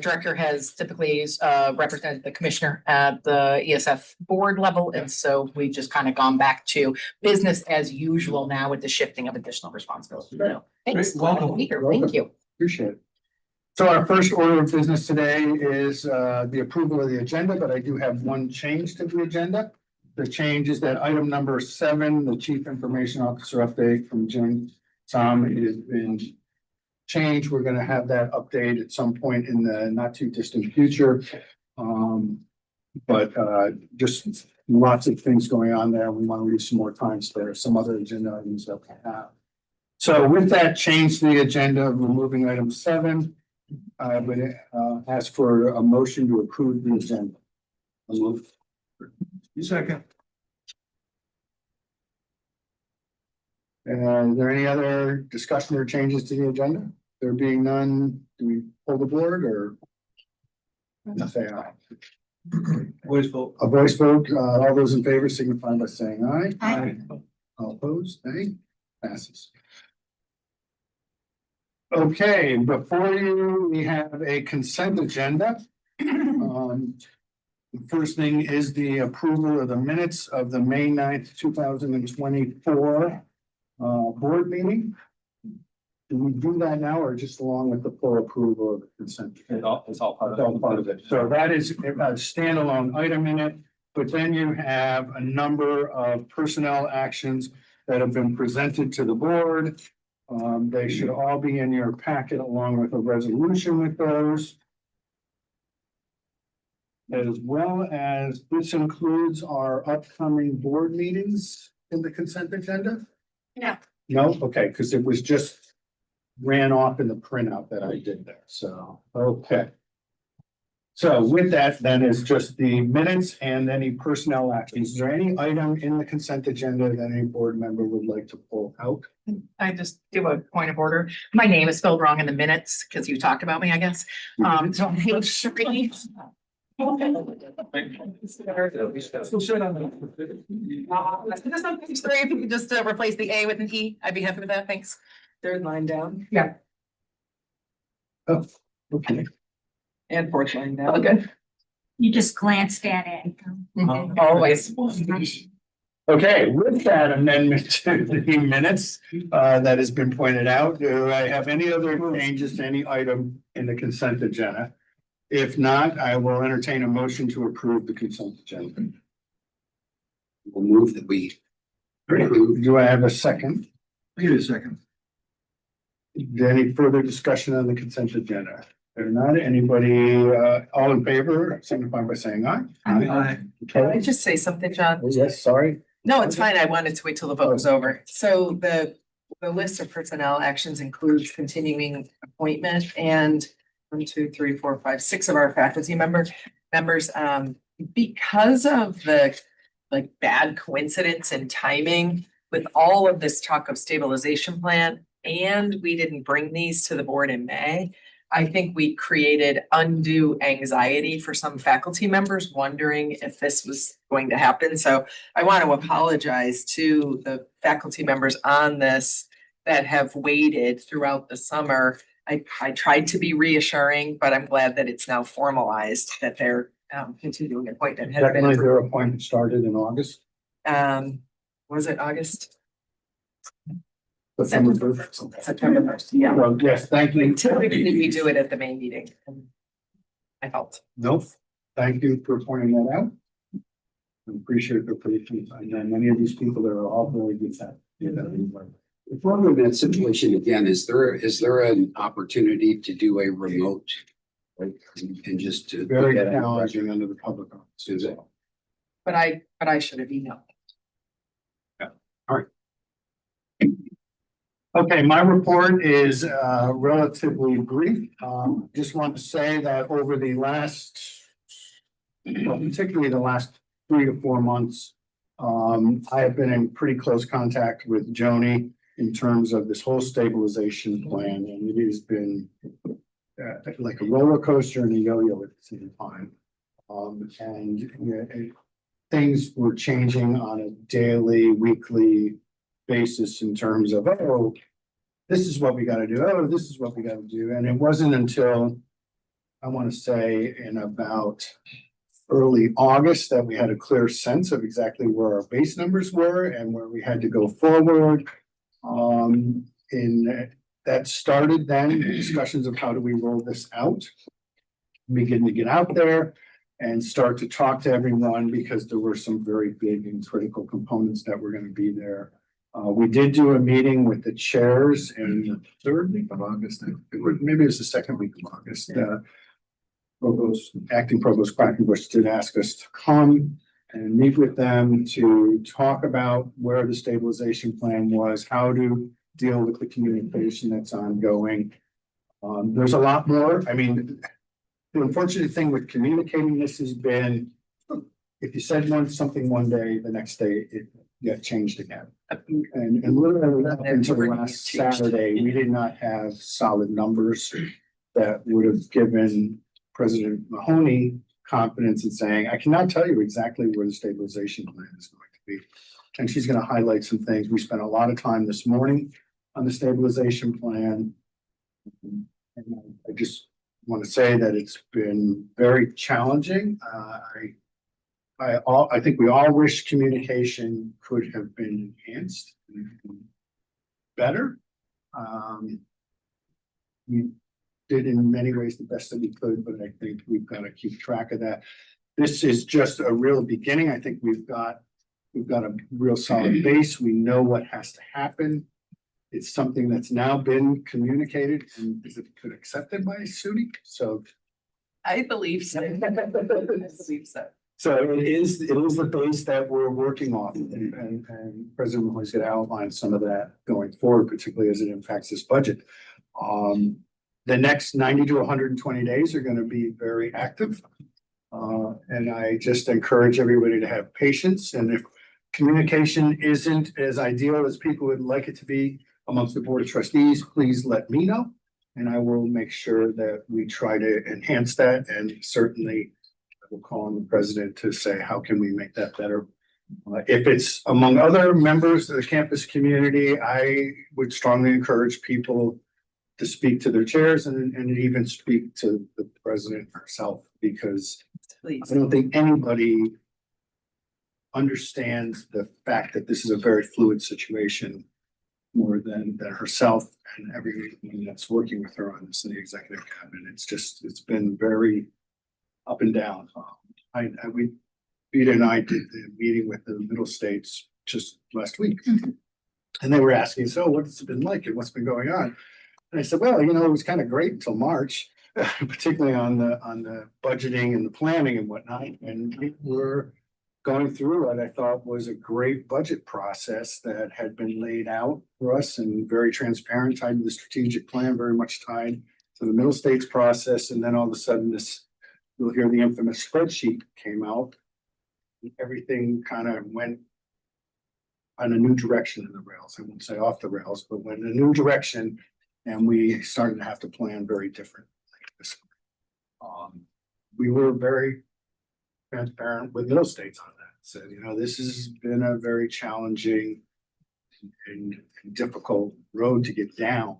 director has typically represented the commissioner at the ESF board level. And so we've just kind of gone back to business as usual now with the shifting of additional responsibilities. So, thanks. Welcome. Thank you. Appreciate it. So our first order of business today is the approval of the agenda, but I do have one change to the agenda. The change is that item number 7, the Chief Information Officer update from Jim Tom, has been changed. We're going to have that update at some point in the not too distant future. But just lots of things going on there. We want to leave some more time so there are some other agenda items that we have. So with that change to the agenda, removing item 7, I would ask for a motion to approve the agenda. I'll move. Second. Is there any other discussion or changes to the agenda? There being none, do we pull the board or say aye? Voice vote. A voice vote. All those in favor signify by saying aye. Aye. All opposed, nay. Passes. Okay, before you, we have a consent agenda. The first thing is the approval of the minutes of the May 9th, 2024 board meeting. Do we do that now or just along with the full approval of the consent? It's all part It's all part of it. So that is a standalone item in it, but then you have a number of personnel actions that have been presented to the board. They should all be in your packet along with a resolution with those. As well as this includes our upcoming board meetings in the consent agenda? No. No, okay, because it was just ran off in the printout that I did there, so, okay. So with that, then is just the minutes and any personnel actions. Is there any item in the consent agenda that any board member would like to pull out? I just do a point of order. My name is spelled wrong in the minutes because you talked about me, I guess. So If you could just replace the A with an E, I'd be happy with that, thanks. Third line down Yeah. Oh, okay. and fourth line down. Okay. You just glanced at it. Always. Okay, with that amendment to the minutes, that has been pointed out, do I have any other changes to any item in the consent agenda? If not, I will entertain a motion to approve the consent agenda. We'll move that we. Do I have a second? Wait a second. Any further discussion on the consent agenda? If not, anybody, all in favor, signify by saying aye. Aye. Can I Okay. just say something, John? Oh, yes, sorry. No, it's fine. I wanted to wait till the vote was over. So the list of personnel actions includes continuing appointment and 1, 2, 3, 4, 5, 6 of our faculty members. Because of the like bad coincidence and timing with all of this talk of stabilization plan, and we didn't bring these to the board in May. I think we created undue anxiety for some faculty members wondering if this was going to happen. So I want to apologize to the faculty members on this that have waited throughout the summer. I tried to be reassuring, but I'm glad that it's now formalized that their continuing appointment has been Definitely their approved. appointment started in August. Was it August? September first. September 1st, yeah. Well, yes, thank you. Typically, we do it at the May meeting. I felt. Nope, thank you for pointing that out. I appreciate the patience. I know many of these people are all very good at. If we're in that situation again, is there an opportunity to do a remote? Like, and just to. Very challenging under the public office. Is it? But I should have emailed. Okay, my report is relatively brief. Just want to say that over the last, well, particularly the last 3 to 4 months, I have been in pretty close contact with Joni in terms of this whole stabilization plan, and it has been like a roller coaster and a yo-yo at the same time. And you know, things were changing on a daily, weekly basis in terms of, oh, this is what we gotta do, oh, this is what we gotta do. And it wasn't until, I want to say, in about early August that we had a clear sense of exactly where our base numbers were and where we had to go forward. That started then discussions of how do we roll this out, begin to get out there and start to talk to everyone, because there were some very big and critical components that were going to be there. We did do a meeting with the chairs in the 3rd week of August. Maybe it was the 2nd week of August. Acting Provost Quackenbush did ask us to come and meet with them to talk about where the stabilization plan was, how to deal with the communication that's ongoing. There's a lot more. I mean, the unfortunate thing with communicating this has been, if you said something one day, the next day it got changed again. And literally up until last Saturday, we did not have solid numbers that would have given President Mahoney confidence in saying, I cannot tell you exactly where the stabilization plan is going to be. And she's going to highlight some things. We spent a lot of time this morning on the stabilization plan. And I just want to say that it's been very challenging. I think we all wish communication could have been enhanced better. We did in many ways the best that we could, but I think we've got to keep track of that. This is just a real beginning. I think we've got a real solid base. We know what has to happen. It's something that's now been communicated and is it accepted by SUNY? So I believe so. I believe so. So it is the base that we're working on, and President Mahoney's going to outline some of that going forward, particularly as it impacts this budget. The next 90 to 120 days are going to be very active. And I just encourage everybody to have patience, and if communication isn't as ideal as people would like it to be amongst the Board of Trustees, please let me know. And I will make sure that we try to enhance that and certainly will call on the president to say, how can we make that better? If it's among other members of the campus community, I would strongly encourage people to speak to their chairs and even speak to the president herself, because Please. I don't think anybody understands the fact that this is a very fluid situation more than herself and everyone that's working with her on this in the executive cabinet. It's been very up and down. Vita and I did the meeting with the middle states just last week. And they were asking, so what's it been like and what's been going on? And I said, well, it was kind of great until March, particularly on the budgeting and the planning and whatnot. And we're going through what I thought was a great budget process that had been laid out for us and very transparent, tied to the strategic plan, very much tied to the middle states process. And then all of a sudden you'll hear the infamous spreadsheet came out. Everything kind of went on a new direction in the rails. I won't say off the rails, but went in a new direction, and we started to have to plan very differently. We were very transparent with middle states on that. Said, this has been a very challenging and difficult road to get down,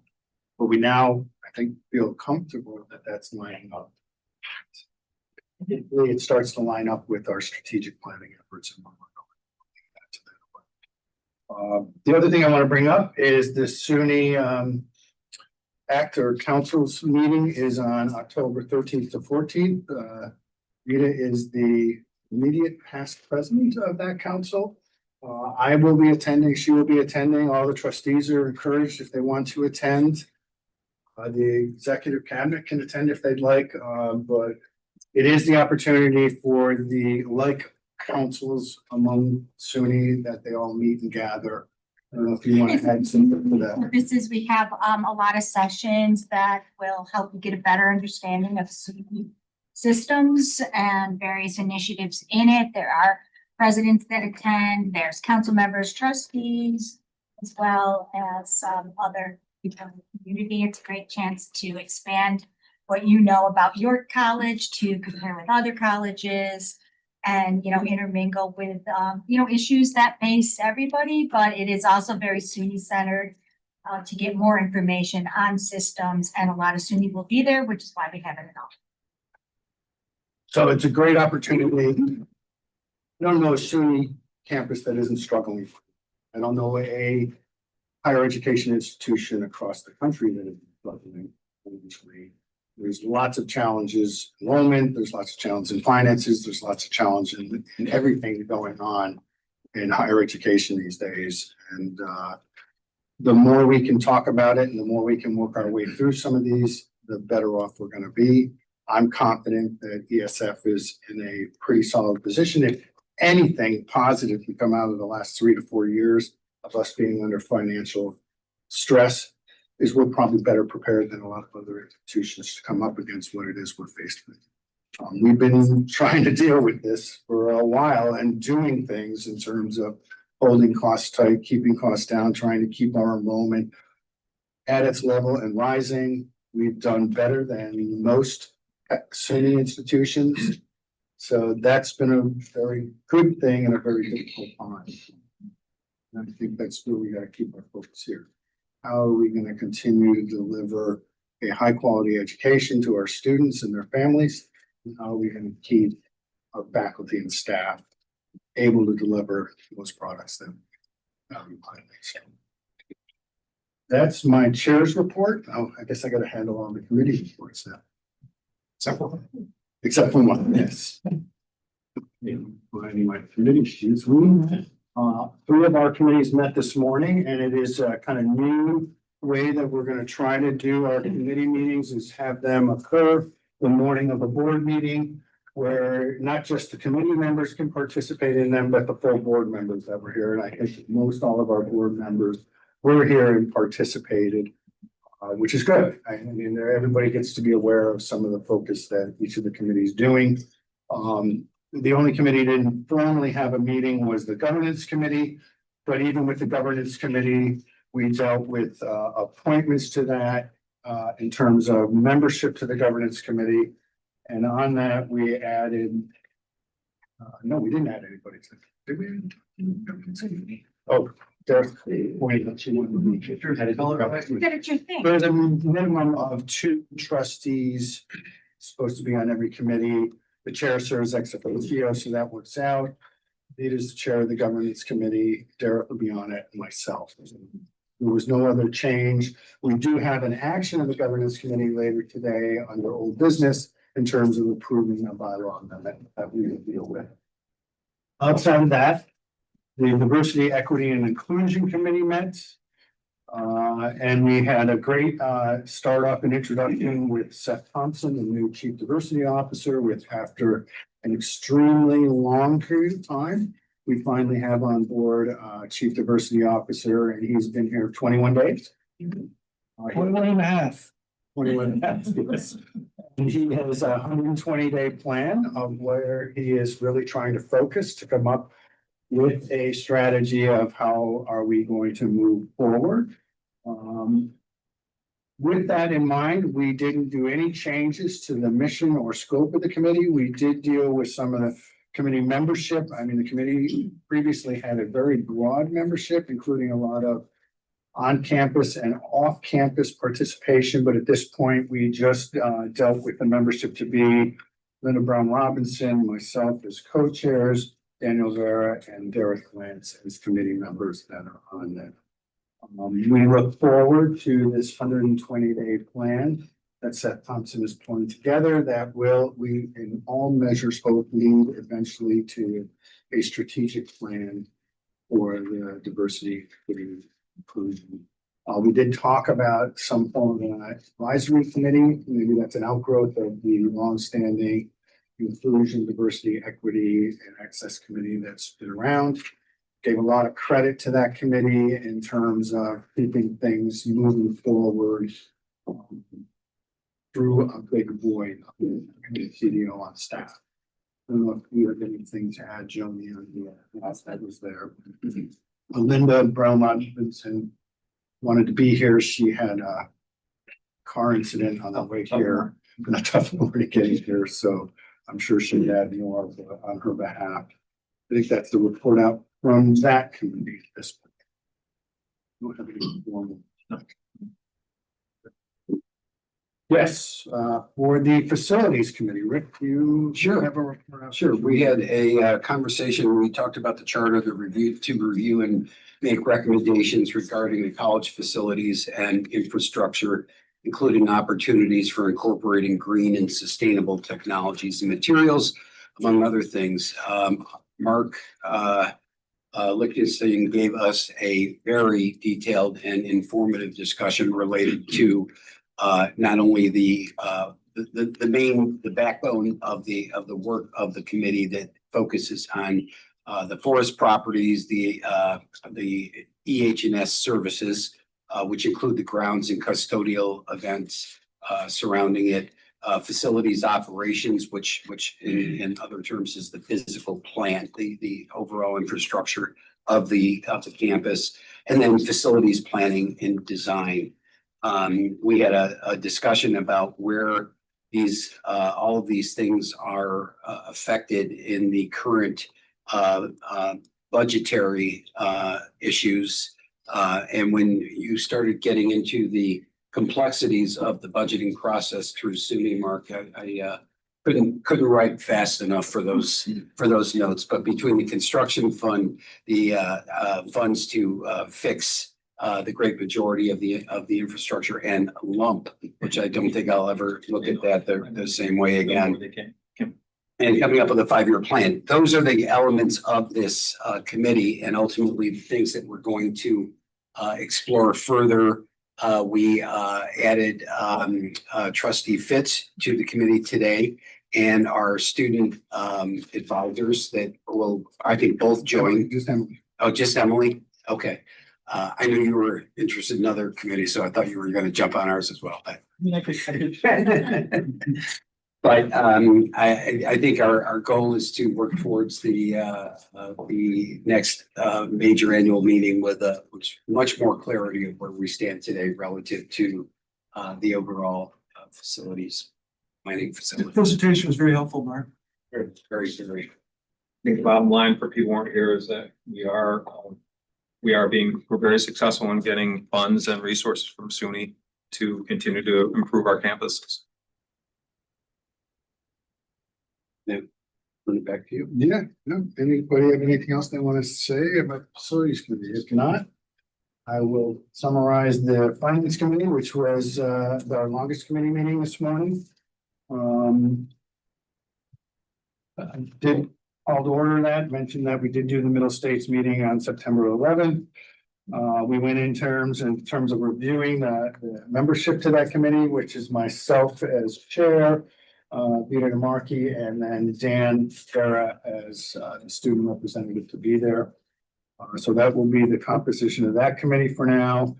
but we now, I think, feel comfortable that that's lining up. It starts to line up with our strategic planning efforts. And the other thing I want to bring up is the SUNY Act or Council's meeting is on October 13th to 14th. Rita is the immediate past president of that council. I will be attending. She will be attending. All the trustees are encouraged if they want to attend. The executive cabinet can attend if they'd like, but it is the opportunity for the councils among SUNY that they all meet and gather. I don't know if you want to add something to that. Purposes, we have a lot of sessions that will help you get a better understanding of SUNY systems and various initiatives in it. There are presidents that attend, there's council members, trustees, as well as other people in the community. It's a great chance to expand what you know about your college, to compare with other colleges, and intermingle with issues that face everybody. But it is also very SUNY centered to get more information on systems, and a lot of SUNY will be there, which is why we have it at all. So it's a great opportunity. I don't know a SUNY campus that isn't struggling. I don't know a higher education institution across the country that is struggling financially. There's lots of challenges, enrollment, there's lots of challenges in finances, there's lots of challenges in everything going on in higher education these days. And the more we can talk about it and the more we can work our way through some of these, the better off we're going to be. I'm confident that ESF is in a pretty solid position. If anything positive can come out of the last 3 to 4 years of us being under financial stress, is we're probably better prepared than a lot of other institutions to come up against what it is we're faced with. We've been trying to deal with this for a while and doing things in terms of holding costs tight, keeping costs down, trying to keep our enrollment at its level and rising. We've done better than most SUNY institutions. So that's been a very good thing in a very difficult time. And I think that's where we got to keep our focus here. How are we going to continue to deliver a high quality education to our students and their families? And how are we going to keep our faculty and staff able to deliver those products that we plan? So that's my chair's report. Oh, I guess I got to handle all the committee reports now. Except for one, yes. My committee sheets. 3 of our committees met this morning, and it is a kind of new way that we're going to try to do our committee meetings is have them occur the morning of a board meeting, where not just the committee members can participate in them, but the full board members that were here. And I think most all of our board members were here and participated, which is good. I mean, everybody gets to be aware of some of the focus that each of the committees is doing. The only committee that didn't formally have a meeting was the governance committee, but even with the governance committee, we dealt with appointments to that in terms of membership to the governance committee. And on that, we added, no, we didn't add anybody. Did we? Oh, Derek. Wait, she wanted to be- Get at your thing. There's a minimum of 2 trustees supposed to be on every committee. The chair serves ex officio, so that works out. It is the chair of the governance committee. Derek will be on it, and myself. There was no other change. We do have an action of the governance committee later today under old business in terms of approving a bylaw amendment that we will deal with. Outside of that, the Diversity, Equity, and Inclusion Committee met. And we had a great start off and introduction with Seth Thompson, the new Chief Diversity Officer, with after an extremely long period of time. We finally have on board Chief Diversity Officer, and he's been here 21 days. 21 and a half. 21 and a half, yes. And he has a 120-day plan of where he is really trying to focus to come up with a strategy of how are we going to move forward. With that in mind, we didn't do any changes to the mission or scope of the committee. We did deal with some of the committee membership. I mean, the committee previously had a very broad membership, including a lot of on-campus and off-campus participation, but at this point, we just dealt with the membership to be Linda Brown Robinson, myself as co-chairs, Daniel Vera and Derek Lance as committee members that are on that. We look forward to this 120-day plan that Seth Thompson is pulling together that will, we in all measures, hope lead eventually to a strategic plan for the diversity, equity, inclusion. We did talk about some form of an advisory committee. Maybe that's an outgrowth of the longstanding inclusion, diversity, equity, and access committee that's been around. Gave a lot of credit to that committee in terms of keeping things moving forward through a big void of the CDO on staff. I don't know if you have anything to add, Joni, on the last that was there. Linda Brown Robinson wanted to be here. She had a car incident on the way here, and a tough morning getting here, so I'm sure she'd add more on her behalf. I think that's the report out from that committee at this point. Don't have any formal. Yes, for the facilities committee, Rick, you Sure. have a report out? Sure, we had a conversation, we talked about the charter, the review and make recommendations regarding the college facilities and infrastructure, including opportunities for incorporating green and sustainable technologies and materials, among other things. Mark Lichtenstein gave us a very detailed and informative discussion related to not only the backbone of the work of the committee that focuses on the forest properties, the EH&S services, which include the grounds and custodial events surrounding it, facilities operations, which in other terms is the physical plant, the overall infrastructure of the campus, and then facilities planning and design. We had a discussion about where these all of these things are affected in the current budgetary issues. And when you started getting into the complexities of the budgeting process through SUNY, Mark, I couldn't write fast enough for those notes. But between the construction fund, the funds to fix the great majority of the infrastructure, and lump, which I don't think I'll ever look at that the same way again. And coming up with a 5-year plan. Those are the elements of this committee, and ultimately the things that we're going to explore further. We added Trustee Fitz to the committee today, and our student advisors that will, I think, both join. Just Emily. Oh, just Emily? Okay. I knew you were interested in other committees, so I thought you were going to jump on ours as well. But I think our goal is to work towards the next major annual meeting with much more clarity of where we stand today relative to the overall facilities. planning The facility. presentation was very helpful, Mark. Very, very. I think the bottom line for people who aren't here is that we're very successful in getting funds and resources from SUNY to continue to improve our campuses. Put it back to you. Yeah, no, anybody have anything else they want to say about facilities committee? If not, I will summarize the finance committee, which was our longest committee meeting this morning. I did call to order that, mention that we did do the Middle States meeting on September 11th. We went in terms of reviewing the membership to that committee, which is myself as chair, Peter DeMarchi, and then Dan Farah as the student representative to be there. So that will be the composition of that committee for now.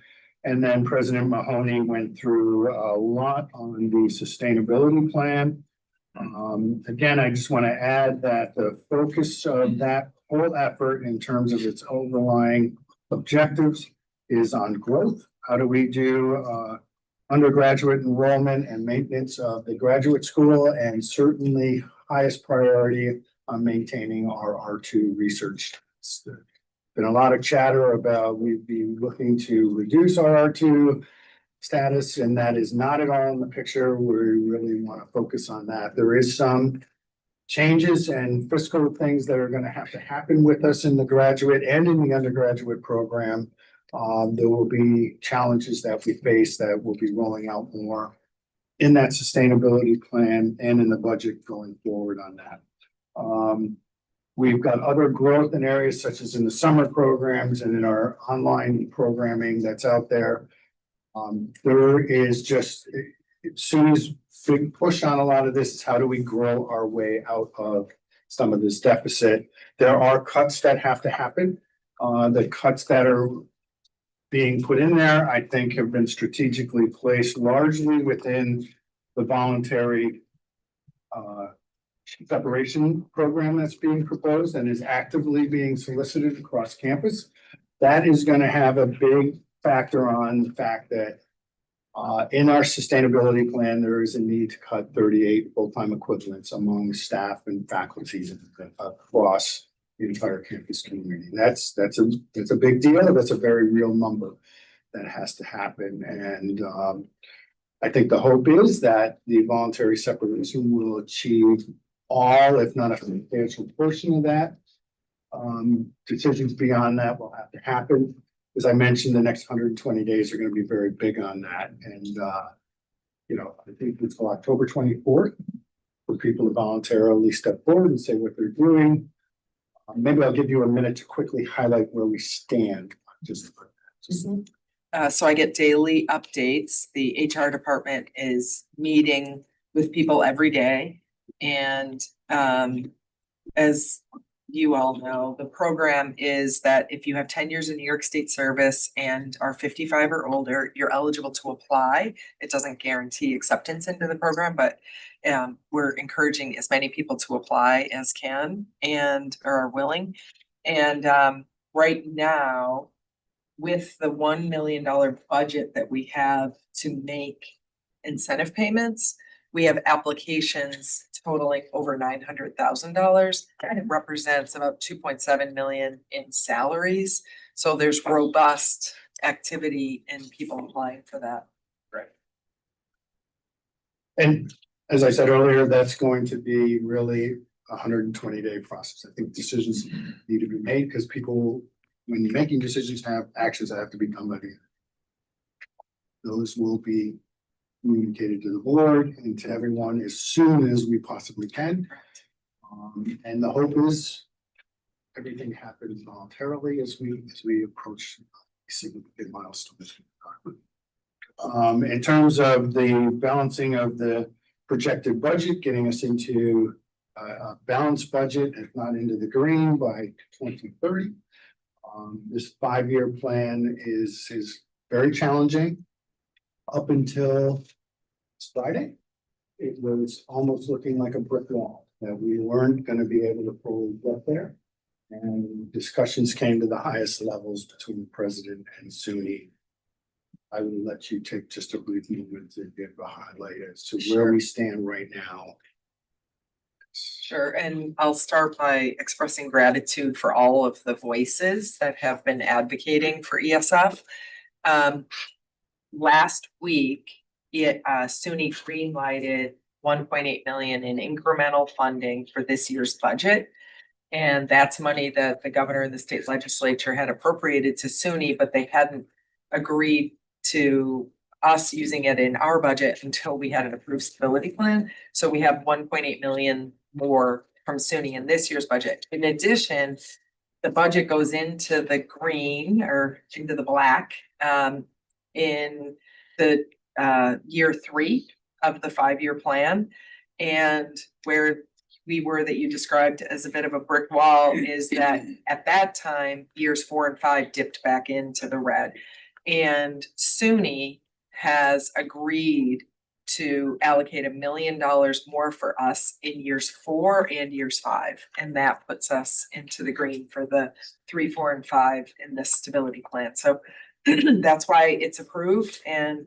And then President Mahoney went through a lot on the sustainability plan. Again, I just want to add that the focus of that whole effort in terms of its overlying objectives is on growth. How do we do undergraduate enrollment and maintenance of the graduate school, and certainly highest priority on maintaining our R2 research. There's been a lot of chatter about we'd be looking to reduce our R2 status, and that is not at all in the picture. We really want to focus on that. There is some changes and fiscal things that are going to have to happen with us in the graduate and in the undergraduate program. There will be challenges that we face that will be rolling out more in that sustainability plan and in the budget going forward on that. We've got other growth in areas such as in the summer programs and in our online programming that's out there. There is just, SUNY's big push on a lot of this is how do we grow our way out of some of this deficit. There are cuts that have to happen. The cuts that are being put in there, I think, have been strategically placed largely within the voluntary separation program that's being proposed and is actively being solicited across campus. That is going to have a big factor on the fact that in our sustainability plan, there is a need to cut 38 full-time equivalents among staff and faculty across the entire campus community. That's a big deal. That's a very real number that has to happen. And I think the hope is that the voluntary separation will achieve all, if not a substantial portion of that. Decisions beyond that will have to happen. As I mentioned, the next 120 days are going to be very big on that. And, I think it's October 24th for people to voluntarily step forward and say what they're doing. Maybe I'll give you a minute to quickly highlight where we stand. So I get daily updates. The HR department is meeting with people every day. And as you all know, the program is that if you have 10 years in New York State service and are 55 or older, you're eligible to apply. It doesn't guarantee acceptance into the program, but we're encouraging as many people to apply as can and are willing. And right now, with the $1 million budget that we have to make incentive payments, we have applications totaling over $900,000. And it represents about 2.7 million in salaries. So there's robust activity and people applying for that. Right. And as I said earlier, that's going to be really a 120-day process. I think decisions need to be made because people, when you're making decisions, have actions that have to be done by the end. Those will be communicated to the board and to everyone as soon as we possibly can. And the hope is everything happens voluntarily as we approach significant milestones. In terms of the balancing of the projected budget, getting us into a balanced budget, if not into the green by 2030. This 5-year plan is very challenging. Up until Friday, it was almost looking like a brick wall that we weren't going to be able to fully get there. And discussions came to the highest levels between the president and SUNY I will let you take just a brief moment to give a highlight as to where we stand right now. Sure, and I'll start by expressing gratitude for all of the voices that have been advocating for ESF. Last week, SUNY greenlighted 1.8 million in incremental funding for this year's budget. And that's money that the governor and the state legislature had appropriated to SUNY, but they hadn't agreed to us using it in our budget until we had an approved stability plan. So we have 1.8 million more from SUNY in this year's budget. In addition, the budget goes into the green or into the black in the year 3 of the 5-year plan. And where we were that you described as a bit of a brick wall is that at that time, years 4 and 5 dipped back into the red. And SUNY has agreed to allocate $1 million more for us in years 4 and years 5. And that puts us into the green for the 3, 4, and 5 in this stability plan. So that's why it's approved. And,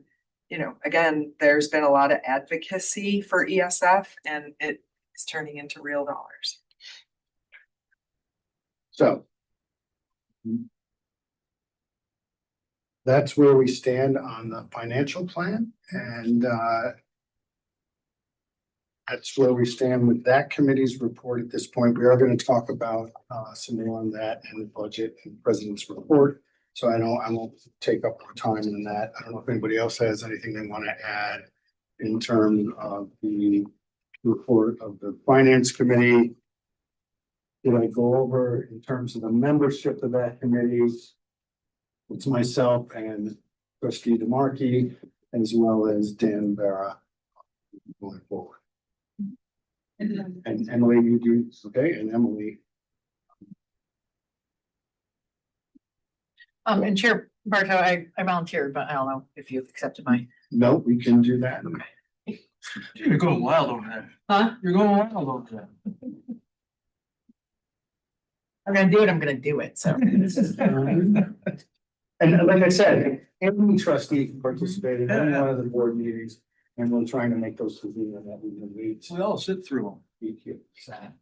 you know, again, there's been a lot of advocacy for ESF and it is turning into real dollars. So that's where we stand on the financial plan, and that's where we stand with that committee's report at this point. We are going to talk about some more on that and the budget and president's report. So I won't take up more time on that. I don't know if anybody else has anything they want to add in terms of the report of the finance committee. Did I go over in terms of the membership of that committee? It's myself and Trustee DeMarchi, as well as Dan Vera going forward. And Emily, you do, okay, and Emily. And Chair Barto, I volunteered, but I don't know if you've accepted my. No, we can do that. You're going wild over there. Huh? You're going wild over there. I'm gonna do it, I'm gonna do it, so. And like I said, any trustee participated in one of the board meetings, and we're trying to make those convenient that we can read. We all sit through them.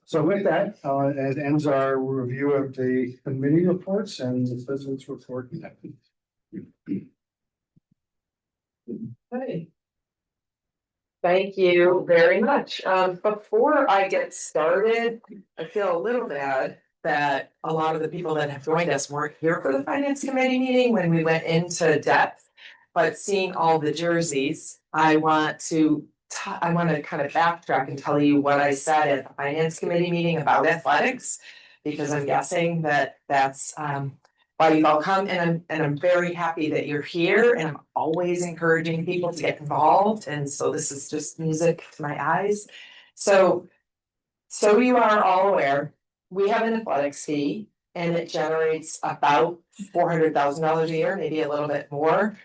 So with that, it ends our review of the committee reports and the president's report. Okay. Thank you very much. Before I get started, I feel a little bad that a lot of the people that have joined us weren't here for the finance committee meeting when we went into depth. But seeing all the jerseys, I want to kind of backtrack and tell you what I said at the finance committee meeting about athletics, because I'm guessing that that's why you've all come, and I'm very happy that you're here, and I'm always encouraging people to get involved, and so this is just music to my eyes. So you are all aware, we have an athletics fee, and it generates about $400,000 a year, maybe a little bit more.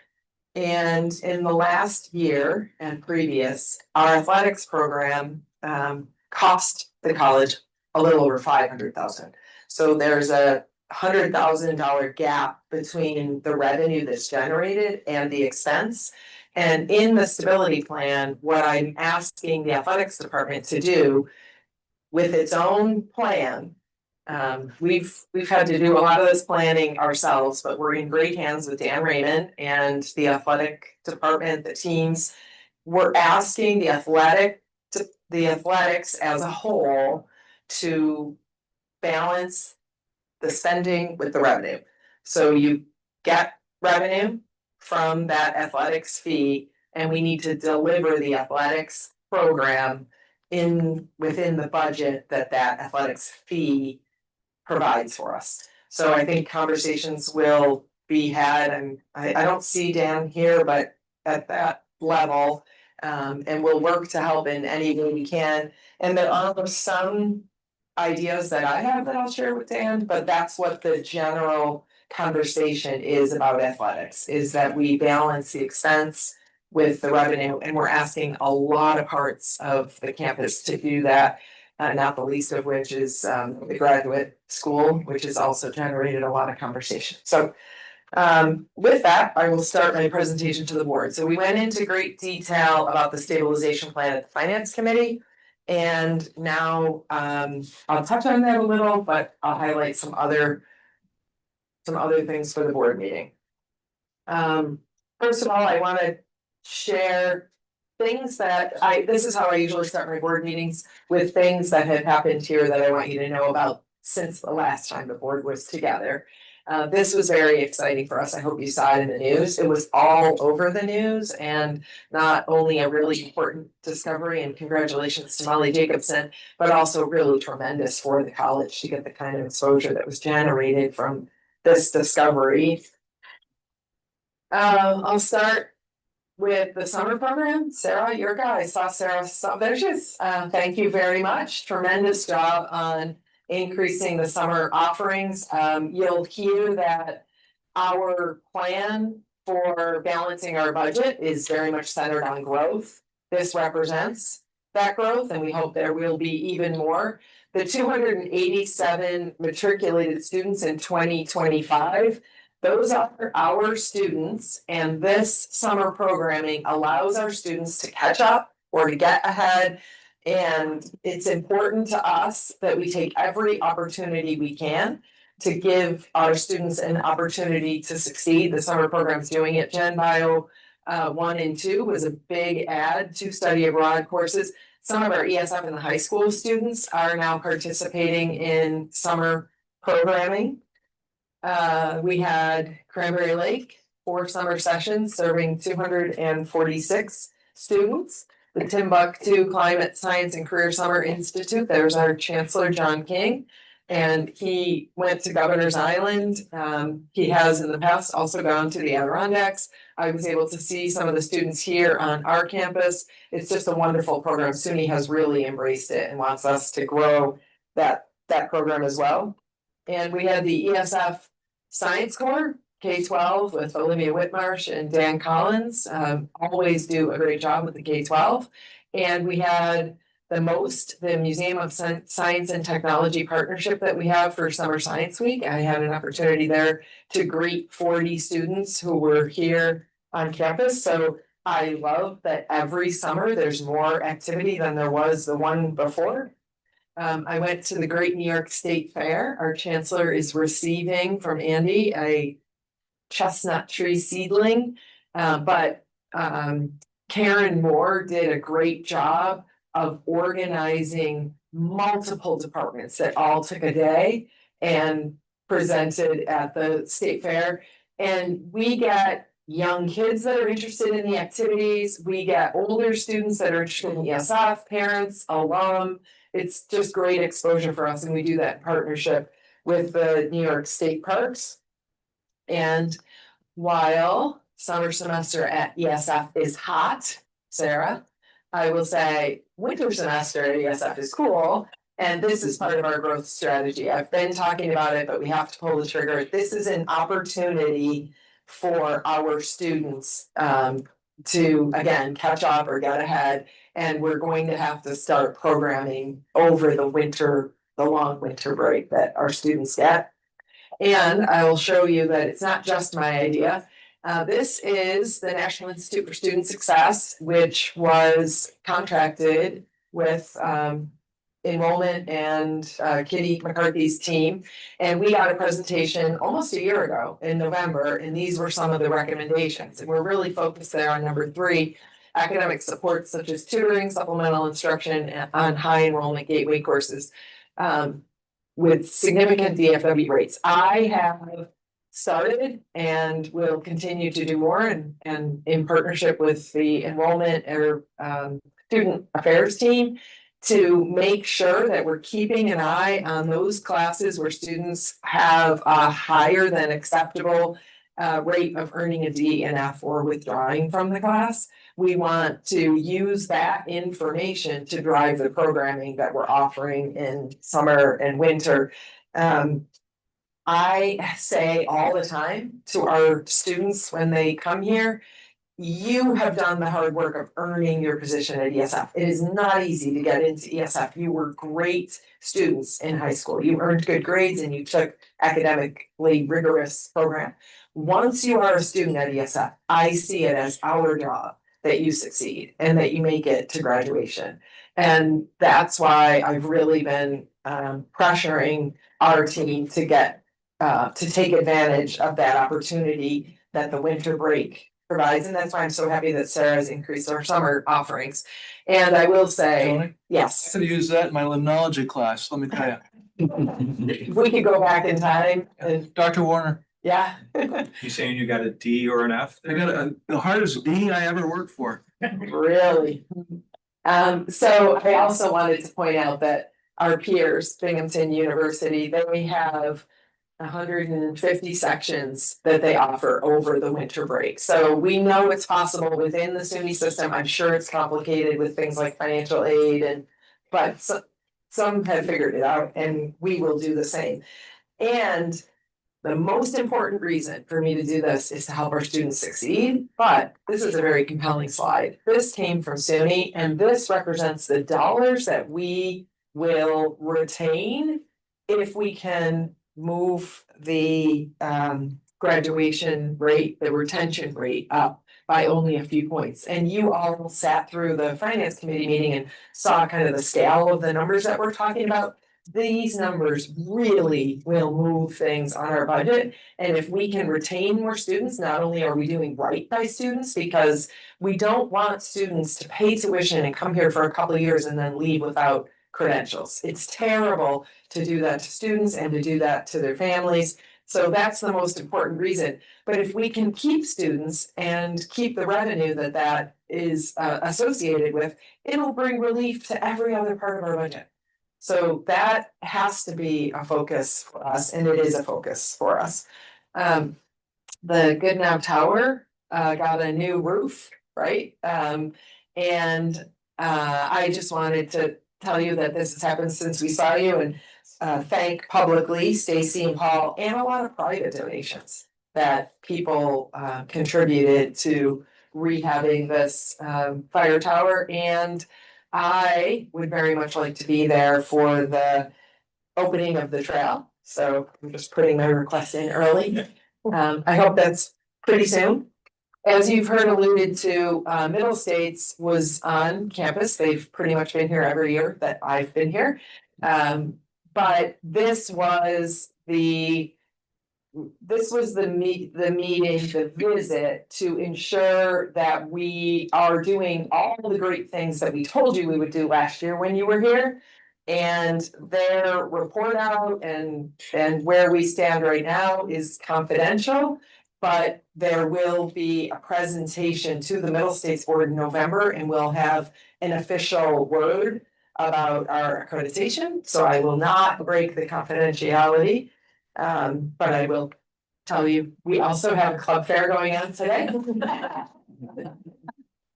And in the last year and previous, our athletics program cost the college a little over $500,000. So there's a $100,000 gap between the revenue that's generated and the expense. And in the stability plan, what I'm asking the athletics department to do with its own plan. We've had to do a lot of this planning ourselves, but we're in great hands with Dan Raymond and the athletic department, the teams. We're asking the athletics as a whole to balance the spending with the revenue. So you get revenue from that athletics fee, and we need to deliver the athletics program within the budget that athletics fee provides for us. So I think conversations will be had, and I don't see Dan here, but at that level, and we'll work to help in any way we can. And there are some ideas that I have that I'll share with Dan, but that's what the general conversation is about athletics, is that we balance the expense with the revenue, and we're asking a lot of parts of the campus to do that. Not the least of which is the graduate school, which has also generated a lot of conversation. So With that, I will start my presentation to the board. So we went into great detail about the stabilization plan at the finance committee. And now, I'll touch on that a little, but I'll highlight some other things for the board meeting. First of all, I wanna share things that this is how I usually start my board meetings, with things that have happened here that I want you to know about since the last time the board was together. This was very exciting for us. I hope you saw it in the news. It was all over the news, and not only a really important discovery, and congratulations to Molly Jacobson, but also really tremendous for the college to get the kind of exposure that was generated from this discovery. I'll start with the summer program. Sarah, your guy, I saw Sarah, there she is. Thank you very much. Tremendous job on increasing the summer offerings. You'll hear that our plan for balancing our budget is very much centered on growth. This represents that growth, and we hope there will be even more. The 287 matriculated students in 2025, those are our students, and this summer programming allows our students to catch up or to get ahead. And it's important to us that we take every opportunity we can to give our students an opportunity to succeed. The summer program's doing it. Gen Bio 1 and 2 was a big add to study abroad courses. Some of our ESF and the high school students are now participating in summer programming. We had Cranberry Lake, 4 summer sessions serving 246 students. The Timbuktu Climate Science and Career Summer Institute, there's our Chancellor, John King. And he went to Governor's Island. He has in the past also gone to the Adirondacks. I was able to see some of the students here on our campus. It's just a wonderful program. SUNY has really embraced it and wants us to grow that program as well. And we had the ESF Science Corps, K-12 with Olivia Whitmarsh and Dan Collins, always do a great job with the K-12. And we had the Museum of Science and Technology partnership that we have for Summer Science Week. I had an opportunity there to greet 40 students who were here on campus. So I love that every summer there's more activity than there was the one before. I went to the Great New York State Fair. Our chancellor is receiving from Andy a chestnut tree seedling. But Karen Moore did a great job of organizing multiple departments that all took a day and presented at the state fair. And we get young kids that are interested in the activities. We get older students that are interested in ESF, parents, alum. It's just great exposure for us, and we do that in partnership with the New York State Parks. And while summer semester at ESF is hot, Sarah, I will say winter semester at ESF is cool. And this is part of our growth strategy. I've been talking about it, but we have to pull the trigger. This is an opportunity for our students to, again, catch up or get ahead. And we're going to have to start programming over the long winter break that our students get. And I will show you that it's not just my idea. This is the National Institute for Student Success, which was contracted with enrollment and Kitty McCarthy's team. And we got a presentation almost a year ago in November, and these were some of the recommendations. And we're really focused there on number 3, academic support such as tutoring, supplemental instruction on high enrollment gateway courses with significant DFW rates. I have started and will continue to do more and in partnership with the enrollment or student affairs team to make sure that we're keeping an eye on those classes where students have a higher than acceptable rate of earning a D and F or withdrawing from the class. We want to use that information to drive the programming that we're offering in summer and winter. I say all the time to our students when they come here, you have done the hard work of earning your position at ESF. It is not easy to get into ESF. You were great students in high school. You earned good grades and you took academically rigorous program. Once you are a student at ESF, I see it as our job that you succeed and that you make it to graduation. And that's why I've really been pressuring our team to get to take advantage of that opportunity that the winter break provides. And that's why I'm so happy that Sarah's increased our summer offerings. And I will say, Tony? I yes, could have used that in my limnology class, let me tell you. if we could go back in time and, Dr. Warner, yeah. You saying you got a D or an F? I got the hardest D I ever worked for. Really? So I also wanted to point out that our peers, Binghamton University, they have 150 sections that they offer over the winter break. So we know it's possible within the SUNY system. I'm sure it's complicated with things like financial aid and, but some have figured it out and we will do the same. And the most important reason for me to do this is to help our students succeed, but this is a very compelling slide. This came from SUNY and this represents the dollars that we will retain if we can move the graduation rate, the retention rate up by only a few points. And you all sat through the finance committee meeting and saw kind of the scale of the numbers that we're talking about. These numbers really will move things on our budget. And if we can retain more students, not only are we doing right by students, because we don't want students to pay tuition and come here for a couple of years and then leave without credentials. It's terrible to do that to students and to do that to their families. So that's the most important reason. But if we can keep students and keep the revenue that that is associated with, it'll bring relief to every other part of our budget. So that has to be a focus for us, and it is a focus for us. The Goodnow Tower got a new roof, right? And I just wanted to tell you that this has happened since we saw you and thank publicly Stacy and Paul and a lot of private donations that people contributed to rehabbing this fire tower. And I would very much like to be there for the opening of the trail. So I'm just putting my request in early. I hope that's pretty soon. As you've heard alluded to, Middle States was on campus. They've pretty much been here every year that I've been here. But this was the meeting, the visit to ensure that we are doing all the great things that we told you we would do last year when you were here. And their report out and where we stand right now is confidential. But there will be a presentation to the Middle States Board in November and we'll have an official word about our accreditation. So I will not break the confidentiality. But I will tell you, we also have a club fair going on today.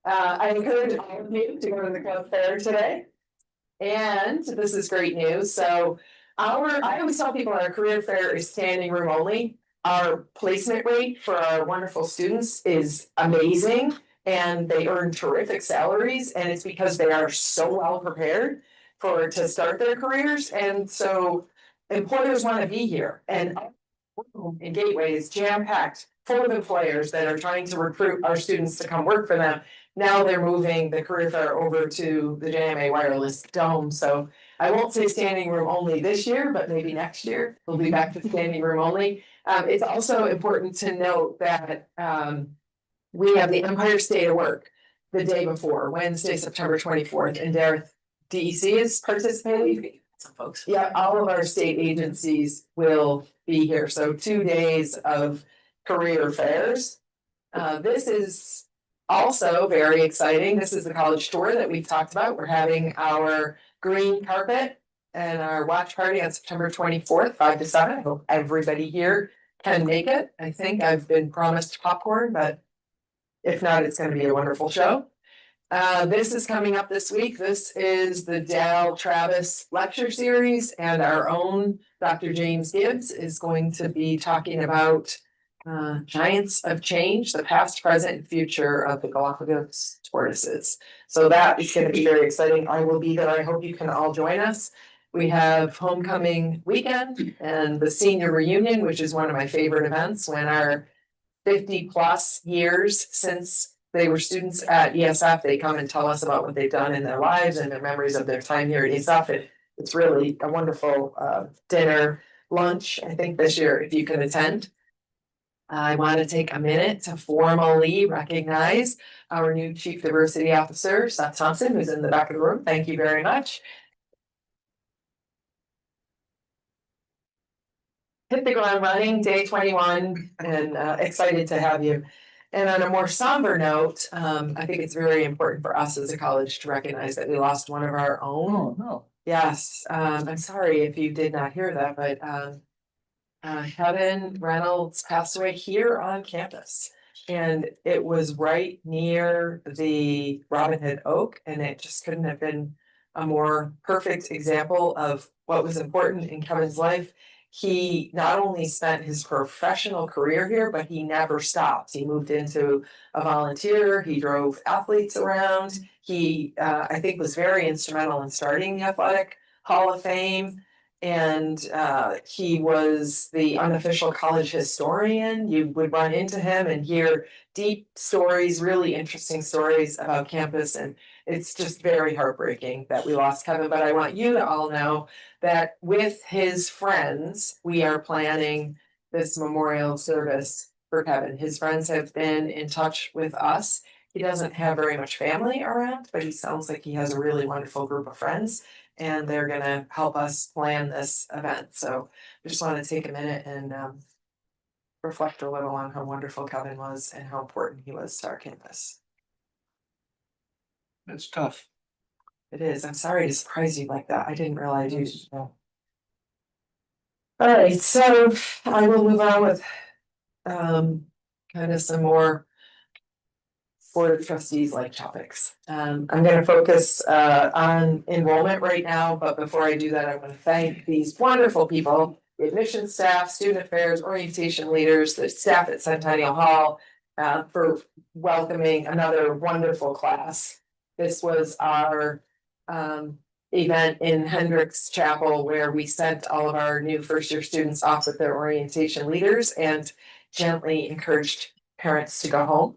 I encourage all of you to go to the club fair today. And this is great news. So I always tell people our career fair is standing room only. Our placement rate for our wonderful students is amazing and they earn terrific salaries. And it's because they are so well prepared to start their careers. And so employers want to be here and in Gateway is jam-packed, full of employers that are trying to recruit our students to come work for them. Now they're moving the career fair over to the JMA Wireless Dome. So I won't say standing room only this year, but maybe next year we'll be back to standing room only. It's also important to note that we have the Empire State of Work the day before, Wednesday, September 24th, and DEC is participating. Some folks. Yeah, all of our state agencies will be here. So 2 days of career fairs. This is also very exciting. This is the college tour that we've talked about. We're having our green carpet and our watch party on September 24th, 5 to 7. I hope everybody here can make it. I think I've been promised popcorn, but if not, it's going to be a wonderful show. This is coming up this week. This is the Dal Travis lecture series, and our own Dr. James Gibbs is going to be talking about Giants of Change, the past, present, and future of the Galapagos tortoises. So that is gonna be very exciting. I will be there. I hope you can all join us. We have homecoming weekend and the senior reunion, which is one of my favorite events when our 50+ years since they were students at ESF, they come and tell us about what they've done in their lives and their memories of their time here at ESF. It's really a wonderful dinner, lunch, I think this year, if you can attend. I want to take a minute to formally recognize our new Chief Diversity Officer, Seth Thompson, who's in the back of the room. Thank you very much. Hit the ground running, day 21, and excited to have you. And on a more somber note, I think it's very important for us as a college to recognize that we lost one of our own. Oh, no. Yes, I'm sorry if you did not hear that, but Kevin Reynolds passed away here on campus. And it was right near the Robin Hood Oak, and it just couldn't have been a more perfect example of what was important in Kevin's life. He not only spent his professional career here, but he never stopped. He moved into a volunteer, he drove athletes around. He, I think, was very instrumental in starting the Athletic Hall of Fame. And he was the unofficial college historian. You would run into him and hear deep stories, really interesting stories about campus. And it's just very heartbreaking that we lost Kevin. But I want you to all know that with his friends, we are planning this memorial service for Kevin. His friends have been in touch with us. He doesn't have very much family around, but he sounds like he has a really wonderful group of friends. And they're gonna help us plan this event. So I just want to take a minute and reflect a little on how wonderful Kevin was and how important he was to our campus. It's tough. It is. I'm sorry to surprise you like that. I didn't realize you. All right, so I will move on with kind of some more Board of Trustees like topics. I'm gonna focus on enrollment right now, but before I do that, I want to thank these wonderful people, the admissions staff, student affairs, orientation leaders, the staff at Centennial Hall, for welcoming another wonderful class. This was our event in Hendricks Chapel where we sent all of our new first-year students off with their orientation leaders and gently encouraged parents to go home.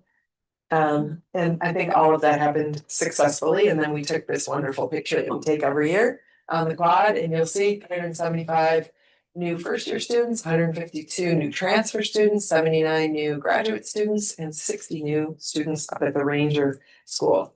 And I think all of that happened successfully, and then we took this wonderful picture that we take every year on the quad, and you'll see 175 new first-year students, 152 new transfer students, 79 new graduate students, and 60 new students up at the Ranger School.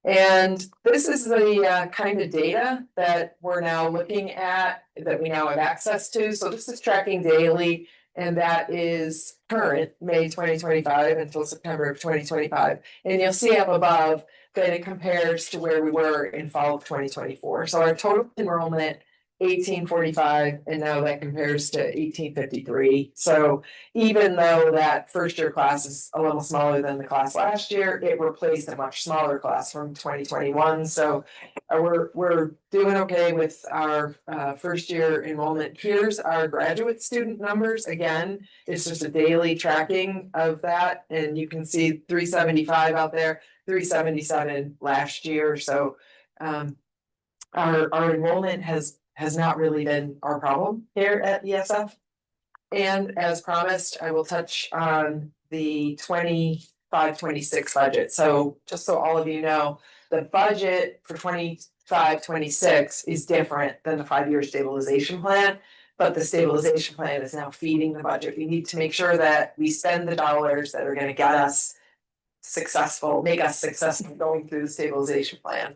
And this is the kind of data that we're now looking at, that we now have access to. So this is tracking daily, and that is current May 2025 until September of 2025. And you'll see up above that it compares to where we were in fall of 2024. So our total enrollment 1845, and now that compares to 1853. So even though that first year class is a little smaller than the class last year, it replaced a much smaller class from 2021. So we're doing okay with our first year enrollment. Here's our graduate student numbers. Again, it's just a daily tracking of that, and you can see 375 out there, 377 last year. So our enrollment has not really been our problem here at ESF. And as promised, I will touch on the 25-26 budget. So just so all of you know, the budget for 25-26 is different than the 5-year stabilization plan. But the stabilization plan is now feeding the budget. We need to make sure that we spend the dollars that are gonna get us successful, make us successful going through the stabilization plan.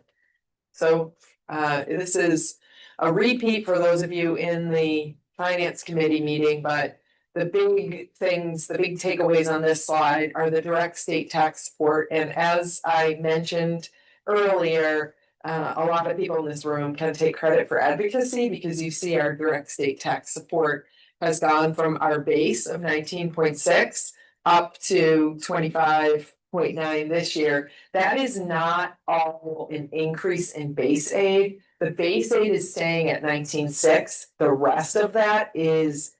So this is a repeat for those of you in the finance committee meeting, but the big things, the big takeaways on this slide are the direct state tax support. And as I mentioned earlier, a lot of people in this room can take credit for advocacy because you see our direct state tax support has gone from our base of 19.6 up to 25.9 this year. That is not all an increase in base aid. The base aid is staying at 19.6. The rest of that is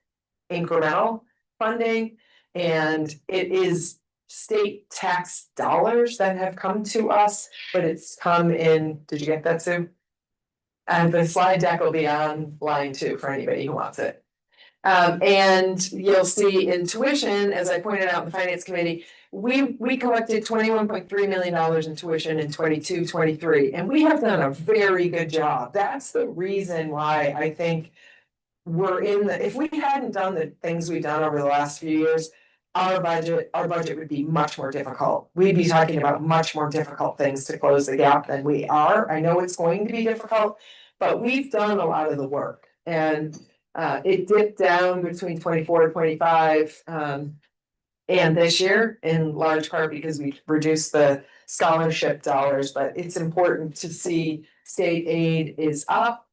incremental funding. And it is state tax dollars that have come to us, but it's come in, did you get that, Sue? And the slide deck will be on line 2 for anybody who wants it. And you'll see in tuition, as I pointed out in the finance committee, we collected $21.3 million in tuition in 22-23, and we have done a very good job. That's the reason why I think we're if we hadn't done the things we've done over the last few years, our budget would be much more difficult. We'd be talking about much more difficult things to close the gap than we are. I know it's going to be difficult, but we've done a lot of the work, and it dipped down between 24 and 25 and this year, in large part because we reduced the scholarship dollars, but it's important to see state aid is up.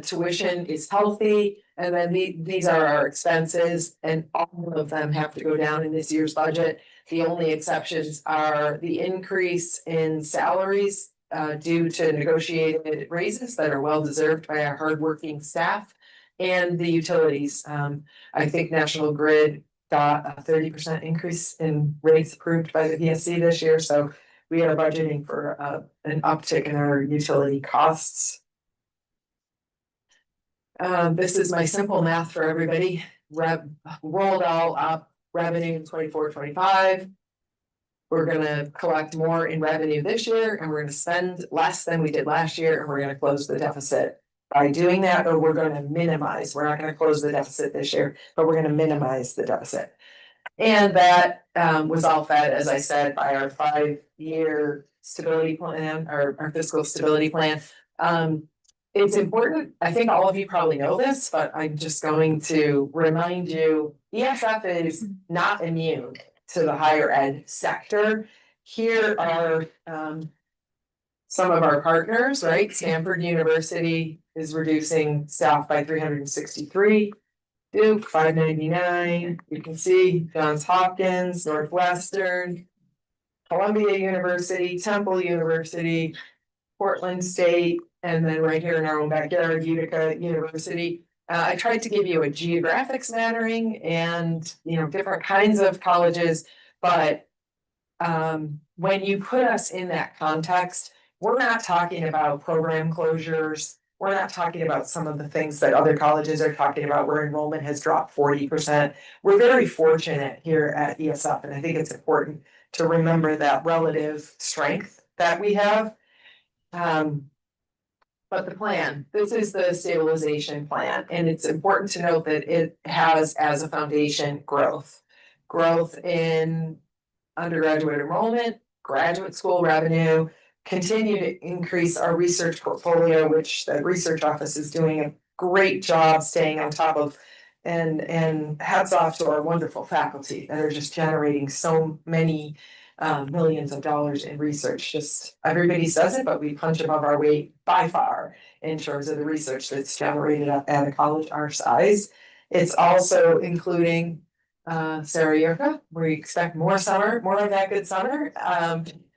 Tuition is healthy, and then these are our expenses, and all of them have to go down in this year's budget. The only exceptions are the increase in salaries due to negotiated raises that are well deserved by our hardworking staff, and the utilities. I think National Grid got a 30% increase in rates approved by the PSC this year, so we are budgeting for an uptick in our utility costs. This is my simple math for everybody. Rolled all up revenue in 24-25. We're gonna collect more in revenue this year, and we're gonna spend less than we did last year, and we're gonna close the deficit. By doing that, though, we're gonna minimize, we're not gonna close the deficit this year, but we're gonna minimize the deficit. And that was all fed, as I said, by our 5-year stability plan, our fiscal stability plan. It's important, I think all of you probably know this, but I'm just going to remind you, ESF is not immune to the higher ed sector. Here are some of our partners, right? Stanford University is reducing staff by 363. Duke, 599. You can see Johns Hopkins, Northwestern, Columbia University, Temple University, Portland State, and then right here in our own backyard, Utica University. I tried to give you a geographic smattering and, different kinds of colleges, but when you put us in that context, we're not talking about program closures. We're not talking about some of the things that other colleges are talking about where enrollment has dropped 40%. We're very fortunate here at ESF, and I think it's important to remember that relative strength that we have. But the plan, this is the stabilization plan, and it's important to note that it has as a foundation growth. Growth in undergraduate enrollment, graduate school revenue, continue to increase our research portfolio, which the research office is doing a great job staying on top of. And hats off to our wonderful faculty that are just generating so many millions of dollars in research. Just everybody says it, but we punch above our weight by far in terms of the research that's generated at a college our size. It's also including Sarah Yerka, we expect more of that good summer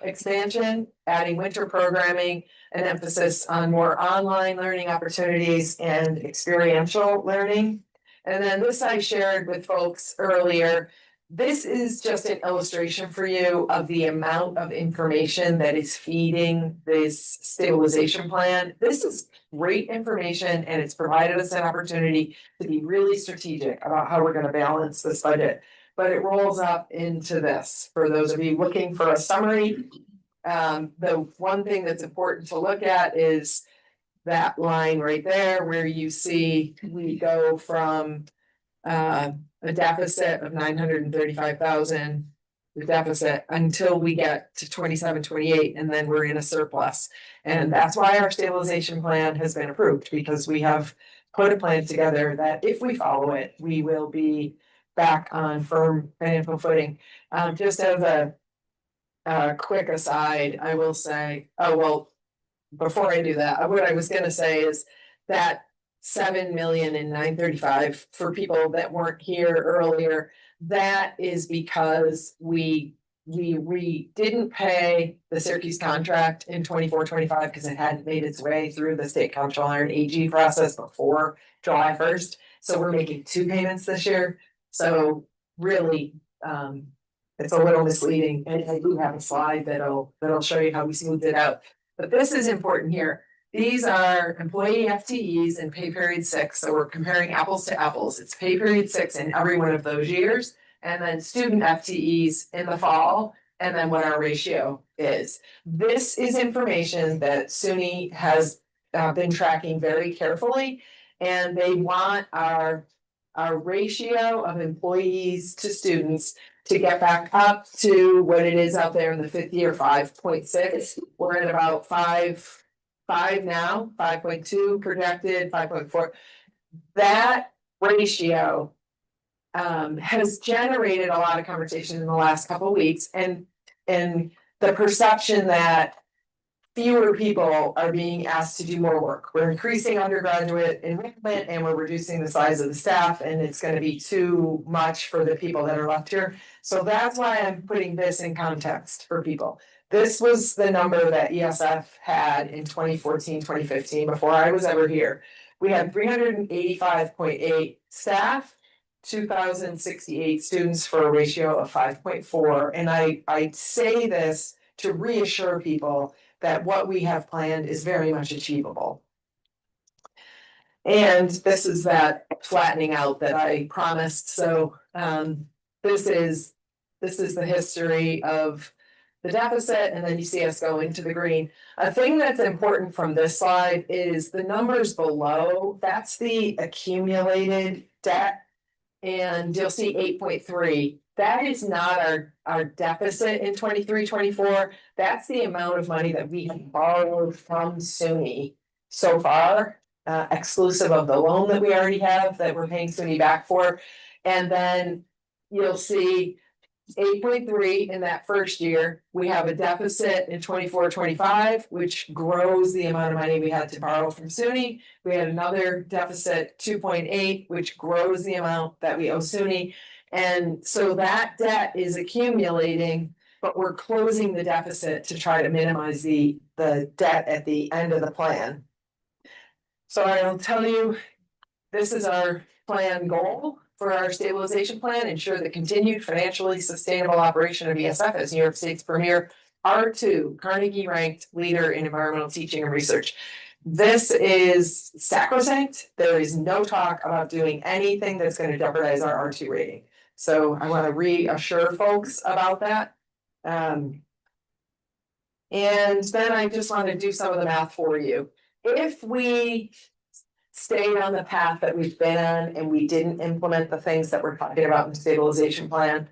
expansion, adding winter programming, an emphasis on more online learning opportunities and experiential learning. And then this I shared with folks earlier. This is just an illustration for you of the amount of information that is feeding this stabilization plan. This is great information, and it's provided us an opportunity to be really strategic about how we're going to balance this budget. But it rolls up into this. For those of you looking for a summary, the one thing that's important to look at is that line right there where you see we go from a deficit of 935,000, the deficit until we get to 27-28, and then we're in a surplus. And that's why our stabilization plan has been approved, because we have put a plan together that if we follow it, we will be back on firm financial footing. Just as a quick aside, I will say, before I do that, what I was gonna say is that 7,935,000 for people that weren't here earlier, that is because we didn't pay the Syracuse contract in 24-25 because it hadn't made its way through the state comptroller and AG process before July 1st. So we're making 2 payments this year. So really, it's a little misleading, and I do have a slide that'll show you how we smoothed it out. But this is important here. These are employee FTEs in pay period 6, so we're comparing apples to apples. It's pay period 6 in every one of those years, and then student FTEs in the fall, and then what our ratio is. This is information that SUNY has been tracking very carefully, and they want our ratio of employees to students to get back up to what it is out there in the 5th year, 5.6. We're at about 5 now, 5.2 projected, 5.4. That ratio has generated a lot of conversation in the last couple of weeks, and the perception that fewer people are being asked to do more work. We're increasing undergraduate enrollment and we're reducing the size of the staff, and it's gonna be too much for the people that are left here. So that's why I'm putting this in context for people. This was the number that ESF had in 2014, 2015, before I was ever here. We had 385.8 staff, 2,068 students for a ratio of 5.4. And I say this to reassure people that what we have planned is very much achievable. And this is that flattening out that I promised. So this is the history of the deficit, and then you see us go into the green. A thing that's important from this slide is the numbers below. That's the accumulated debt, and you'll see 8.3. That is not our deficit in 23-24. That's the amount of money that we have borrowed from SUNY so far, exclusive of the loan that we already have that we're paying SUNY back for. And then you'll see 8.3 in that first year. We have a deficit in 24-25, which grows the amount of money we had to borrow from SUNY. We had another deficit, 2.8, which grows the amount that we owe SUNY. And so that debt is accumulating, but we're closing the deficit to try to minimize the debt at the end of the plan. So I'll tell you, this is our plan goal for our stabilization plan: ensure the continued financially sustainable operation of ESF as New York State's premier R2 Carnegie ranked leader in environmental teaching and research. This is sacrosanct. There is no talk about doing anything that's going to jeopardize our R2 rating. So I want to reassure folks about that. And then I just want to do some of the math for you. If we stayed on the path that we've been on and we didn't implement the things that we're talking about in the stabilization plan,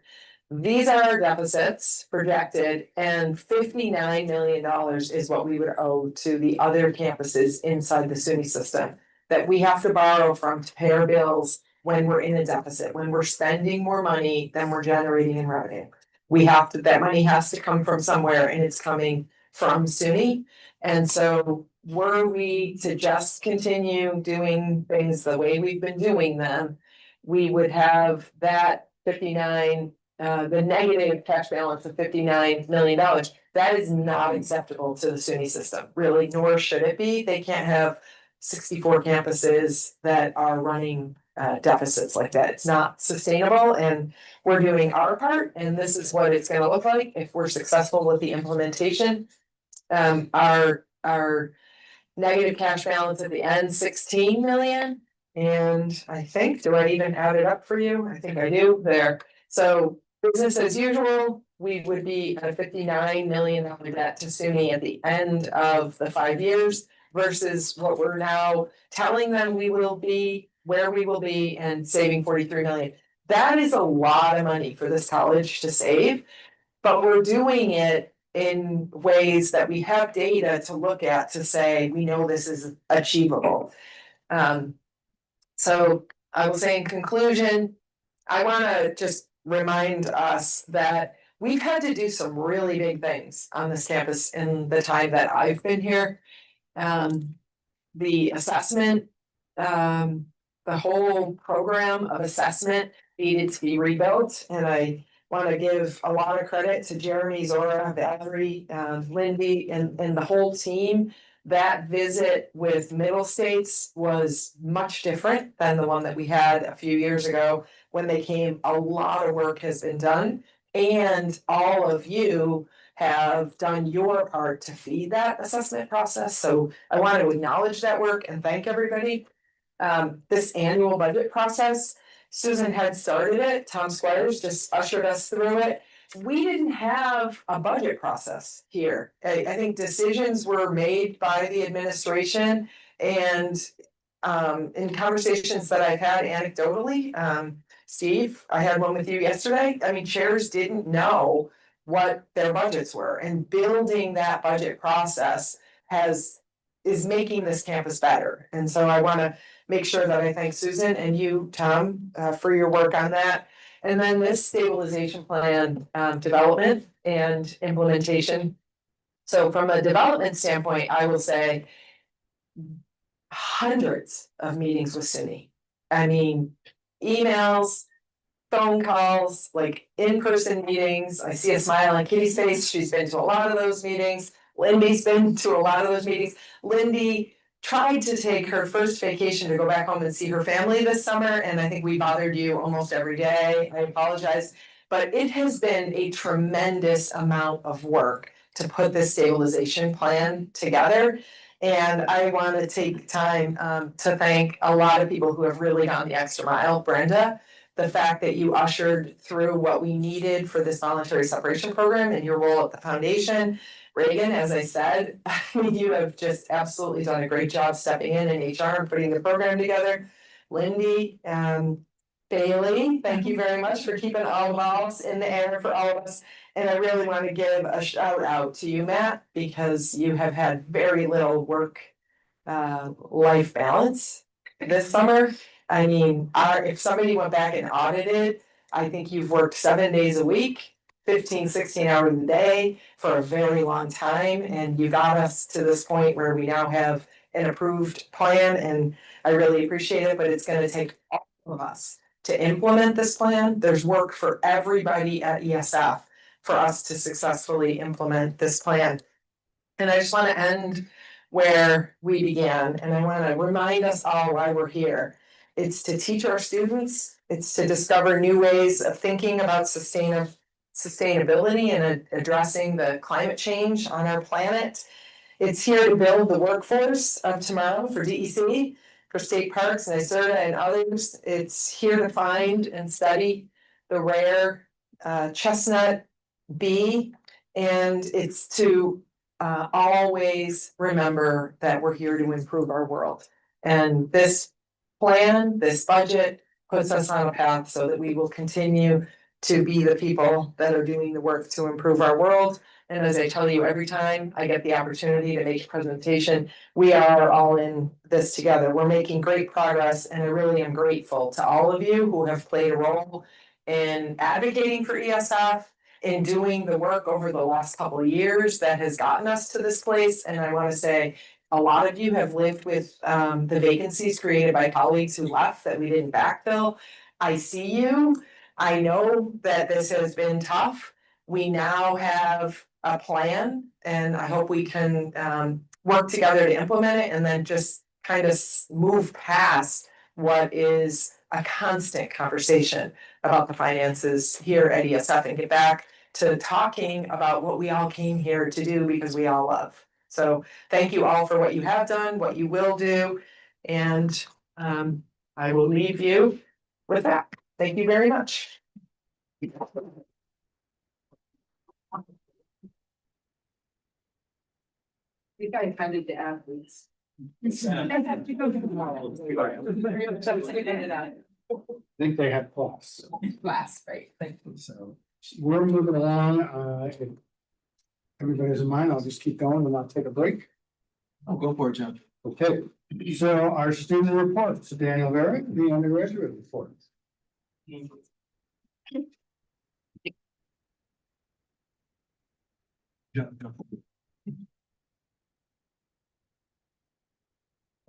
these are our deficits projected, and $59 million is what we would owe to the other campuses inside the SUNY system that we have to borrow from to pay our bills when we're in a deficit, when we're spending more money than we're generating in revenue. That money has to come from somewhere, and it's coming from SUNY. And so were we to just continue doing things the way we've been doing them, we would have that 59, the negative cash balance of $59 million. That is not acceptable to the SUNY system, really, nor should it be. They can't have 64 campuses that are running deficits like that. It's not sustainable, and we're doing our part, and this is what it's going to look like if we're successful with the implementation. Our negative cash balance at the end, 16 million. And I think, do I even add it up for you? I think I do there. So business as usual, we would be at a $59 million debt to SUNY at the end of the 5 years versus what we're now telling them we will be, where we will be, and saving 43 million. That is a lot of money for this college to save, but we're doing it in ways that we have data to look at to say, we know this is achievable. So I will say in conclusion, I want to just remind us that we've had to do some really big things on this campus in the time that I've been here. The assessment, the whole program of assessment needed to be rebuilt, and I want to give a lot of credit to Jeremy, Zora, Valerie, Lindy, and the whole team That visit with Middle States was much different than the one that we had a few years ago. When they came, a lot of work has been done, and all of you have done your part to feed that assessment process. So I want to acknowledge that work and thank everybody. This annual budget process, Susan had started it, Tom Squires just ushered us through it. We didn't have a budget process here. I think decisions were made by the administration, and in conversations that I've had anecdotally, Steve, I had one with you yesterday. I mean, chairs didn't know what their budgets were, and building that budget process is making this campus better. And so I want to make sure that I thank Susan and you, Tom, for your work on that. And then this stabilization plan, development and implementation. So from a development standpoint, I will say hundreds of meetings with SUNY. I mean, emails, phone calls, like in-person meetings. I see a smile on Kitty's face. She's been to a lot of those meetings. Lindy's been to a lot of those meetings. Lindy tried to take her first vacation to go back home and see her family this summer, and I think we bothered you almost every day. I apologize. But it has been a tremendous amount of work to put this stabilization plan together. And I want to take time to thank a lot of people who have really gone the extra mile. Brenda, the fact that you ushered through what we needed for this voluntary separation program and your role at the foundation. Reagan, as I said, I mean, you have just absolutely done a great job stepping in HR and putting the program together. Lindy, Bailey, thank you very much for keeping all balls in the air for all of us. And I really want to give a shout out to you, Matt, because you have had very little work life balance this summer. I mean, if somebody went back and audited, I think you've worked 7 days a week, 15, 16 hours a day for a very long time. And you got us to this point where we now have an approved plan, and I really appreciate it, but it's gonna take all of us to implement this plan. There's work for everybody at ESF for us to successfully implement this plan. And I just want to end where we began, and I want to remind us all why we're here. It's to teach our students, it's to discover new ways of thinking about sustainability and addressing the climate change on our planet. It's here to build the workforce of tomorrow for DEC, for state parks, NYSERDA, and others. It's here to find and study the rare chestnut bee, and it's to always remember that we're here to improve our world. And this plan, this budget puts us on a path so that we will continue to be the people that are doing the work to improve our world. And as I tell you, every time I get the opportunity to make a presentation, we are all in this together. We're making great progress, and I really am grateful to all of you who have played a role in advocating for ESF, in doing the work over the last couple of years that has gotten us to this place. And I want to say, a lot of you have lived with the vacancies created by colleagues who left that we didn't backfill. I see you. I know that this has been tough. We now have a plan, and I hope we can work together to implement it, and then just kind of move past what is a constant conversation about the finances here at ESF and get back to talking about what we all came here to do because we all love. So thank you all for what you have done, what you will do, and I will leave you with that. Thank you very much. I think I offended the athletes. I think they had class. Class, right, thank you. So we're moving along. If everybody's in mind, I'll just keep going and I'll take a break. I'll go for it, Jim. Okay, so our student reports, Daniel Varick, the undergraduate report.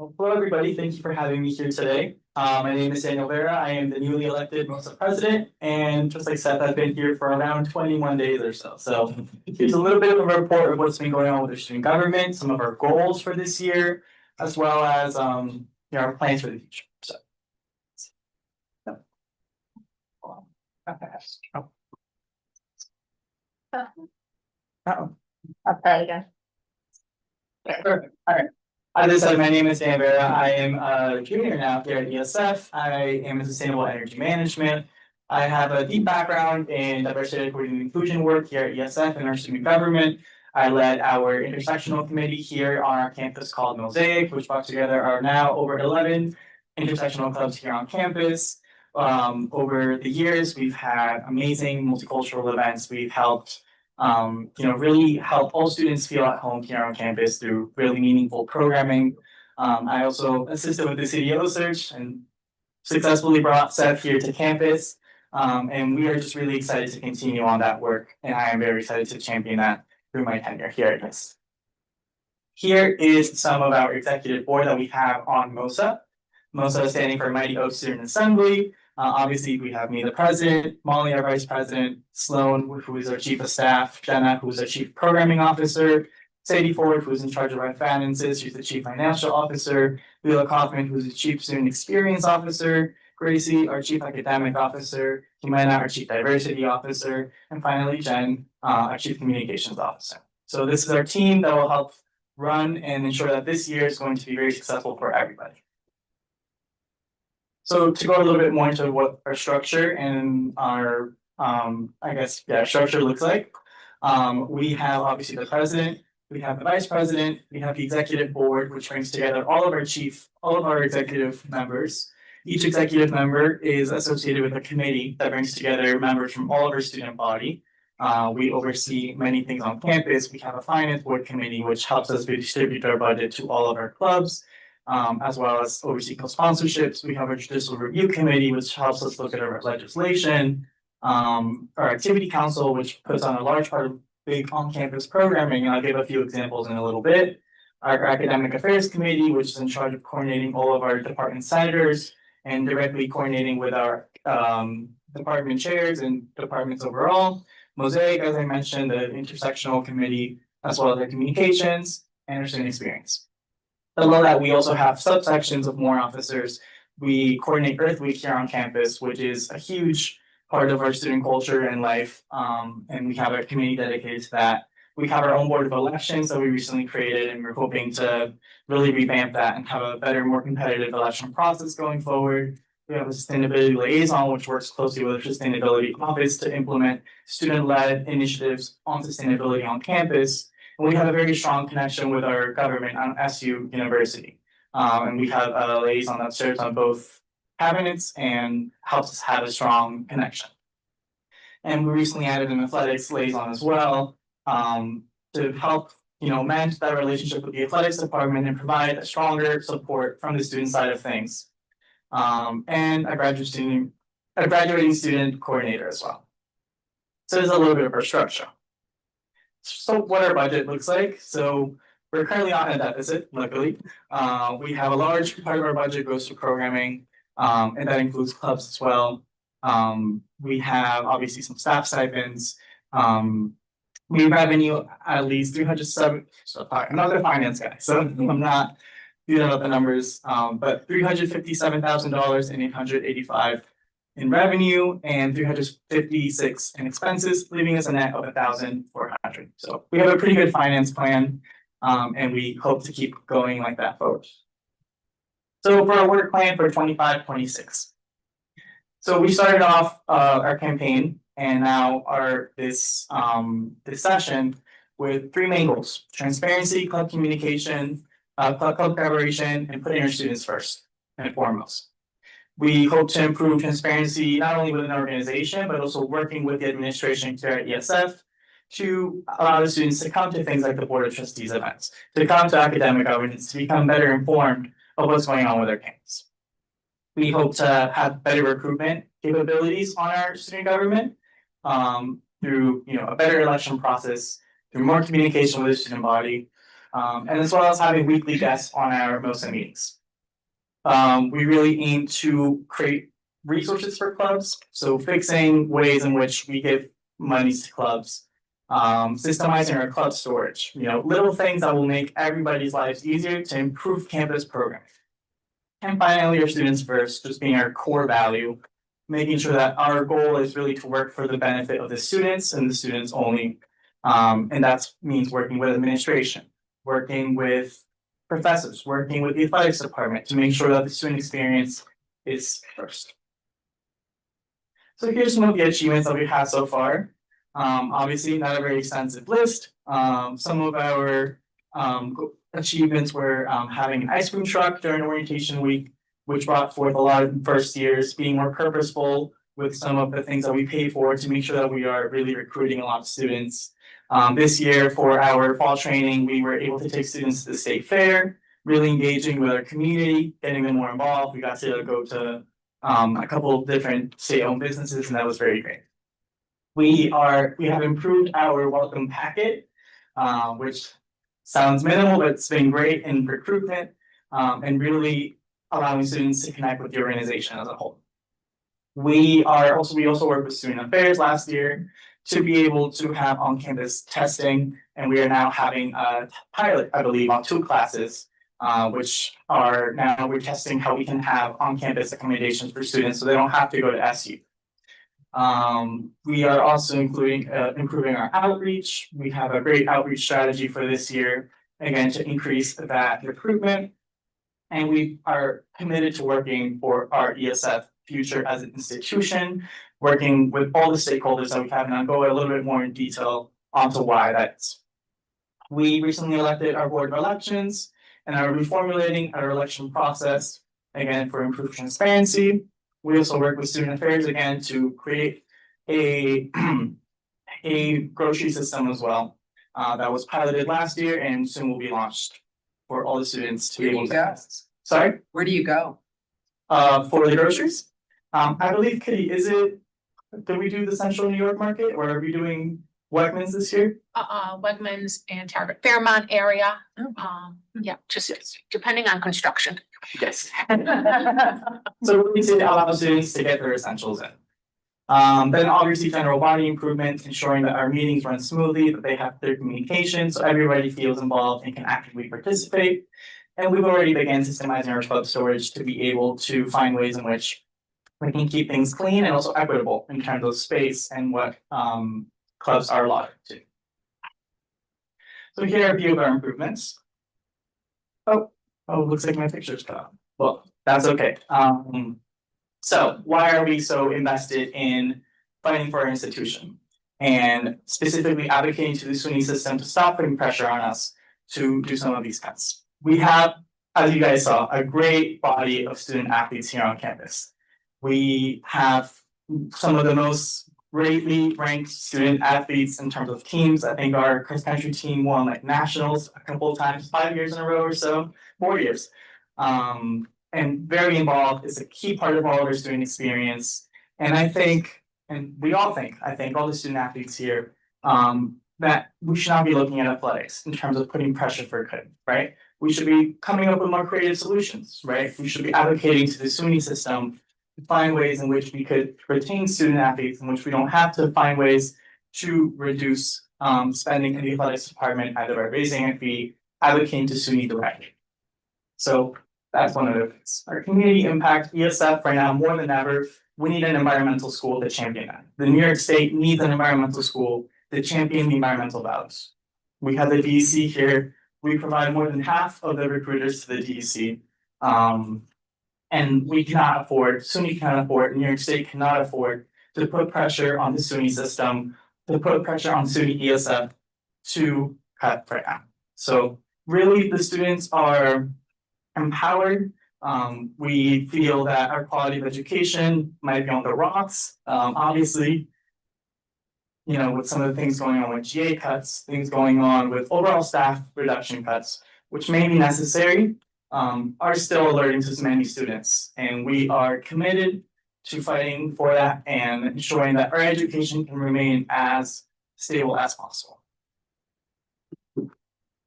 Well, hello, everybody. Thank you for having me here today. My name is Daniel Vera. I am the newly elected MOSA president, and just like Seth, I've been here for around 21 days or so. So here's a little bit of a report of what's been going on with our student government, some of our goals for this year, as well as our plans for the future. So. Okay, again. Perfect. All right. As I said, my name is Dan Vera. I am a junior now here at ESF. I am in sustainable energy management. I have a deep background in diversity, equity, and inclusion work here at ESF and our student government. I led our intersectional committee here on our campus called Mosaic, which brought together our now over 11 intersectional clubs here on campus. Over the years, we've had amazing multicultural events. We've helped really help all students feel at home here on campus through really meaningful programming. I also assisted with the CDO search and successfully brought Seth here to campus. And we are just really excited to continue on that work. And I am very excited to champion that through my tenure here at NIST. Here is some of our executive board that we have on MOSA. MOSA is standing for Mighty Oak Student Assembly. Obviously, we have me, the president, Molly, our vice president, Sloan, who is our chief of staff, Jenna, who is our chief programming officer, Sadie Ford, who is in charge of our finances, she's the chief financial officer, Leila Kaufman, who is the chief student experience officer, Gracie, our chief academic officer, Jimena, our chief diversity officer, and finally Jen, our chief communications officer. So this is our team that will help run and ensure that this year is going to be very successful for everybody. So to go a little bit more into what our structure and our structure looks like. We have obviously the president, we have the vice president, we have the executive board, which brings together all of our executive members. Each executive member is associated with a committee that brings together members from all of our student body. We oversee many things on campus. We have a finance board committee, which helps us distribute our budget to all of our clubs. As well as oversee co-sponsorships. We have our judicial review committee, which helps us look at our legislation. Our activity council, which puts on a large part of big on-campus programming, and I'll give a few examples in a little bit. Our academic affairs committee, which is in charge of coordinating all of our department senators and directly coordinating with our department chairs and departments overall. Mosaic, as I mentioned, the intersectional committee, as well as our communications and our student experience. Below that, we also have subsections of more officers. We coordinate Earth Week here on campus, which is a huge part of our student culture and life. And we have a committee dedicated to that. We have our own board of elections that we recently created, and we're hoping to really revamp that and have a better, more competitive election process going forward. We have a sustainability liaison, which works closely with the sustainability office to implement student-led initiatives on sustainability on campus. And we have a very strong connection with our government on SU University. And we have a liaison that serves on both cabinets and helps us have a strong connection. And we recently added an athletics liaison as well, to help manage that relationship with the athletics department and provide a stronger support from the student side of things. And a graduating student coordinator as well. So there's a little bit of our structure. So what our budget looks like. So we're currently on a deficit, luckily. We have a large part of our budget goes to programming, and that includes clubs as well. We have obviously some staff stipends. We revenue at least 307. So I'm not the finance guy, so I'm not doing out the numbers. But $357,000 and $885 in revenue and 356 in expenses, leaving us a net of 1,400. So we have a pretty good finance plan, and we hope to keep going like that forward. So for our work plan for 25-26. So we started off our campaign and now this session with three main goals: transparency, club communication, club collaboration, and putting our students first and foremost. We hope to improve transparency not only within the organization, but also working with the administration here at ESF to allow the students to come to things like the Board of Trustees events, to come to academic governance, to become better informed of what's going on with their campus. We hope to have better recruitment capabilities on our student government through a better election process, through more communication with the student body, And as well as having weekly guests on our MOSA meetings. We really aim to create resources for clubs, so fixing ways in which we give monies to clubs. Systemizing our club storage, little things that will make everybody's lives easier to improve campus programming. And finally, our students first, just being our core value, making sure that our goal is really to work for the benefit of the students and the students only. And that means working with administration, working with professors, working with the athletics department to make sure that the student experience is first. So here's some of the achievements that we've had so far. Obviously, not a very extensive list. Some of our achievements were having an ice cream truck during orientation week, which brought forth a lot of first years, being more purposeful with some of the things that we pay for to make sure that we are really recruiting a lot of students. This year for our fall training, we were able to take students to the state fair, really engaging with our community, getting them more involved. We got to go to a couple of different state-owned businesses, and that was very great. We have improved our welcome packet, which sounds minimal, but it's been great in recruitment, and really allowing students to connect with the organization as a whole. We also worked with student affairs last year to be able to have on-campus testing, and we are now having a pilot, I believe, on 2 classes, which are now we're testing how we can have on-campus accommodations for students so they don't have to go to SU. We are also improving our outreach. We have a great outreach strategy for this year, again, to increase that recruitment. And we are committed to working for our ESF future as an institution, working with all the stakeholders that we have, and I'll go a little bit more in detail onto why that's. We recently elected our board of elections and are reformulating our election process, again, for improved transparency. We also work with student affairs again to create a grocery system as well. That was piloted last year and soon will be launched for all the students to be able to. Sorry? Where do you go? For the groceries? I believe, Kitty, did we do the Central New York market or are we doing Wegmans this year? Wegmans and Target, Fairmont area. Yeah, just depending on construction. Yes. So we need to allow students to get their essentials in. Then obviously general body improvement, ensuring that our meetings run smoothly, that they have clear communication, so everybody feels involved and can actively participate. And we've already begun systemizing our club storage to be able to find ways in which we can keep things clean and also equitable in terms of space and what clubs are allowed to. So here are a few of our improvements. Oh, looks like my picture's cut off. Well, that's okay. So why are we so invested in fighting for our institution and specifically advocating to the SUNY system to stop putting pressure on us to do some of these cuts? We have, as you guys saw, a great body of student athletes here on campus. We have some of the most greatly ranked student athletes in terms of teams. I think our cross country team won like nationals a couple of times, 5 years in a row or so, 4 years. And very involved. It's a key part of all of our student experience. And I think, and we all think, I think all the student athletes here, that we should not be looking at athletics in terms of putting pressure for good, right? We should be coming up with more creative solutions, right? We should be advocating to the SUNY system to find ways in which we could retain student athletes, in which we don't have to find ways to reduce spending in the athletics department, either by raising a fee, advocating to SUNY directly. So that's one of the things. Our community impact, ESF, right now, more than ever, we need an environmental school to champion that. The New York State needs an environmental school to champion the environmental values. We have the DEC here. We provide more than half of the recruiters to the DEC. And we cannot afford, SUNY cannot afford, New York State cannot afford to put pressure on the SUNY system, to put pressure on SUNY ESF to cut right now. So really the students are empowered. We feel that our quality of education might be on the rocks. Obviously, you know, with some of the things going on with GA cuts, things going on with overall staff reduction cuts, which may be necessary, are still alerting to many students. And we are committed to fighting for that and ensuring that our education can remain as stable as possible.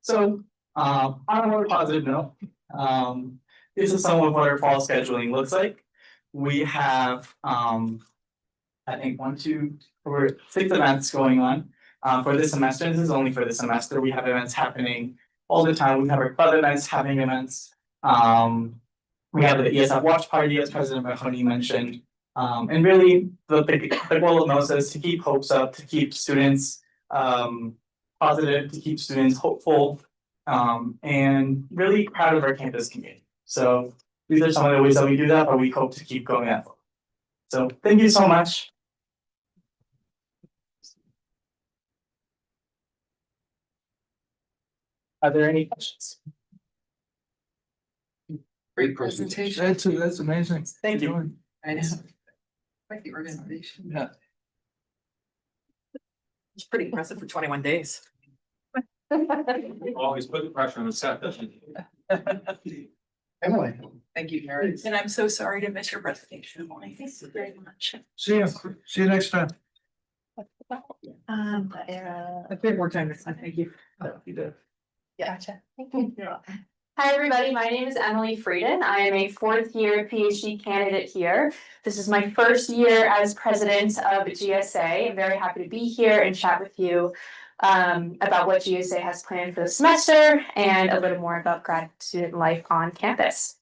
So On a more positive note, this is some of what our fall scheduling looks like. We have, I think 6 events going on. For this semester, this is only for the semester, we have events happening all the time. We have our club events, having events. We have the ESF watch party, as President Mahoney mentioned. And really, the goal of NOSA is to keep hopes up, to keep students positive, to keep students hopeful, and really proud of our campus community. So these are some of the ways that we do that, but we hope to keep going that. So thank you so much. Are there any questions? Great presentation. That's amazing. Thank you. I know. Quite the organization. Yeah. It's pretty impressive for 21 days. Always put the pressure on the set, doesn't it? Emily. Thank you, Mary. And I'm so sorry to miss your presentation, Molly. Thank you very much. See you next time. A bit more time this time, thank you. You did. Gotcha. Thank you. Hi, everybody. My name is Emily Frieden. I am a 4th year PhD candidate here. This is my first year as president of GSA. I'm very happy to be here and chat with you about what GSA has planned for the semester and a little more about grad student life on campus.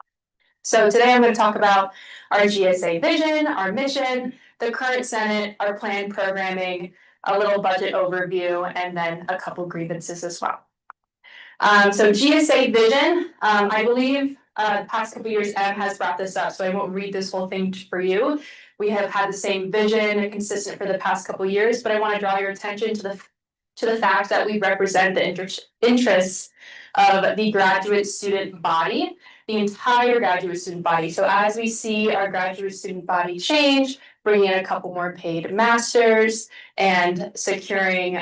So today I'm going to talk about our GSA vision, our mission, the current Senate, our planned programming, a little budget overview, and then a couple grievances as well. So GSA vision, I believe the past couple years Em has brought this up, so I won't read this whole thing for you. We have had the same vision consistent for the past couple years, but I want to draw your attention to the fact that we represent the interests of the graduate student body, the entire graduate student body. So as we see our graduate student body change, bringing in a couple more paid masters and securing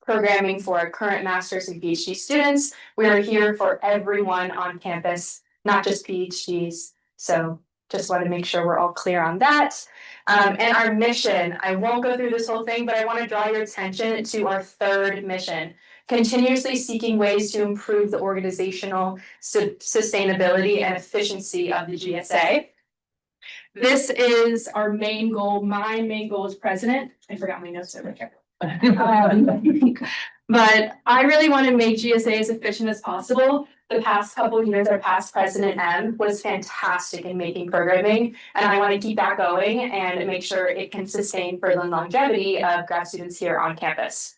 programming for our current master's and PhD students, we are here for everyone on campus, not just PhDs. So just want to make sure we're all clear on that. And our mission, I won't go through this whole thing, but I want to draw your attention to our 3rd mission, continuously seeking ways to improve the organizational sustainability and efficiency of the GSA. This is our main goal, my main goal as president. I forgot my notes over here. But I really want to make GSA as efficient as possible. The past couple of years, our past president M was fantastic in making programming, and I want to keep that going and make sure it can sustain for the longevity of grad students here on campus.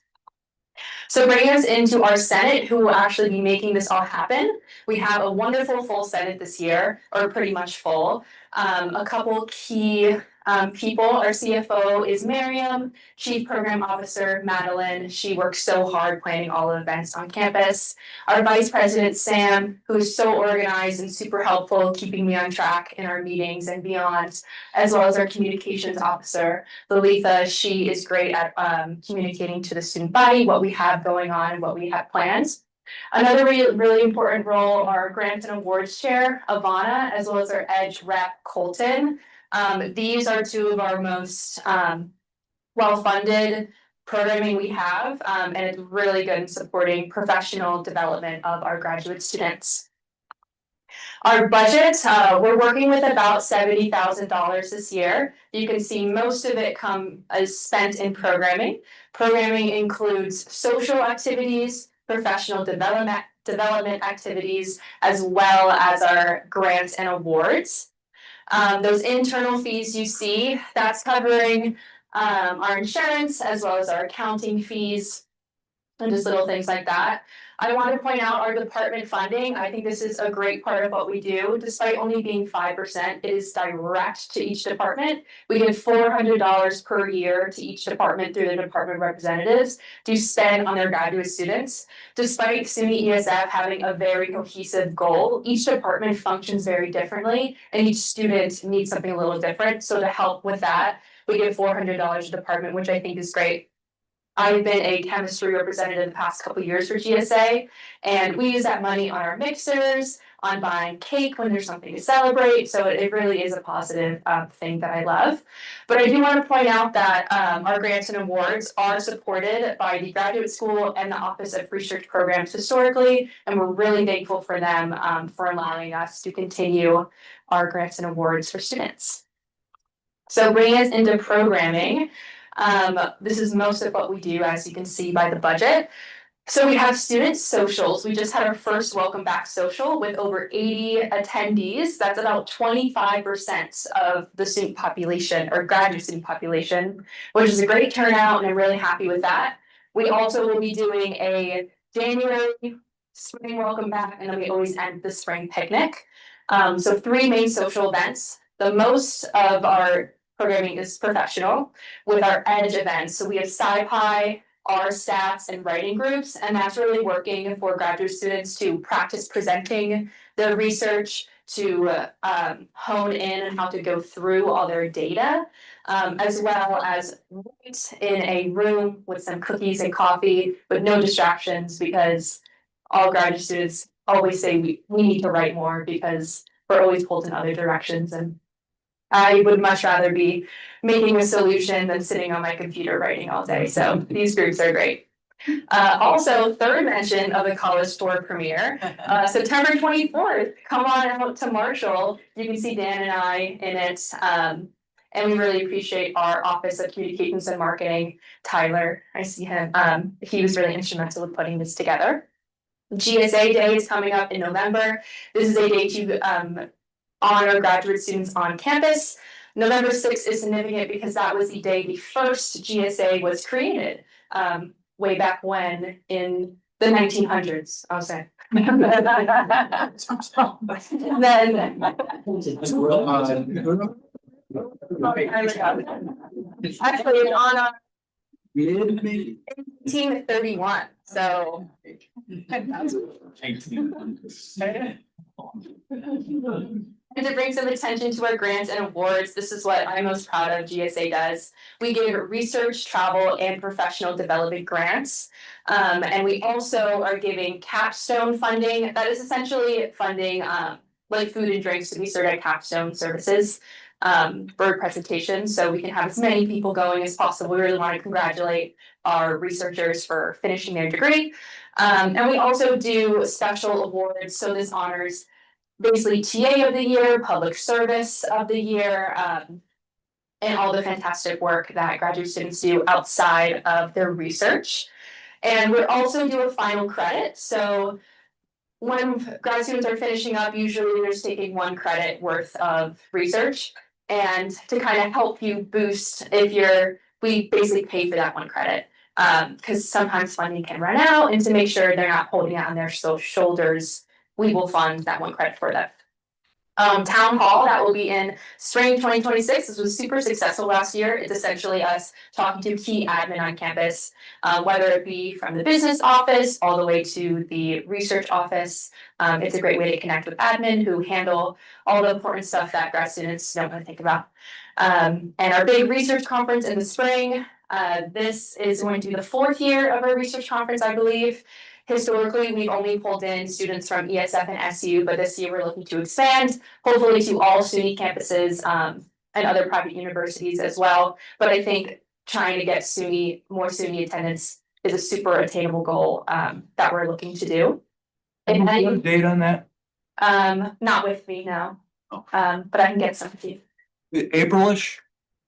So bringing us into our Senate, who will actually be making this all happen. We have a wonderful full Senate this year, or pretty much full. A couple key people. Our CFO is Miriam, Chief Program Officer Madeline. She works so hard planning all the events on campus. Our Vice President Sam, who is so organized and super helpful, keeping me on track in our meetings and beyond, as well as our Communications Officer, Lalitha. She is great at communicating to the student body what we have going on and what we have planned. Another really important role, our Grants and Awards Chair, Ivana, as well as our Edge Rep, Colton. These are 2 of our most well-funded programming we have, and it's really good in supporting professional development of our graduate students. Our budget, we're working with about $70,000 this year. You can see most of it is spent in programming. Programming includes social activities, professional development activities, as well as our grants and awards. Those internal fees you see, that's covering our insurance as well as our accounting fees and just little things like that. I want to point out our department funding. I think this is a great part of what we do. Despite only being 5%, it is direct to each department. We give $400 per year to each department through the department representatives to spend on their graduate students. Despite SUNY ESF having a very cohesive goal, each department functions very differently and each student needs something a little different. So to help with that, we give $400 a department, which I think is great. I've been a chemistry representative the past couple years for GSA, and we use that money on our mixers, on buying cake when there's something to celebrate, so it really is a positive thing that I love. But I do want to point out that our grants and awards are supported by the Graduate School and the Office of Research Programs historically, and we're really thankful for them for allowing us to continue our grants and awards for students. So bringing us into programming, this is most of what we do, as you can see by the budget. So we have student socials. We just had our first welcome back social with over 80 attendees. That's about 25% of the student population or graduate student population, which is a great turnout, and I'm really happy with that. We also will be doing a January spring welcome back, and then we always end the spring picnic. So 3 main social events. The most of our programming is professional with our edge events. So we have sci-fi, our stats and writing groups, and that's really working for graduate students to practice presenting their research, to hone in on how to go through all their data, as well as write in a room with some cookies and coffee with no distractions, because all graduate students always say we need to write more because we're always pulled in other directions, and I would much rather be making a solution than sitting on my computer writing all day. So these groups are great. Also, third mention of the college store premiere, September 24th. Come on out to Marshall. You can see Dan and I in it. And we really appreciate our Office of Communications and Marketing, Tyler. I see him. He was really instrumental in putting this together. GSA Day is coming up in November. This is a day to honor graduate students on campus. November 6th is significant because that was the day the first GSA was created, way back when in the 1900s, I'll say. Then actually it's on our 1831, so. And to bring some attention to our grants and awards, this is what I'm most proud of GSA does. We give research, travel, and professional development grants. And we also are giving capstone funding. That is essentially funding like food and drinks to be served at capstone services for presentations. So we can have as many people going as possible. We really want to congratulate our researchers for finishing their degree. And we also do special awards. So this honors basically TA of the year, public service of the year, and all the fantastic work that graduate students do outside of their research. And we also do a final credit. So when grad students are finishing up, usually they're just taking 1 credit worth of research. And to kind of help you boost we basically pay for that 1 credit. Because sometimes funding can run out, and to make sure they're not holding it on their shoulders, we will fund that 1 credit for them. Town hall, that will be in spring 2026. This was super successful last year. It's essentially us talking to key admin on campus, whether it be from the business office all the way to the research office. It's a great way to connect with admin who handle all the important stuff that grad students don't want to think about. And our big research conference in the spring, this is going to be the 4th year of our research conference, I believe. Historically, we've only pulled in students from ESF and SU, but this year we're looking to expand, hopefully to all SUNY campuses and other private universities as well. But I think trying to get more SUNY attendance is a super attainable goal that we're looking to do. Can you put a date on that? Not with me, no. But I can get some to you. Aprilish?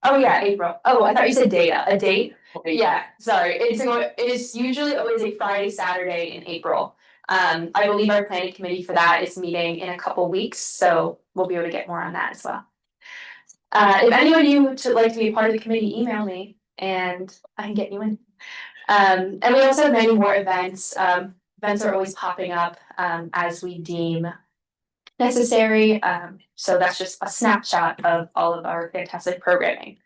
Oh yeah, April. Oh, I thought you said data, a date. Yeah, sorry. It's usually always a Friday, Saturday in April. I believe our planning committee for that is meeting in a couple weeks, so we'll be able to get more on that as well. If any of you would like to be a part of the committee, email me and I can get you in. And we also have many more events. Events are always popping up as we deem necessary. So that's just a snapshot of all of our fantastic programming.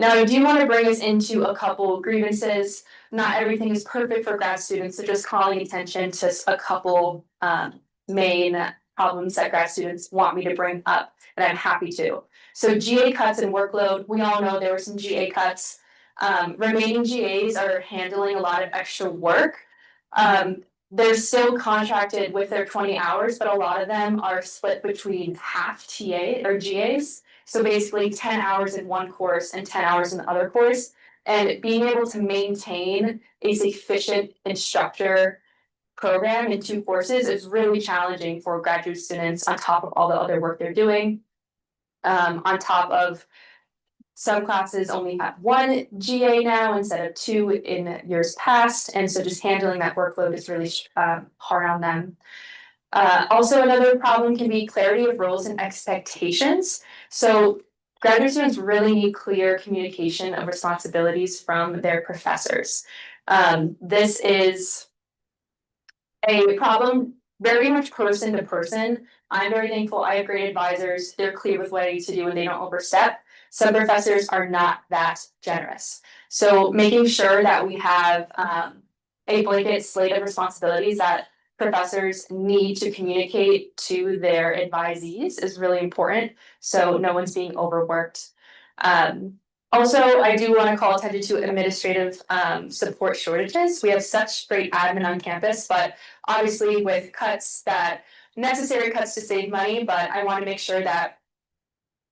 Now, I do want to bring us into a couple grievances. Not everything is perfect for grad students, so just calling attention to a couple main problems that grad students want me to bring up, and I'm happy to. So GA cuts and workload, we all know there were some GA cuts. Remaining GAs are handling a lot of extra work. They're still contracted with their 20 hours, but a lot of them are split between half TA or GAs. So basically 10 hours in one course and 10 hours in the other course. And being able to maintain a sufficient instructor program in 2 courses is really challenging for graduate students on top of all the other work they're doing. On top of some classes only have 1 GA now instead of 2 in years past, and so just handling that workload is really hard on them. Also, another problem can be clarity of roles and expectations. So graduate students really need clear communication of responsibilities from their professors. This is a problem very much person to person. I'm very thankful I have great advisors. They're clear with what I need to do and they don't overstep. Some professors are not that generous. So making sure that we have a blanket slate of responsibilities that professors need to communicate to their advisees is really important. So no one's being overworked. Also, I do want to call attention to administrative support shortages. We have such great admin on campus, but obviously with necessary cuts to save money, but I want to make sure that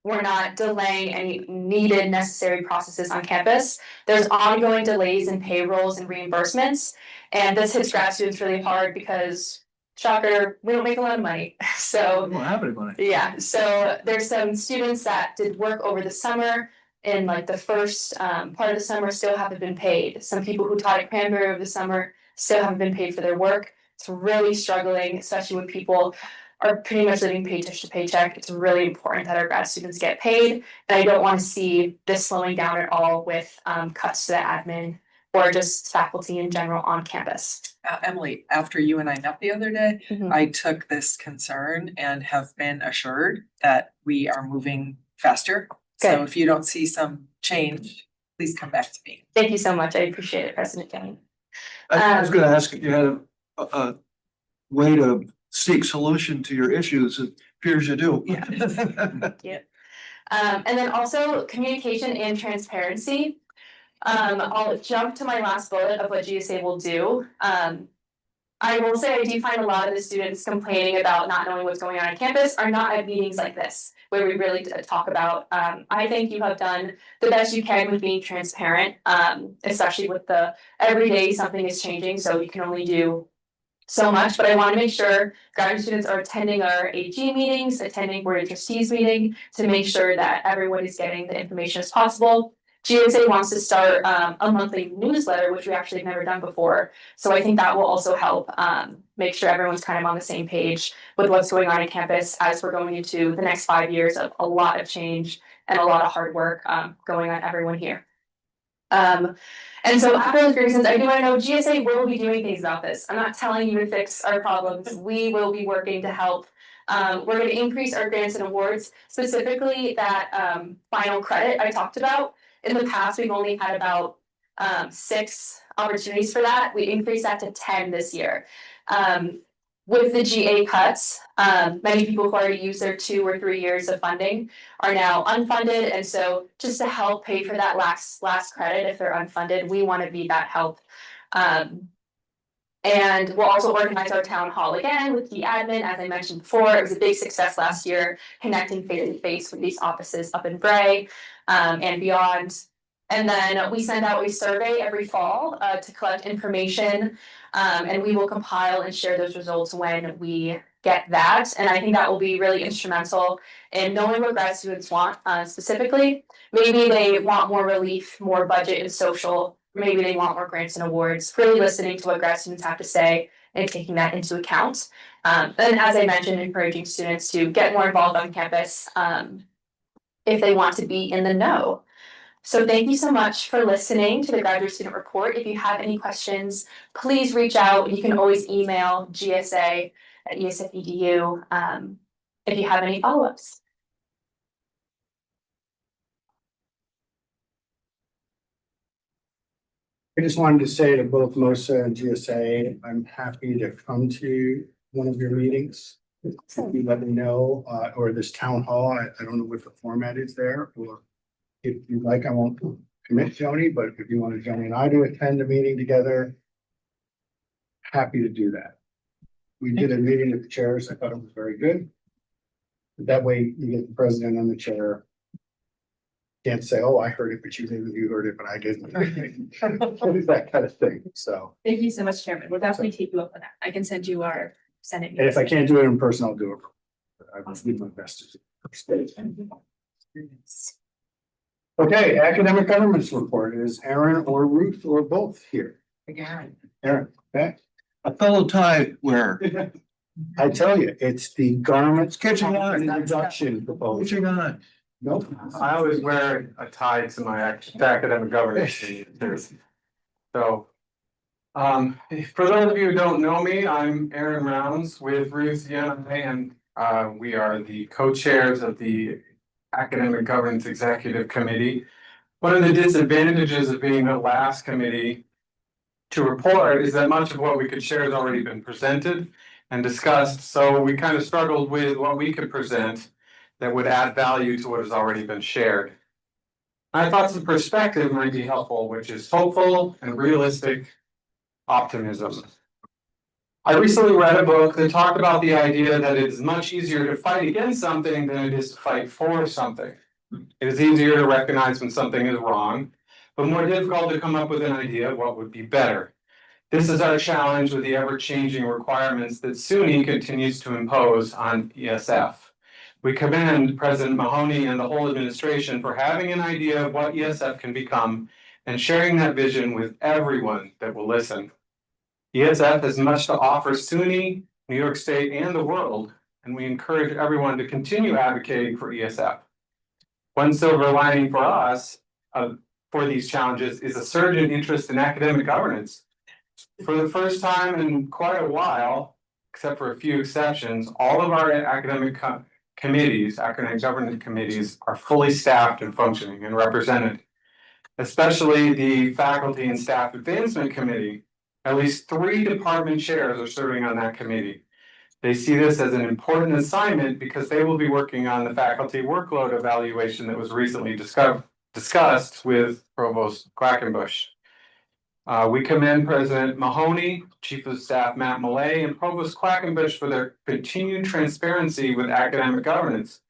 we're not delaying any needed necessary processes on campus. There's ongoing delays in payrolls and reimbursements, and this hits grad students really hard because, shocker, we don't make a lot of money. So We don't have any money. yeah, so there's some students that did work over the summer in like the first part of the summer still haven't been paid. Some people who taught at Cranberry over the summer still haven't been paid for their work. It's really struggling, especially when people are pretty much living paycheck to paycheck. It's really important that our grad students get paid. And I don't want to see this slowing down at all with cuts to the admin or just faculty in general on campus. Emily, after you and I met the other day, Mhm. I took this concern and have been assured that we are moving faster. So Good. if you don't see some change, please come back to me. Thank you so much. I appreciate it, President Kenny. I was gonna ask if you had a way to seek solution to your issues. It appears you do. Yeah. Yep. And then also communication and transparency. I'll jump to my last bullet of what GSA will do. I will say I do find a lot of the students complaining about not knowing what's going on campus are not at meetings like this, where we really talk about, I think you have done the best you can with being transparent, especially with the every day something is changing, so you can only do so much, but I want to make sure graduate students are attending our AG meetings, attending board of trustees meeting to make sure that everyone is getting the information as possible. GSA wants to start a monthly newsletter, which we actually have never done before. So I think that will also help make sure everyone's kind of on the same page with what's going on campus as we're going into the next 5 years of a lot of change and a lot of hard work going on everyone here. And so after those reasons, I do want to know GSA will be doing things about this. I'm not telling you to fix our problems. We will be working to help. We're going to increase our grants and awards, specifically that final credit I talked about. In the past, we've only had about 6 opportunities for that. We increased that to 10 this year. With the GA cuts, many people who already used their 2 or 3 years of funding are now unfunded. And so just to help pay for that last credit, if they're unfunded, we want to be that help. And we'll also organize our town hall again with the admin, as I mentioned before. It was a big success last year, connecting face to face with these offices up in Bray and beyond. And then we send out a survey every fall to collect information, and we will compile and share those results when we get that. And I think that will be really instrumental in knowing what grad students want specifically. Maybe they want more relief, more budget and social. Maybe they want more grants and awards, really listening to what grad students have to say and taking that into account. And as I mentioned, encouraging students to get more involved on campus if they want to be in the know. So thank you so much for listening to the graduate student report. If you have any questions, please reach out. You can always email GSA@Esf.edu if you have any follow-ups. I just wanted to say to both MOSA and GSA, I'm happy to come to one of your meetings. If you let me know, or this town hall, I don't know what the format is there, or if you like, I won't commit, Joni, but if you want to join and I to attend the meeting together, happy to do that. We did a meeting with the chairs. I thought it was very good. That way you get the president and the chair. Can't say, oh, I heard it, but you heard it, but I didn't. That kind of thing, so. Thank you so much, Chairman. We'll definitely take you up on that. I can send you our Senate. And if I can't do it in person, I'll do it. I will do my best to do it. Okay, academic governance report. Is Aaron or Ruth or both here? Again. Aaron, okay? A fellow tie wearer. I tell you, it's the garment Catching on. reduction proposal. Catching on. Nope. I always wear a tie to my academic governance meetings. So, for those of you who don't know me, I'm Aaron Rounds with Ruth Young, and we are the co-chairs of the Academic Governance Executive Committee. One of the disadvantages of being the last committee to report is that much of what we could share has already been presented and discussed, so we kind of struggled with what we could present that would add value to what has already been shared. I thought some perspective might be helpful, which is hopeful and realistic optimism. I recently read a book that talked about the idea that it is much easier to fight against something than it is to fight for something. It is easier to recognize when something is wrong, but more difficult to come up with an idea of what would be better. This is our challenge with the ever-changing requirements that SUNY continues to impose on ESF. We commend President Mahoney and the whole administration for having an idea of what ESF can become and sharing that vision with everyone that will listen. ESF has much to offer SUNY, New York State, and the world, and we encourage everyone to continue advocating for ESF. One silver lining for us for these challenges is a surge in interest in academic governance. For the first time in quite a while, except for a few exceptions, all of our academic governance committees are fully staffed and functioning and represented, especially the Faculty and Staff Advancement Committee. At least 3 department chairs are serving on that committee. They see this as an important assignment because they will be working on the faculty workload evaluation that was recently discussed with Provost Quackenbush. We commend President Mahoney, Chief of Staff Matt Millay, and Provost Quackenbush for their continued transparency with academic governance.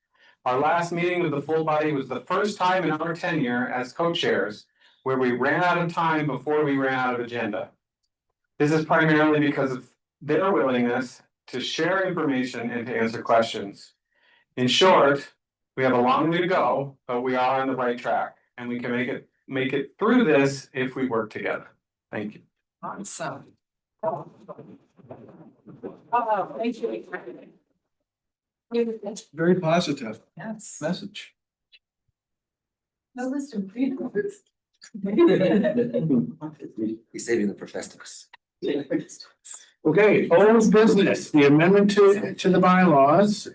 Our last meeting with the full body was the first time in our tenure as co-chairs where we ran out of time before we ran out of agenda. This is primarily because of their willingness to share information and to answer questions. In short, we have a long way to go, but we are on the right track, and we can make it through this if we work together. Thank you. Awesome. Thank you. Very positive Yes. message. No list of prerequisites. He's saving the professors. Okay, old business, the amendment to the bylaws.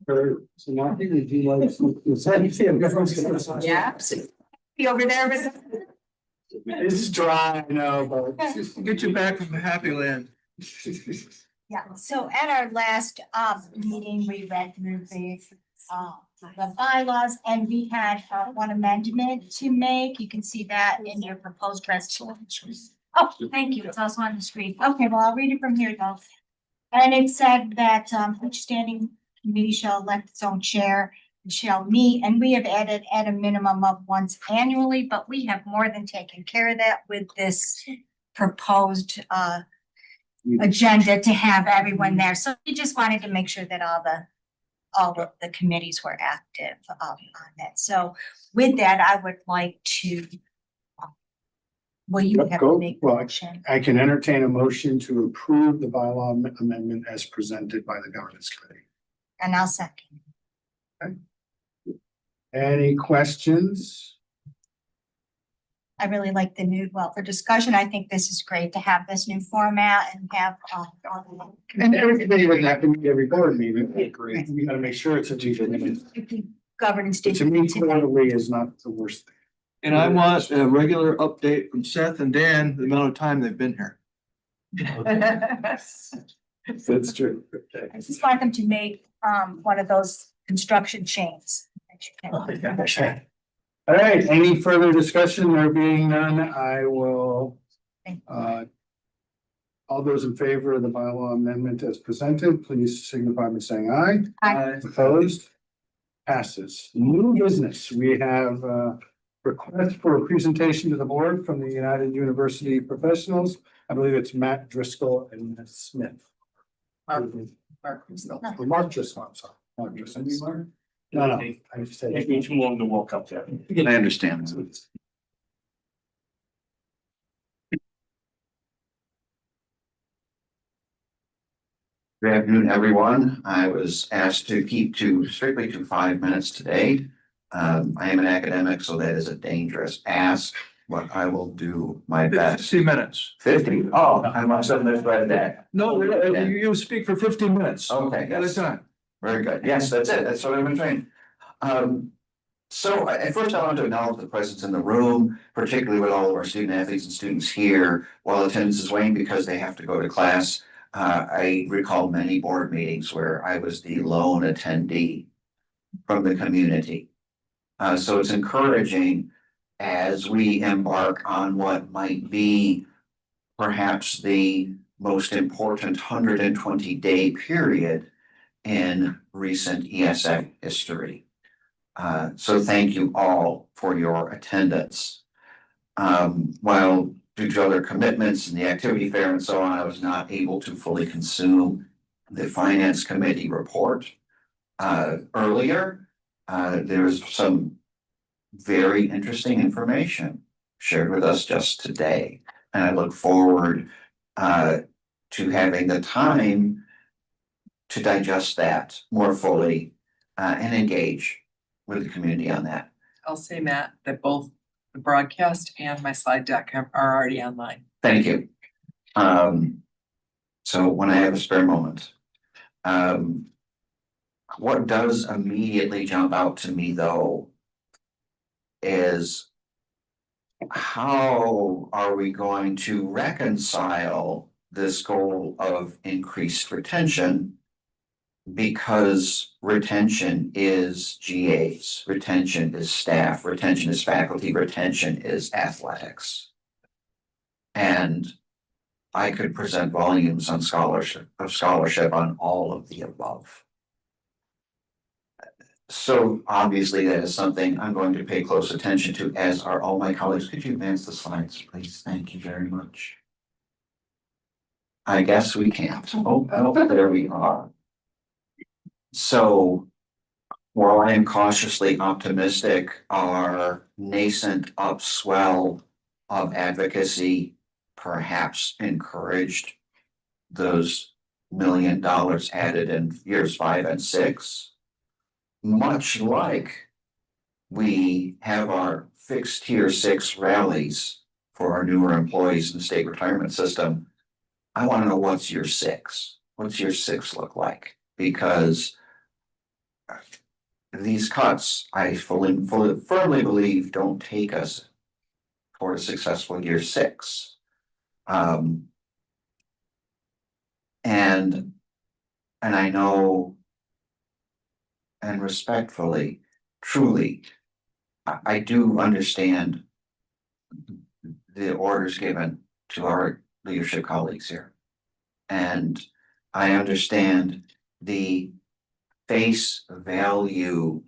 So now, did you like? Yeah. Be over there with. This is dry, I know, but. Get you back from the happy land. Yeah, so at our last meeting, we read through the bylaws and we had one amendment to make. You can see that in your proposed resolution. Oh, thank you. It's also on the screen. Okay, well, I'll read it from here though. And it said that each standing committee shall elect its own chair and shall meet, and we have added at a minimum of once annually, but we have more than taken care of that with this proposed agenda to have everyone there. So we just wanted to make sure that all of the committees were active on that. So with that, I would like to well, you have to make the motion. I can entertain a motion to approve the bylaw amendment as presented by the governance committee. And I'll second. Okay. Any questions? I really like the new, well, for discussion, I think this is great to have this new format and have. And every committee doesn't have to meet every board meeting. I agree. You gotta make sure it's a Governance. To me, quarterly is not the worst thing. And I want a regular update from Seth and Dan, the amount of time they've been here. That's true. I just want them to make one of those construction chains. All right, any further discussion? There being none, I will. All those in favor of the bylaw amendment as presented, please signify by saying aye. Aye. Opposed? Passes. New business, we have request for a presentation to the board from the United University professionals. I believe it's Matt Driscoll and Ms. Smith. Mark. Or Mark Driscoll, I'm sorry. Mark Driscoll. No, I just said. Taking too long to walk up there. I understand. Good afternoon, everyone. I was asked to keep to strictly to 5 minutes today. I am an academic, so that is a dangerous ask, but I will do my best. 50 minutes. 50? Oh, I must have misread that. No, you speak for 15 minutes. Okay, At a yes. time. Very good. Yes, that's it. That's what I've been trained. So at first I want to acknowledge the presence in the room, particularly with all of our student athletes and students here. While attendance is waning because they have to go to class, I recall many board meetings where I was the lone attendee from the community. So it's encouraging as we embark on what might be perhaps the most important 120-day period in recent ESF history. So thank you all for your attendance. While due to other commitments and the activity fair and so on, I was not able to fully consume the finance committee report. Earlier, there was some very interesting information shared with us just today. And I look forward to having the time to digest that more fully and engage with the community on that. I'll say, Matt, that both the broadcast and my slide deck are already online. Thank you. So when I have a spare moment, what does immediately jump out to me though is how are we going to reconcile this goal of increased retention? Because retention is GAs, retention is staff, retention is faculty, retention is athletics. And I could present volumes on scholarship on all of the above. So obviously that is something I'm going to pay close attention to, as are all my colleagues. Could you advance the slides, please? Thank you very much. I guess we can't. Oh, there we are. So while I am cautiously optimistic, our nascent upswell of advocacy perhaps encouraged those $1 million added in years 5 and 6. Much like we have our fixed tier 6 rallies for our newer employees in the state retirement system, I want to know what's year 6. What's year 6 look like? Because these cuts, I firmly believe, don't take us toward a successful year 6. And I know, and respectfully, truly, I do understand the orders given to our leadership colleagues here. And I understand the face value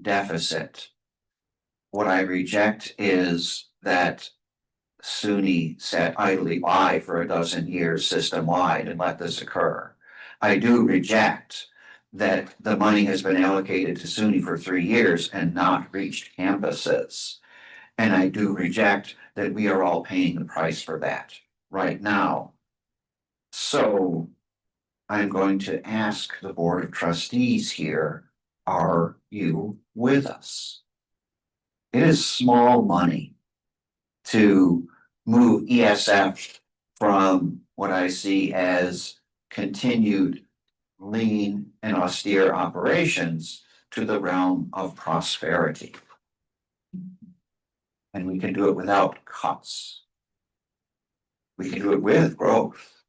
deficit. What I reject is that SUNY sat idly by for a dozen years system-wide and let this occur. I do reject that the money has been allocated to SUNY for 3 years and not reached campuses. And I do reject that we are all paying the price for that right now. So I'm going to ask the Board of Trustees here, are you with us? It is small money to move ESF from what I see as continued lean and austere operations to the realm of prosperity. And we can do it without cuts. We can do it with growth,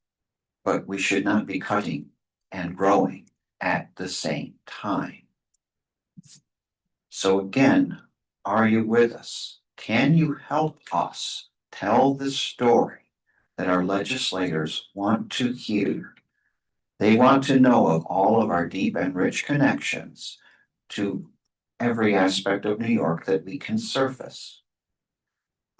but we should not be cutting and growing at the same time. So again, are you with us? Can you help us tell the story that our legislators want to hear? They want to know of all of our deep and rich connections to every aspect of New York that we can surface.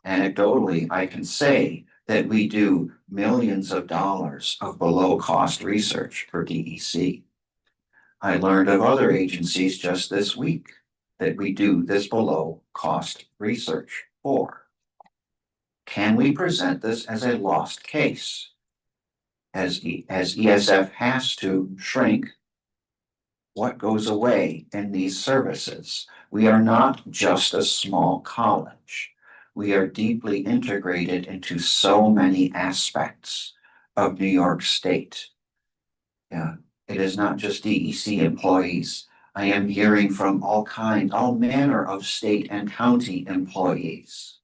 Anecdotally, I can say that we do millions of dollars of below-cost research for DEC. I learned of other agencies just this week that we do this below-cost research for. Can we present this as a lost case? As ESF has to shrink what goes away in these services. We are not just a small college. We are deeply integrated into so many aspects of New York State. Yeah, it is not just DEC employees. I am hearing from all manner of state and county employees.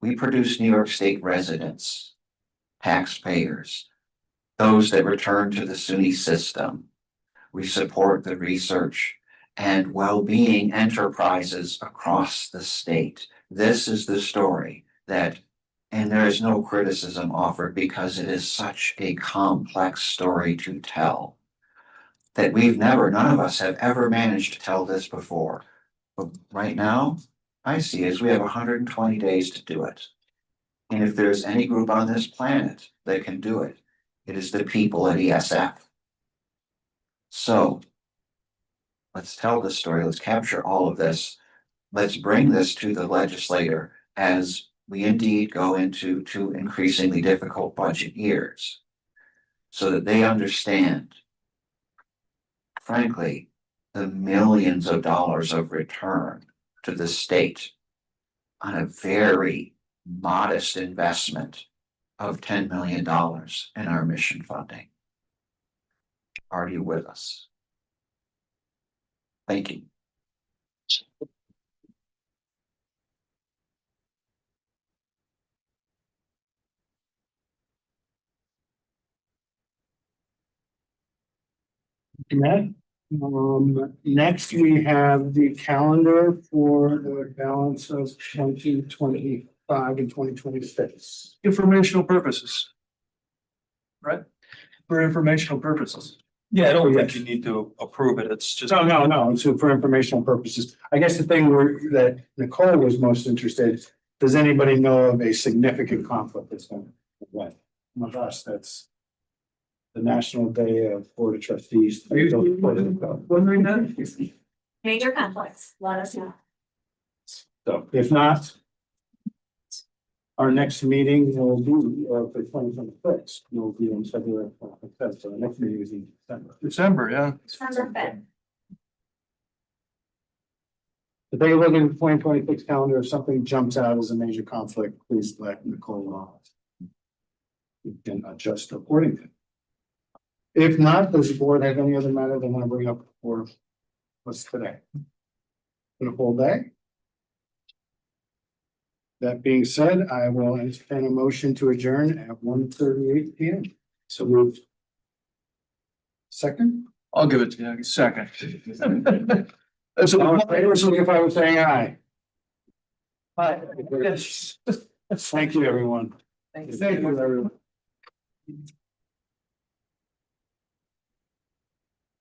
We produce New York State residents, taxpayers, those that return to the SUNY system. We support the research and well-being enterprises across the state. This is the story and there is no criticism offered because it is such a complex story to tell that none of us have ever managed to tell this before. But right now, I see is we have 120 days to do it. And if there's any group on this planet that can do it, it is the people at ESF. So let's tell this story. Let's capture all of this. Let's bring this to the legislator as we indeed go into two increasingly difficult budget years so that they understand, frankly, the millions of dollars of return to the state on a very modest investment of $10 million in our mission funding. Are you with us? Thank you. Next, we have the calendar for the balance of 2025 and 2026. Informational purposes. Right? For informational purposes. Yeah, I don't think you need to approve it. It's just. No, so for informational purposes. I guess the thing that Nicole was most interested, does anybody know of a significant conflict that's going on? Oh my gosh, that's the National Day of Board of Trustees. Are you wondering that? Major conflicts, let us know. So if not, our next meeting will be for 2026. Will be on February 25th. So the next meeting is in December. December, yeah. December 5th. To take a look at the 2026 calendar, if something jumps out as a major conflict, please let Nicole know. You can adjust accordingly. If not, does the board have any other matter they want to bring up for us today? For the whole day? That being said, I will entertain a motion to adjourn at 1:38 PM. So moved. Second? I'll give it to you. Second. So all in favor, signify by saying aye. Aye. Thank you, everyone. Thanks. Thank you, everyone.